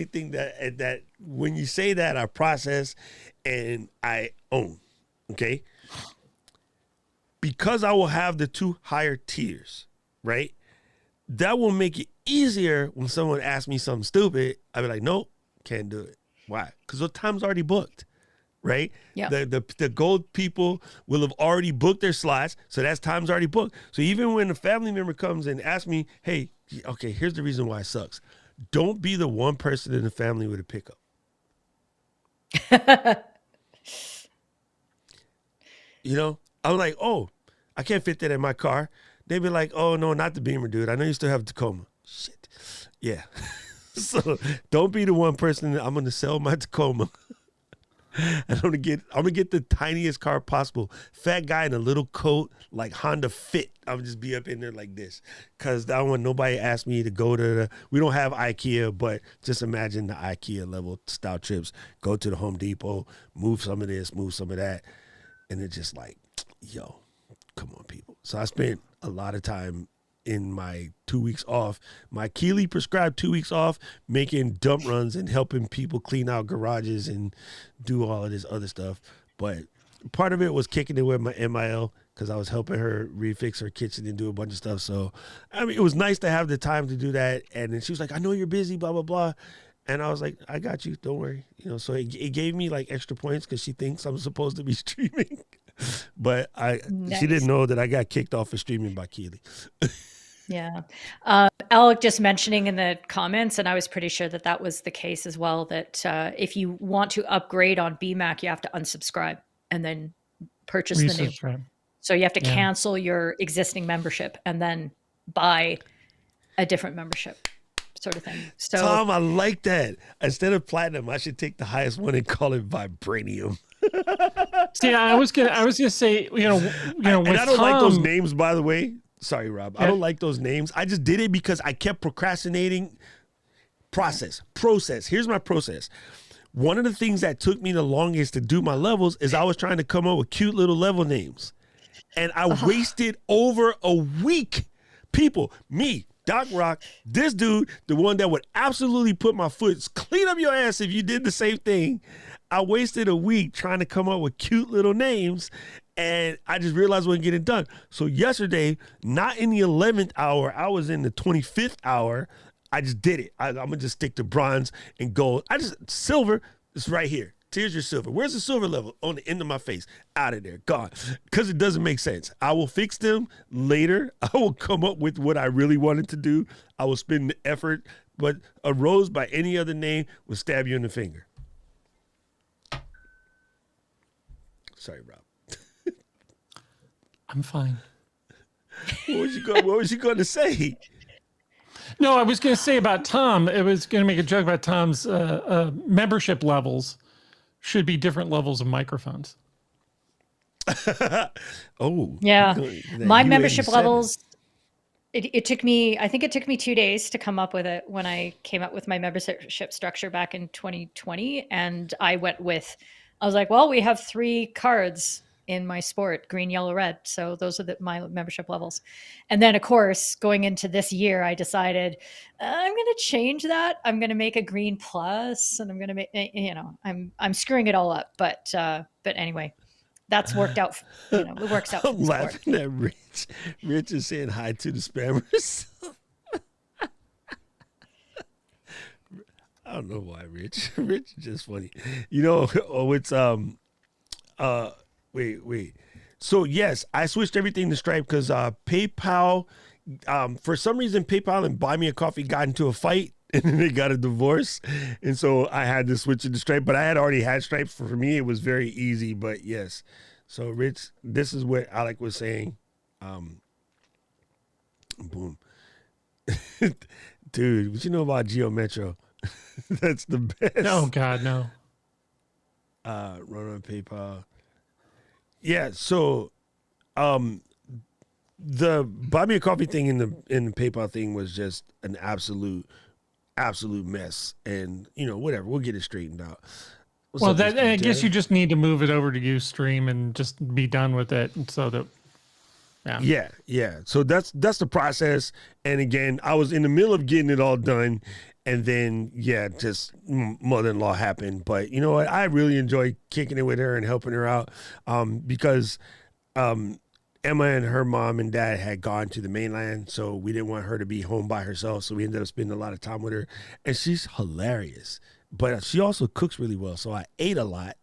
thing. That when you say that, I process and I own, okay? Because I will have the 2 higher tiers, right? That will make it easier when someone asks me something stupid. I'll be like, nope, can't do it. Why? Because the time's already booked, right? Yeah. The gold people will have already booked their slots, so that's time's already booked. So even when a family member comes and asks me, hey, okay, here's the reason why it sucks. Don't be the one person in the family with a pickup. I'm like, oh, I can't fit that in my car. they'd be like, "Oh no, not the Beamer, dude. I know you still have a Tacoma." Shit. Yeah. So don't be the one person that I'm gonna sell my Tacoma. I'm gonna get the tiniest car possible. Fat guy in a little coat, like Honda Fit. I'm just be up in there like this, cause I don't want nobody ask me to go to the. We don't have IKEA, but just imagine the IKEA level style trips. Go to the Home Depot, move some of this, move some of that, and it's just like, yo, come on, people. So I spent a lot of time in my 2 weeks off, my Keeley prescribed 2 weeks off, making dump runs and helping people clean out garages and do all of this other stuff. But part of it was kicking it with my MIL because I was helping her refix her kitchen and do a bunch of stuff. So, I mean, it was nice to have the time to do that. And then she was like, I know you're busy, blah, blah, blah. And I was like, I got you. Don't worry. You know, so it gave me like extra points because she thinks I'm supposed to be streaming. But Nice. she didn't know that I got kicked off for streaming by Keeley. Yeah. Alec just mentioning in the comments, and I was pretty sure that that was the case as well, that if you want to upgrade on BMAC, you have to unsubscribe and then purchase the new. Resubscribe. So you have to cancel your existing membership and then buy a different membership sort of thing. So Tom, I like that. Instead of platinum, I should take the highest one and call it vibranium. See, I was gonna say, you know, And with I don't like Tom- those names, by the way. Sorry, Rob. I don't like those names. I just did it because I kept procrastinating. Process. Here's my process. One of the things that took me the longest to do my levels is I was trying to come up with cute little level names. And I wasted over a week. People, me, Doc Rock, this dude, the one that would absolutely put my foot, clean up your ass if you did the same thing. I wasted a week trying to come up with cute little names, and I just realized I wasn't getting done. So yesterday, not in the 11th hour, I was in the 25th hour. I just did it. I'm going to just stick to bronze and gold. Silver is right here. Here's your silver. Where's the silver level? On the end of my face. Out of there. Gone. Because it doesn't make sense. I will fix them later. I will come up with what I really wanted to do. I will spend the effort. But a rose by any other name will stab you in the finger. Sorry, Rob. I'm fine. What was you going to say? No, I was going to say about Tom. I was going to make a joke about Tom's membership levels should be different levels of microphones. Oh. yeah, my U87. membership levels, it took me, I think it took me 2 days to come up with it when I came up with my membership structure back in 2020. And I was like, well, we have 3 cards in my sport, green, yellow, red. So those are my membership levels. And then of course, going into this year, I decided I'm going to change that. I'm going to make a green plus, and I'm going to make, I'm screwing it all up. But anyway, that's worked out. It works out. For I'm the sport. laughing at Rich. Rich is saying hi to the spammers. I don't know why, Rich. Rich is just funny. It's wait. So yes, I switched everything to Stripe because PayPal, for some reason, PayPal and Buy Me a Coffee got into a fight and then they got a divorce, and so I had to switch it to Stripe. But I had already had Stripe. For me, it was very easy. But yes, so Rich, this is what Alec was saying. Boom, dude. What you know about Geo Metro? That's the best. Oh God, no. Run on PayPal. Yeah, so the Buy Me a Coffee thing in the PayPal thing was just an absolute mess. And whatever, we'll get it straightened out. What's up, Mr. I guess Jared? you just need to move it over to Ustream and just be done with it, so that Yeah. So that's the process. And again, I was in the middle of getting it all done, and then just mother-in-law happened. But you know what? I really enjoy kicking it with her and helping her out, because Emma and her mom and dad had gone to the mainland, so we didn't want her to be home by herself. So we ended up spending a lot of time with her, and she's hilarious. But she also cooks really well, so I ate a lot,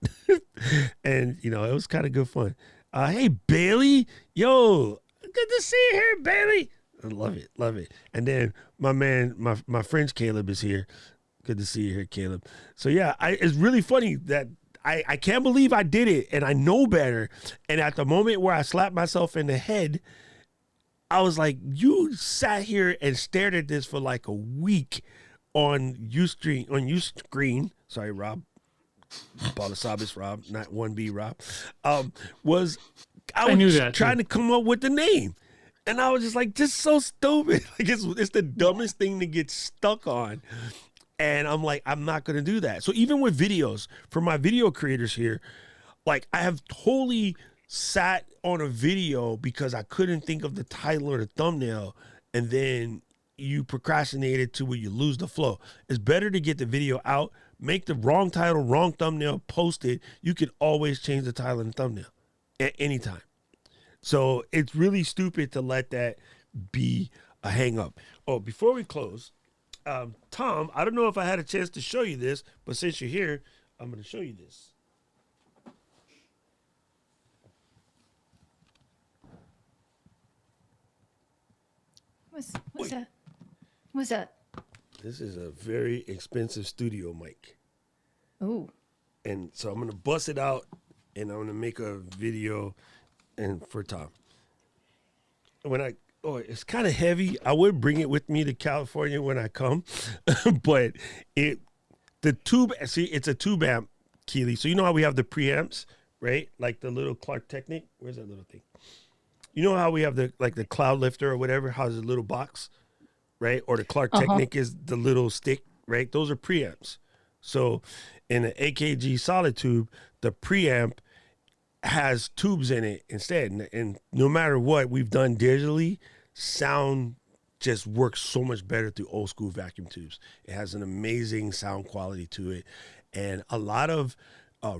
and it was kind of good fun. Hey Bailey, yo, good to see you here, Bailey. I love it. And then my man, my friend Caleb is here. Good to see you here, Caleb. So yeah, it's really funny that I can't believe I did it, and I know better. And at the moment where I slapped myself in the head, I was like, you sat here and stared at this for like a week on Ustream. Sorry, Rob. Balasabas Rob, not 1B Rob. Was I knew was that, trying too. to come up with the name. And I was just like, just so stupid. Like it's the dumbest thing to get stuck on. And I'm like, I'm not gonna do that. So even with videos, for my video creators here, like I have totally sat on a video because I couldn't think of the title or the thumbnail, and then you procrastinated to where you lose the flow. It's better to get the video out, make the wrong title, wrong thumbnail, post it. You can always change the title and the thumbnail at any time. So it's really stupid to let that be a hang up. Oh, before we close, Tom, I don't know if I had a chance to show you this, but since you're here, I'm going to show you this. What's that? What's that? This is a very expensive studio mic. Ooh. And so I'm going to bust it out and I'm going to make a video and for Tom. It's kind of heavy. I would bring it with me to California when I come, but the tube, see, it's a tube amp, Keely. So you know how we have the preamps, right? Like the little Clark Technic. Where's that little thing? You know how we have the Cloud Lifter or whatever, how there's a little box, right? Or the Clark Technic is the little stick, right? Those are preamps. So in an AKG solid tube, the preamp has tubes in it instead. And no matter what we've done digitally, sound just works so much better through old school vacuum tubes. It has an amazing sound quality to it. And a lot of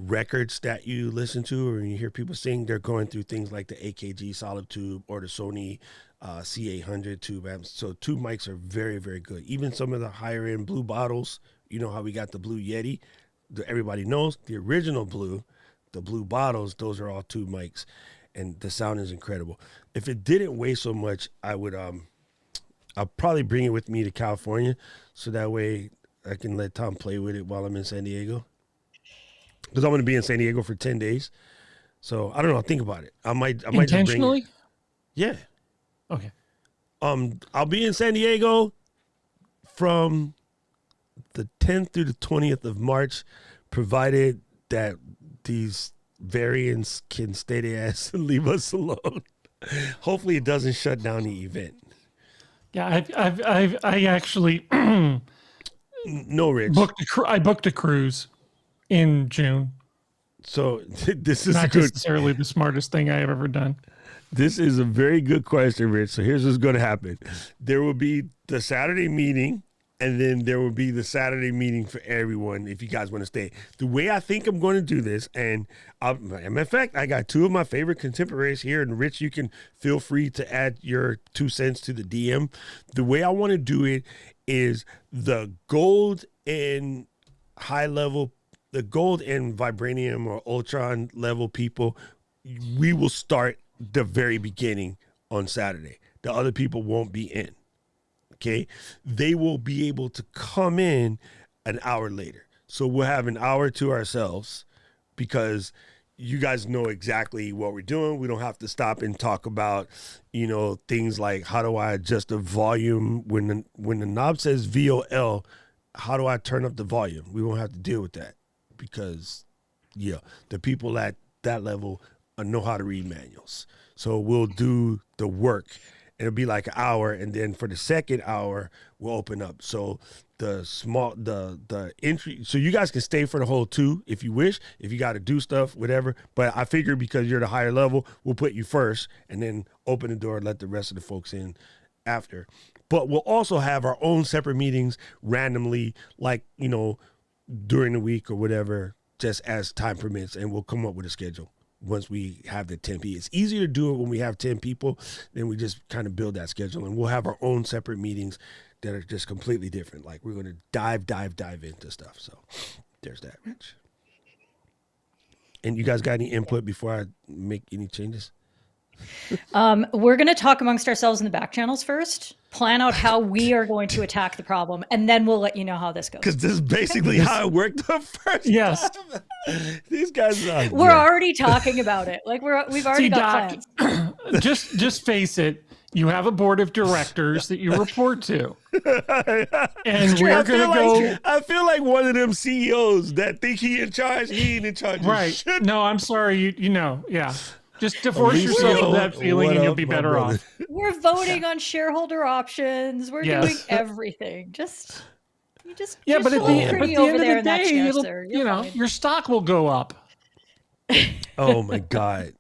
records that you listen to or you hear people sing, they're going through things like the AKG solid tube or the Sony C800 tube amps. So tube mics are very, very good. Even some of the higher end blue bottles, you know how we got the Blue Yeti? Everybody knows the original blue, the blue bottles, those are all tube mics, and the sound is incredible. If it didn't weigh so much, I would I'll probably bring it with me to California, so that way I can let Tom play with it while I'm in San Diego. Because I'm going to be in San Diego for 10 days, so I don't know. Think about it. I might just bring Intentionally? it. Yeah. Okay. I'll be in San Diego from the 10th through the 20th of March, provided that these variants can stay their ass and leave us alone. Hopefully it doesn't shut down the event. Yeah, I actually No, Rich. I booked a cruise in June. So this is Not good. necessarily the smartest thing I have ever done. This is a very good question, Rich. So here's what's going to happen. There will be the Saturday meeting, and then there will be the Saturday meeting for everyone if you guys want to stay. The way I think I'm going to do this, and in fact, I got two of my favorite contemporaries here, and Rich, you can feel free to add your 2 cents to the DM. The way I want to do it is the gold and high level, the gold and vibranium or ultron level people, we will start the very beginning on Saturday. The other people won't be in. Okay, they will be able to come in an hour later. So we'll have an hour to ourselves because you guys know exactly what we're doing. We don't have to stop and talk about, things like how do I adjust the volume when the knob says VOL, how do I turn up the volume? We won't have to deal with that because, the people at that level know how to read manuals. So we'll do the work. It'll be like an hour, and then for the second hour, we'll open up. So the entry, so you guys can stay for the whole 2 if you wish, if you got to do stuff, whatever. But I figure because you're the higher level, we'll put you first and then open the door and let the rest of the folks in after. But we'll also have our own separate meetings randomly, like, during the week or whatever, just as time permits, and we'll come up with a schedule. Once we have the 10 people, it's easier to do it when we have 10 people. Then we just kind of build that schedule, and we'll have our own separate meetings that are just completely different. Like we're going to dive into stuff. So there's that, Rich. And you guys got any input before I make any changes? We're going to talk amongst ourselves in the back channels first, plan out how we are going to attack the problem, and then we'll let you know how this goes. Because this is basically how it worked the first Yes. time. These guys are... We're already talking about it. Like we've already got Doc, plans. just face it. You have a board of directors that you report to. And True, we're going to go. I feel like one of them CEOs that think he in charge, he ain't in charge of Right. shit. No, I'm sorry. You know, yeah. Just divorce yourself of that feeling and you'll be better off. We're voting on shareholder options. We're doing everything. Yeah, but at the end of the day, it'll, your stock will go up. Oh my God.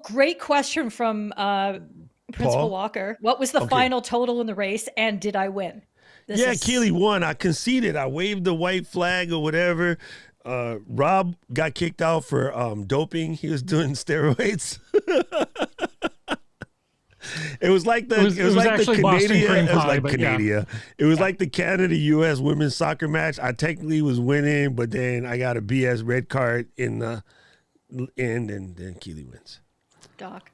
Great question from Principal Paul? Walker. What was the final total in the race, and did I win? Keely won. I conceded. I waved the white flag or whatever. Rob got kicked out for doping. He was doing steroids. It was like the Canada-US women's soccer match. I technically was winning, but then I got a BS red card in the end, and then Keely wins. Doc,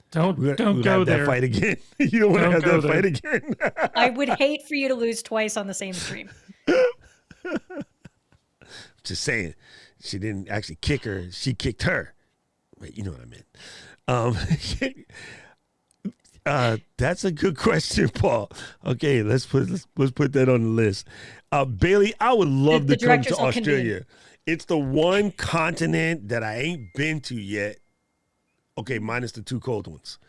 don't go have there. That fight again. You don't want to have that fight again. I would hate for you to lose twice on the same stream. Just saying, she didn't actually kick her; she kicked her. Wait, you know what I meant. That's a good question, Paul. Okay, let's put that on the list. Bailey, I would love to come to Australia. It's the one continent that I ain't been to yet. Okay, minus the 2 cold ones.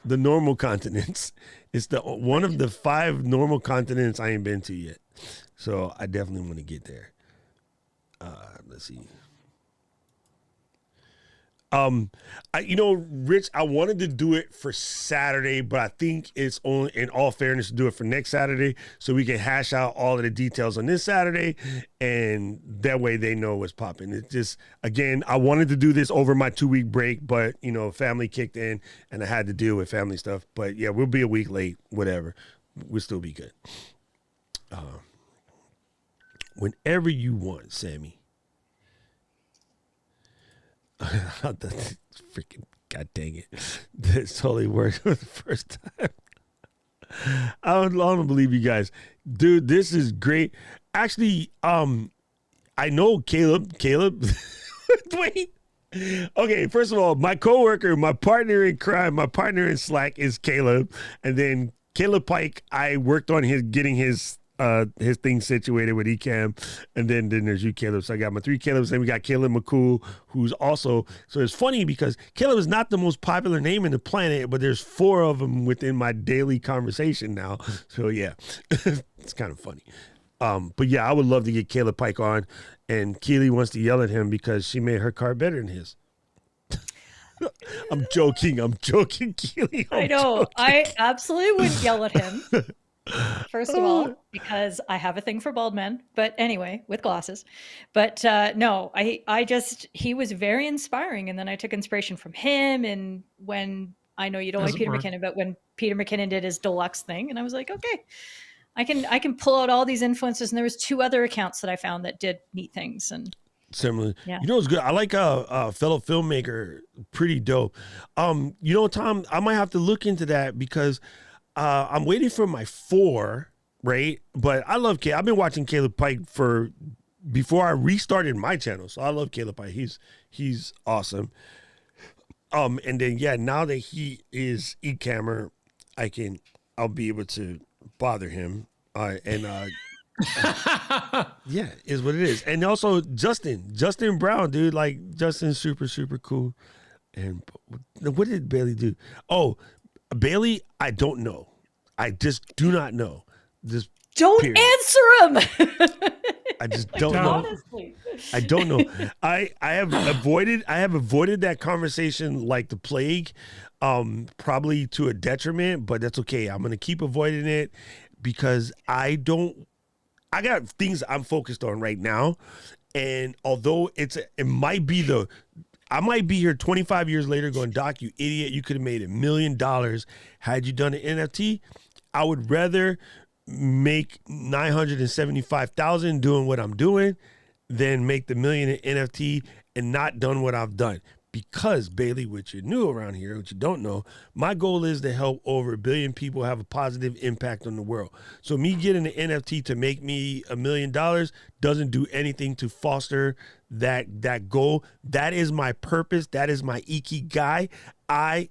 The normal continents. It's the one of the 5 normal continents I ain't been to yet. So I definitely want to get there. Let's see. Rich, I wanted to do it for Saturday, but I think it's only, in all fairness, to do it for next Saturday so we can hash out all of the details on this Saturday, and that way they know what's popping. It's just, again, I wanted to do this over my 2-week break, but, family kicked in, and I had to deal with family stuff. But, yeah, we'll be a week late, whatever. We'll still be good. Whenever you want, Sammy. Freaking God dang it. This totally worked for the first time. I don't believe you guys. Dude, this is great. Actually, I know Caleb. Wait. Okay, first of all, my coworker, my partner in crime, my partner in Slack is Caleb. And then Caleb Pike, I worked on getting his thing situated with Ecamm, and then there's you, Caleb. So I got my 3 Calebs, then we got Caleb McCool, who's also, so it's funny because Caleb is not the most popular name in the planet, but there's 4 of them within my daily conversation now. So yeah, it's kind of funny. But yeah, I would love to get Caleb Pike on, and Keely wants to yell at him because she made her car better than his. I'm joking, Keely. I know. Joking. I absolutely wouldn't yell at him. First of all, because I have a thing for bald men, but anyway, with glasses. But no, he was very inspiring. And then I took inspiration from him. And when, I know you don't like Peter McKinnon, but when Peter McKinnon did his deluxe thing, and I was like, okay, I can pull out all these influences. And there was 2 other accounts that I found that did neat things. And similar. Yeah. It's good. I like a fellow filmmaker, pretty dope. Tom, I might have to look into that because I'm waiting for my 4, right? But I love Caleb. I've been watching Caleb Pike before I restarted my channel. So I love Caleb Pike. He's awesome. And then, now that he is Ecamm, I'll be able to bother him. Yeah, is what it is. And also Justin Brown, dude, like Justin's super, super cool. And what did Bailey do? Oh, Bailey, I don't know. I just do not know. Don't answer him. I just don't know. Honestly. I don't know. I have avoided that conversation like the plague, probably to a detriment, but that's okay. I'm gonna keep avoiding it because I got things I'm focused on right now. And although I might be here 25 years later going, Doc, you idiot, you could have made $1 million had you done an NFT. I would rather make $975,000 doing what I'm doing than make the $1 million in NFT and not done what I've done. Because, Bailey, what you're new around here, what you don't know, my goal is to help over 1 billion people have a positive impact on the world. So me getting an NFT to make me $1 million doesn't do anything to foster that goal. That is my purpose. That is my ikigai.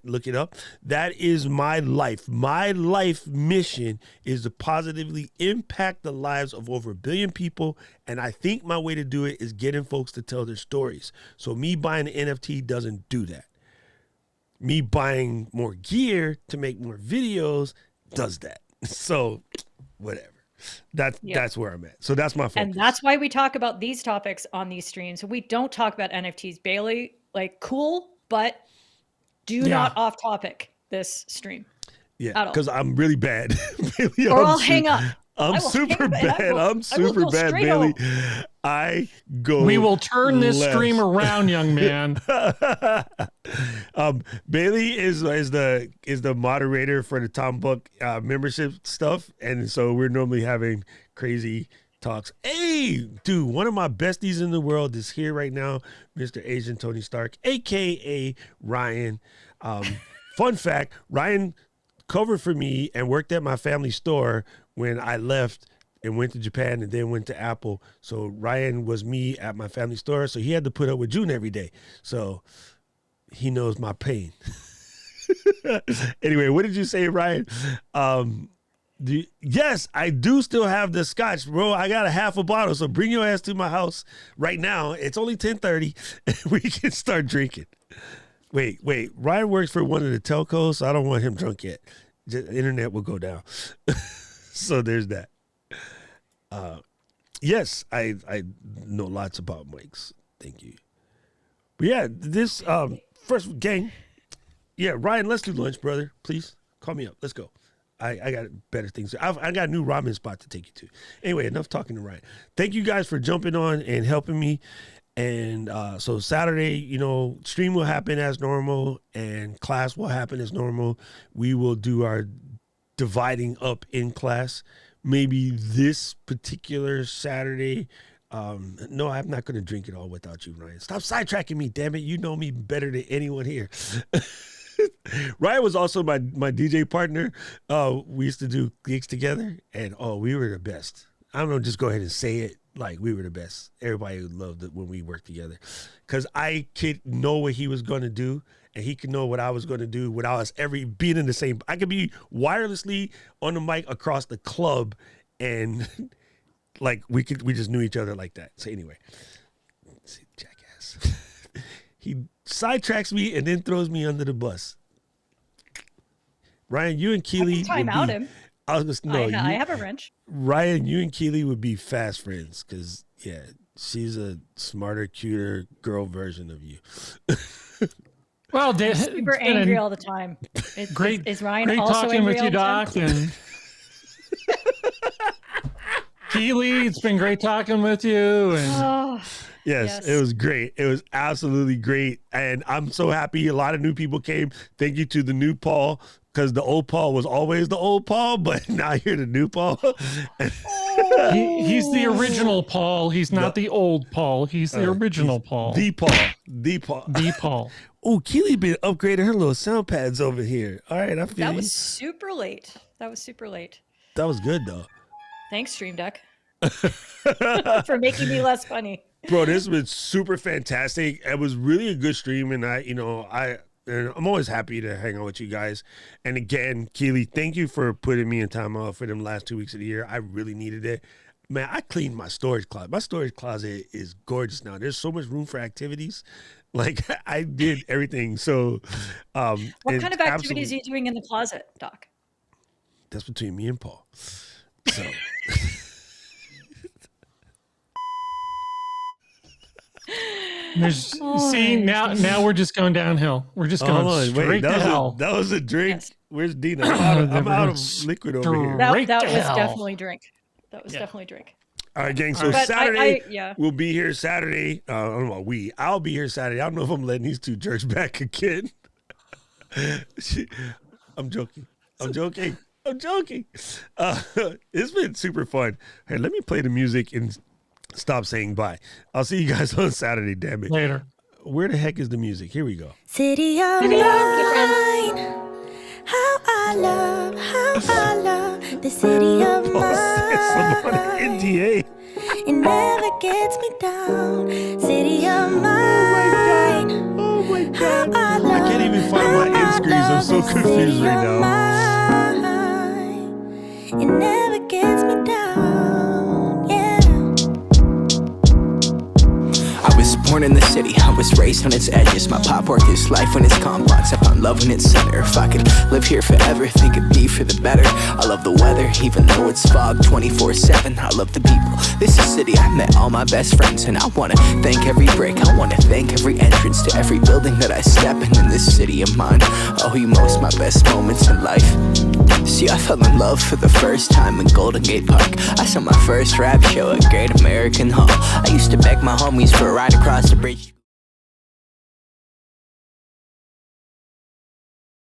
Look it up. That is my life. My life mission is to positively impact the lives of over 1 billion people. And I think my way to do it is getting folks to tell their stories. So me buying an NFT doesn't do that. Me buying more gear to make more videos does that. So whatever. That's where I'm at. So that's my focus. And that's why we talk about these topics on these streams. We don't talk about NFTs. Bailey, like, cool, but do not off topic this stream. Yeah, because I'm really bad. Bailey, or I'll hang up. I'm super bad. I'm super bad, Bailey. I go. We will turn this stream around, young man. Bailey is the moderator for the Tom Buck membership stuff, and so we're normally having crazy talks. Hey, dude, one of my besties in the world is here right now, Mr. Asian Tony Stark, aka Ryan. Fun fact: Ryan covered for me and worked at my family store when I left and went to Japan and then went to Apple. So Ryan was me at my family store. So he had to put up with June every day. So he knows my pain. Anyway, what did you say, Ryan? Yes, I do still have the scotch, bro. I got a half a bottle. So bring your ass to my house right now. It's only 10:30 and we can start drinking. Wait. Ryan works for one of the telcos, so I don't want him drunk yet. The internet will go down. So there's that. Yes, I know lots about mics. Thank you. But yeah, this first gang. Yeah, Ryan, let's do lunch, brother. Please call me up. Let's go. I got better things. I got a new ramen spot to take you to. Anyway, enough talking to Ryan. Thank you guys for jumping on and helping me. And so Saturday, stream will happen as normal and class will happen as normal. We will do our dividing up in class. Maybe this particular Saturday. No, I'm not going to drink it all without you, Ryan. Stop sidetracking me, damn it. You know me better than anyone here. Ryan was also my DJ partner. We used to do gigs together, and we were the best. I don't know, just go ahead and say it. Like, we were the best. Everybody loved it when we worked together. Because I could know what he was going to do, and he could know what I was going to do without us ever being in the same. I could be wirelessly on the mic across the club, and like we just knew each other like that. So anyway, see, jackass. He sidetracks me and then throws me under the bus. Ryan, you and Keely. Time out him. I have a wrench. Ryan, you and Keely would be fast friends because, yeah, she's a smarter, cuter girl version of you. Well, super angry all the time. Great. Is Ryan great also talking angry with you, all the Doc? And Keely, it's been great talking with you. And Yes, it was great. It was absolutely great. And I'm so happy a lot of new people came. Thank you to the new Paul, because the old Paul was always the old Paul, but now you're the new Paul. He's the original Paul. He's not the old Paul. He's the original Paul. The Paul. Oh, Keely been upgrading her little sound pads over here. All right, I feel That was super late. That was good, though. Thanks, Stream Deck, for making me less funny. Bro, this has been super fantastic. It was really a good stream, and I'm always happy to hang out with you guys. And again, Keely, thank you for putting me in time out for them last 2 weeks of the year. I really needed it. Man, I cleaned my storage closet. My storage closet is gorgeous now. There's so much room for activities. Like, I did everything. So, what kind of activities are you doing in the closet, Doc? That's between me and Paul. So. See, now we're just going downhill. We're just going straight to hell. That was a drink. Yes. Where's Dina? I'm out of liquid over here. That was definitely drink. Definitely drink. All right, gang. So Saturday, we'll be here Saturday. I don't know. I'll be here Saturday. I don't know if I'm letting these two jerks back again. I'm joking. It's been super fun. Hey, let me play the music and stop saying bye. I'll see you guys on Saturday, damn it. Later. Where the heck is the music? Here we go. City of mine. How I love the city of mine. NDA. And never gets me down. City of mine. Oh my god. I can't even find my end screens. I'm so confused right now. It never gets me down, yeah. I was born in the city, I was raised on its edges. My pop worked his life when it's complex. I found love in its center. If I could live here forever, think it'd be for the better. I love the weather, even though it's fog 24/7. I love the people, this is city. I met all my best friends, and I wanna thank every break. I wanna thank every entrance to every building that I step in this city of mine. I owe you most my best moments in life. See, I fell in love for the first time in Golden Gate Park. I saw my first rap show at Great American Hall. I used to beg my homies for a ride across the bridge.